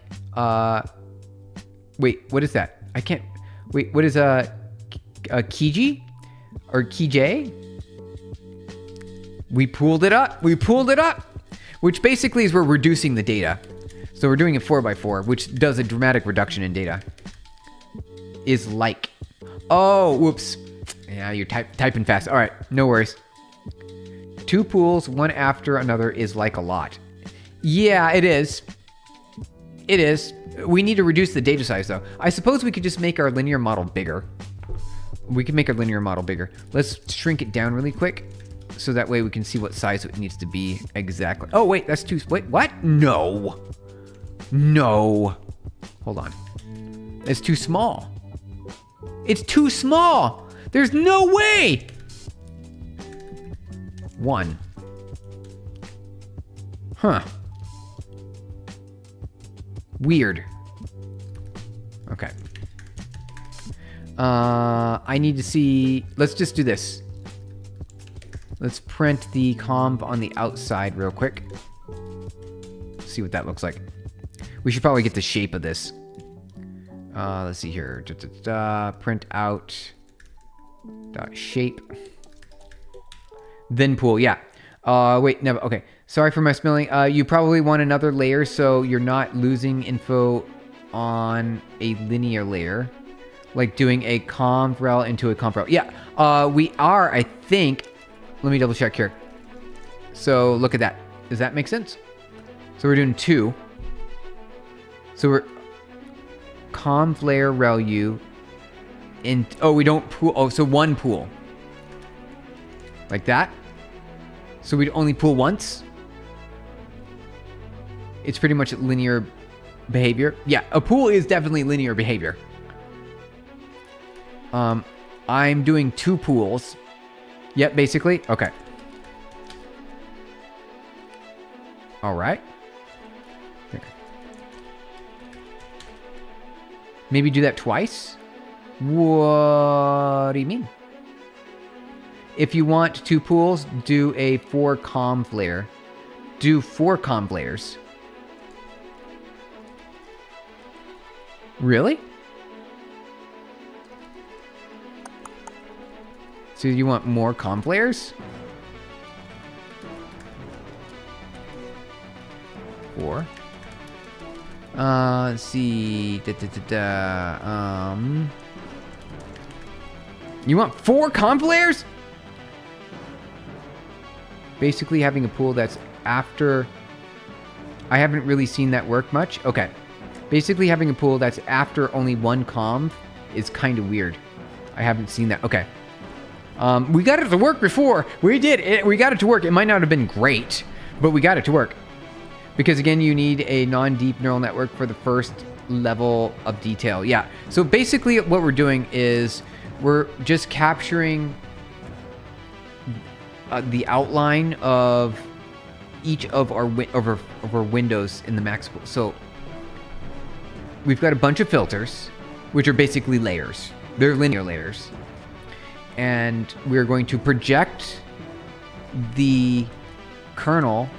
Wait, what is that? I can't. Wait, what is a Kiji or Kj? We pulled it up. Which basically is we're reducing the data. So we're doing a 4x4, which does a dramatic reduction in data. Is like. Oh, whoops. Yeah, you're typing fast. All right, no worries. Two pools, one after another is like a lot. Yeah, it is. It is. We need to reduce the data size, though. I suppose we could just make our linear model bigger. We can make our linear model bigger. Let's shrink it down really quick, so that way we can see what size it needs to be exactly. Oh, wait, that's too... Wait, what? No. Hold on. It's too small. It's too small. There's no way. 1. Huh. Weird. Okay. I need to see... Let's just do this. Let's print the comp on the outside real quick. See what that looks like. We should probably get the shape of this. Let's see here. Print out. Shape. Then pool. Yeah. Wait. No. Okay. Sorry for my spelling. You probably want another layer so you're not losing info on a linear layer. Like doing a conv rel into a conv rel. Yeah. We are, I think... Let me double check here. So look at that. Does that make sense? So we're doing 2. So we're conv layer rel u in. Oh, we don't pool. Oh, so 1 pool. Like that. So we'd only pool once. It's pretty much linear behavior. Yeah, a pool is definitely linear behavior. I'm doing 2 pools. Yep, basically. Okay. All right. Here. Maybe do that twice? What do you mean? If you want 2 pools, do a 4 conv layer. Do 4 conv layers. Really? So you want more conv layers? 4. Let's see. You want 4 conv layers? Basically having a pool that's after... I haven't really seen that work much. Okay. Basically having a pool that's after only 1 conv is kind of weird. I haven't seen that. Okay. We got it to work before. We did it. We got it to work. It might not have been great, But we got it to work. Because again, you need a non-deep neural network for the first level of detail. Yeah. So basically what we're doing is we're just capturing the outline of each of our windows in the max pool. So we've got a bunch of filters, which are basically layers. They're linear layers. And we're going to project the kernel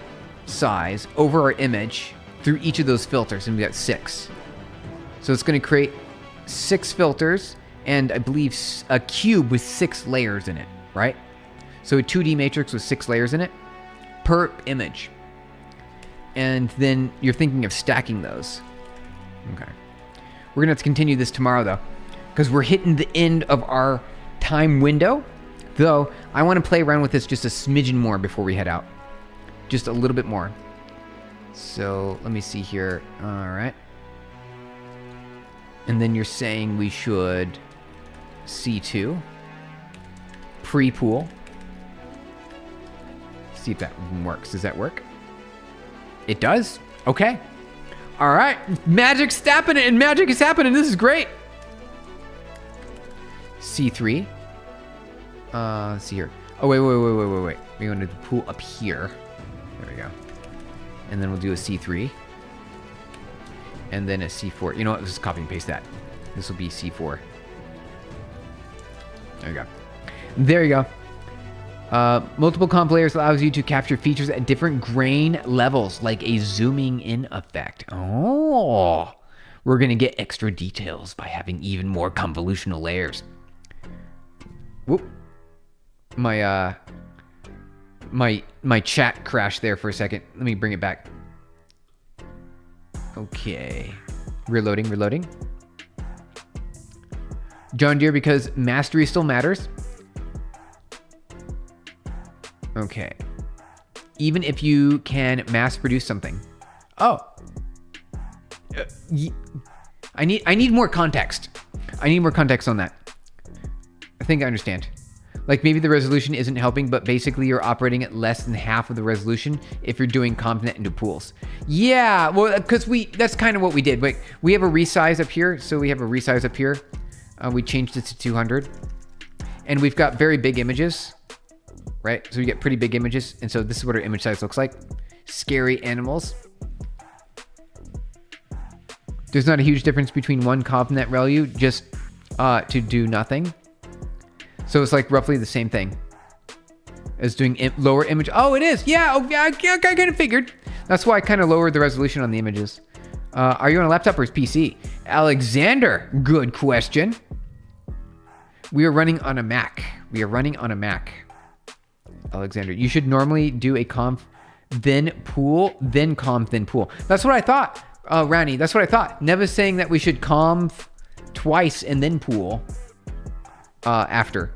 size over our image through each of those filters, and we got 6. So it's going to create 6 filters, and I believe a cube with 6 layers in it, right? So a 2D matrix with 6 layers in it per image. And then you're thinking of stacking those. Okay. We're going to have to continue this tomorrow, though, because we're hitting the end of our time window. Though, I want to play around with this just a smidgen more before we head out. Just a little bit more. So, let me see here. All right. And then you're saying we should C2. Pre-pool. See if that works. Does that work? It does? Okay. All right. Magic's happening, and magic is happening. This is great. C3. Let's see here. Oh, wait. We're going to do the pool up here. There we go. And then we'll do a C3. And then a C4. You know what? Let's just copy and paste that. This will be C4. There you go. There you go. Multiple comp layers allows you to capture features at different grain levels, like a zooming in effect. Oh, we're going to get extra details by having even more convolutional layers. Whoop. My chat crashed there for a second. Let me bring it back. Okay. Reloading. John Deere, because mastery still matters. Okay. Even if you can mass produce something. Oh. I need more context. I need more context on that. I think I understand. Like maybe the resolution isn't helping, but basically you're operating at less than half of the resolution if you're doing CompNet into pools. Yeah, well, because that's kind of what we did. Like we have a resize up here, so we have a resize up here. We changed it to 200, and we've got very big images, right? So we get pretty big images, and so this is what our image size looks like. Scary animals. There's not a huge difference between one CompNet value just to do nothing. So it's like roughly the same thing as doing lower image. Oh, it is. Yeah. Oh, yeah. I kind of figured. That's why I kind of lowered the resolution on the images. Are you on a laptop or PC? Alexander, good question. We are running on a Mac. Alexander, you should normally do a conf, then pool, then conf, then pool. That's what I thought, Rani. That's what I thought. Neva's saying that we should conf twice and then pool after.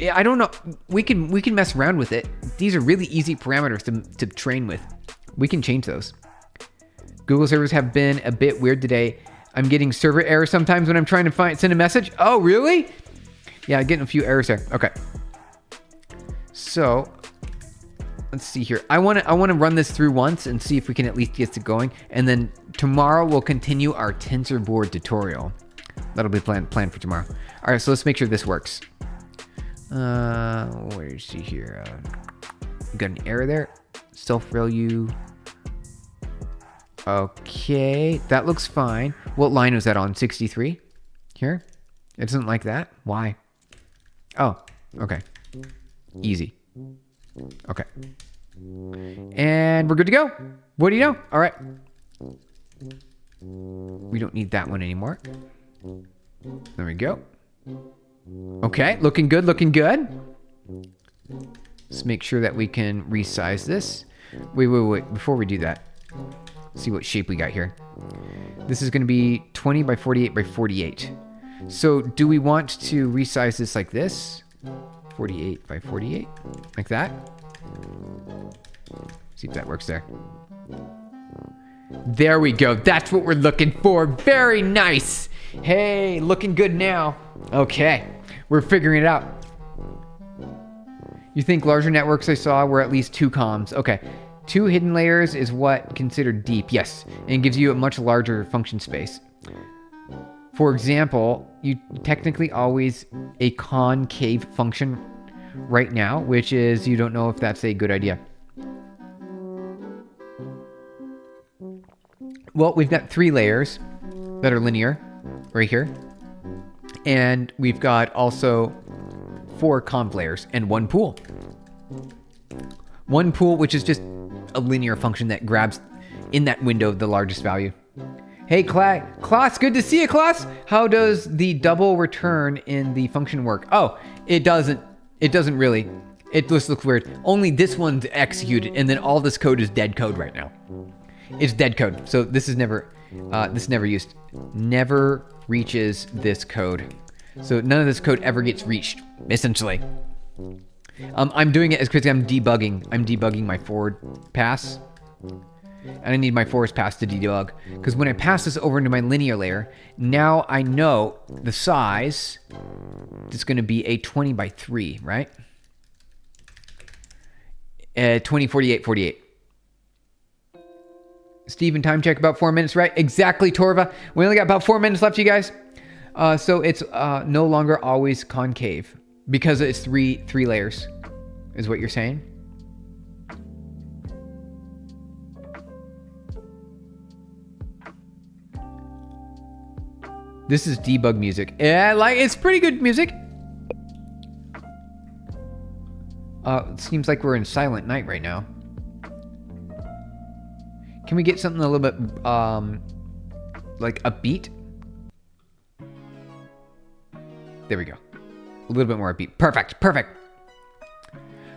Yeah, I don't know. We can mess around with it. These are really easy parameters to train with. We can change those. Google servers have been a bit weird today. I'm getting server errors sometimes when I'm trying to send a message. Oh, really? Yeah, I'm getting a few errors there. Okay. So, let's see here. I want to run this through once and see if we can at least get it going. And then tomorrow we'll continue our TensorBoard tutorial. That'll be planned for tomorrow. All right, so let's make sure this works. Where is she here? Got an error there. Self-ReLU. Okay, that looks fine. What line was that on? 63? Here? It doesn't like that? Why? Oh, okay. Easy. Okay. And we're good to go. What do you know? All right. We don't need that one anymore. There we go. Okay, looking good. Let's make sure that we can resize this. Wait. Before we do that, see what shape we got here. This is going to be 20 by 48 by 48. So do we want to resize this like this? 48 by 48, like that. See if that works there. There we go. That's what we're looking for. Very nice. Hey, looking good now. Okay, we're figuring it out. You think larger networks I saw were at least 2 comms. Okay. 2 hidden layers is what considered deep. Yes. And it gives you a much larger function space. For example, you technically always a concave function right now, which is you don't know if that's a good idea. Well, we've got 3 layers that are linear right here. And we've got also 4 conv layers and 1 pool. 1 pool, which is just a linear function that grabs in that window the largest value. Hey, Klaus, good to see you, Klaus. How does the double return in the function work? Oh, it doesn't really. It just looks weird. Only this one's executed, and then all this code is dead code right now. It's dead code, so this is never used. Never reaches this code. So none of this code ever gets reached, essentially. I'm doing it as quickly as I'm debugging. I'm debugging my forward pass. And I need my forward pass to debug. Because when I pass this over into my linear layer, now I know the size is going to be a 20 by 3, right? 20, 48, 48. Steven, time check about 4 minutes, right? Exactly, Torva. We only got about 4 minutes left, you guys. So it's no longer always concave because it's three layers, is what you're saying. This is debug music. Yeah, it's pretty good music. It seems like we're in Silent Night right now. Can we get something a little bit like upbeat? There we go. A little bit more upbeat. Perfect.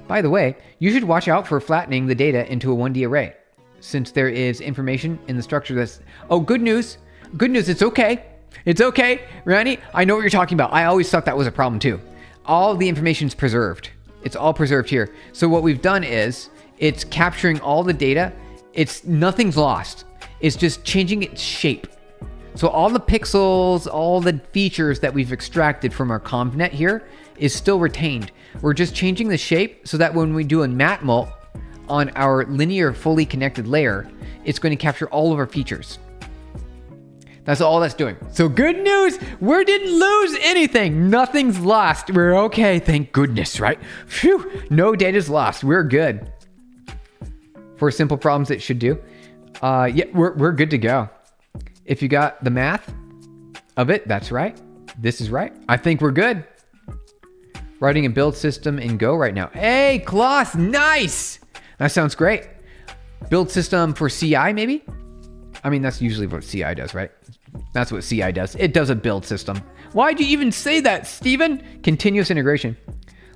By the way, you should watch out for flattening the data into a 1D array, since there is information in the structure that's... Oh, good news. Good news, it's okay. It's okay, Randy. I know what you're talking about. I always thought that was a problem too. All the information's preserved. It's all preserved here. So what we've done is it's capturing all the data. Nothing's lost. It's just changing its shape. So all the pixels, all the features that we've extracted from our convnet here is still retained. We're just changing the shape so that when we do a matmul on our linear fully connected layer, it's going to capture all of our features. That's all that's doing. So good news, we didn't lose anything. Nothing's lost. We're okay, thank goodness, right? Phew, no data's lost. We're good. For simple problems, it should do. Yeah, we're good to go. If you got the math of it, that's right. This is right. I think we're good. Writing a build system in Go right now. Hey, Klaus, nice. That sounds great. Build system for CI, maybe? I mean, that's usually what CI does, right? That's what CI does. It does a build system. Why'd you even say that, Steven? Continuous integration.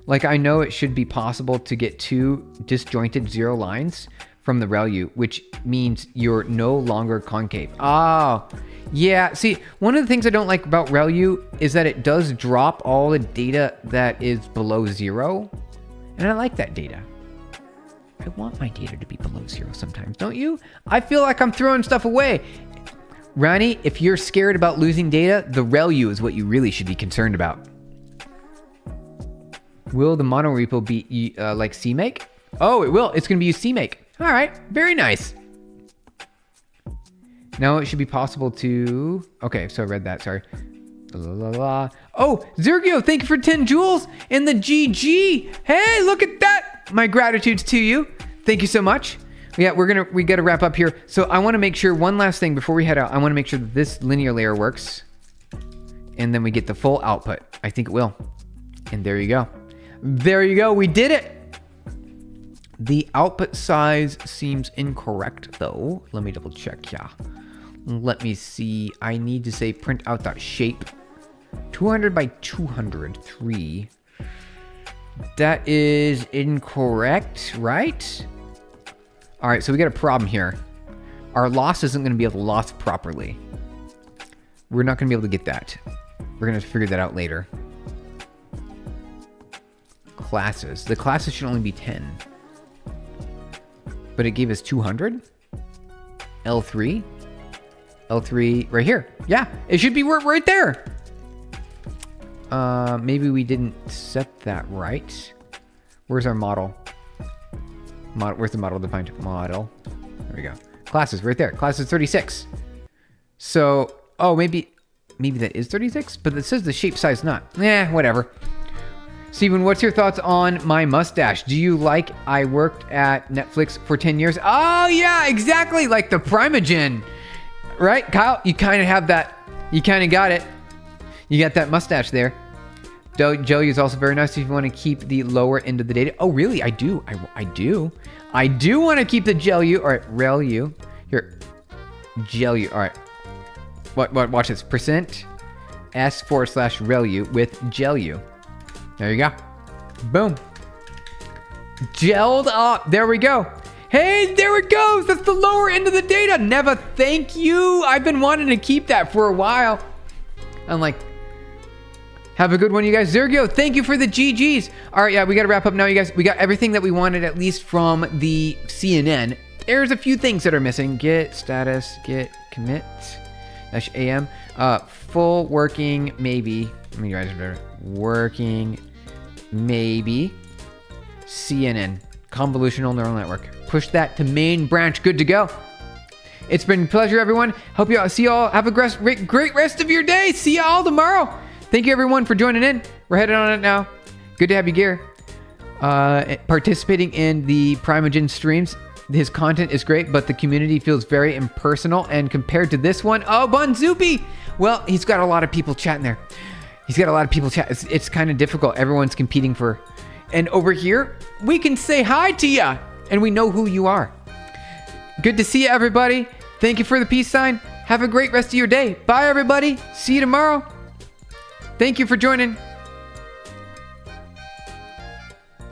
Like, I know it should be possible to get 2 disjointed 0 lines from the ReLU, which means you're no longer concave. Oh, yeah. See, one of the things I don't like about ReLU is that it does drop all the data that is below 0. And I like that data. I want my data to be below 0 sometimes, don't you? I feel like I'm throwing stuff away. Ronnie, if you're scared about losing data, the ReLU is what you really should be concerned about. Will the monorepo be like CMake? Oh, it will. It's going to be use CMake. All right. Very nice. Now it should be possible to... Okay, so I read that. Sorry. Oh, Zergio, thank you for 10 joules in the GG. Hey, look at that. My gratitude's to you. Thank you so much. Yeah, we got to wrap up here. So I want to make sure, one last thing before we head out, I want to make sure that this linear layer works. And then we get the full output. I think it will. And there you go. There you go. We did it. The output size seems incorrect, though. Let me double check. Yeah. Let me see. I need to say print out that shape. 200 by 203. That is incorrect, right? All right, so we got a problem here. Our loss isn't going to be able to loss properly. We're not going to be able to get that. We're going to figure that out later. Classes. The classes should only be 10. But it gave us 200. L3. L3 right here. Yeah, it should be right there. Maybe we didn't set that right. Where's our model? Where's the model defined? Model. There we go. Classes right there. Classes 36. So, oh, maybe that is 36, but it says the shape size not. Whatever. Steven, what's your thoughts on my mustache? Do you like I worked at Netflix for 10 years? Oh, yeah, exactly. Like the Primogen. Right, Kyle? You kind of have that. You kind of got it. You got that mustache there. Jelly is also very nice if you want to keep the lower end of the data. Oh, really? I do. I do. I do want to keep the GelU. All right, RelU. Here. GelU. All right. Watch this. Percent S/RelU with GelU. There you go. Boom. Gelled up. There we go. Hey, there it goes. That's the lower end of the data. Neva, thank you. I've been wanting to keep that for a while. I'm like, have a good one, you guys. Zergio, thank you for the GGs. All right, yeah, we got to wrap up now, you guys. We got everything that we wanted, at least from the CNN. There's a few things that are missing. Git status, git commit -am. Full working, maybe. Let me guys working, maybe. CNN, convolutional neural network. Push that to main branch. Good to go. It's been a pleasure, everyone. Hope you all see y'all. Have a great rest of your day. See y'all tomorrow. Thank you, everyone, for joining in. We're headed on it now. Good to have you, Gear. Participating in the Primogen streams. His content is great, but the community feels very impersonal. And compared to this one, oh, Bonzupi. Well, he's got a lot of people chatting there. He's got a lot of people chat. It's kind of difficult. Everyone's competing for. And over here, we can say hi to ya, and we know who you are. Good to see you, everybody. Thank you for the peace sign. Have a great rest of your day. Bye, everybody. See you tomorrow. Thank you for joining.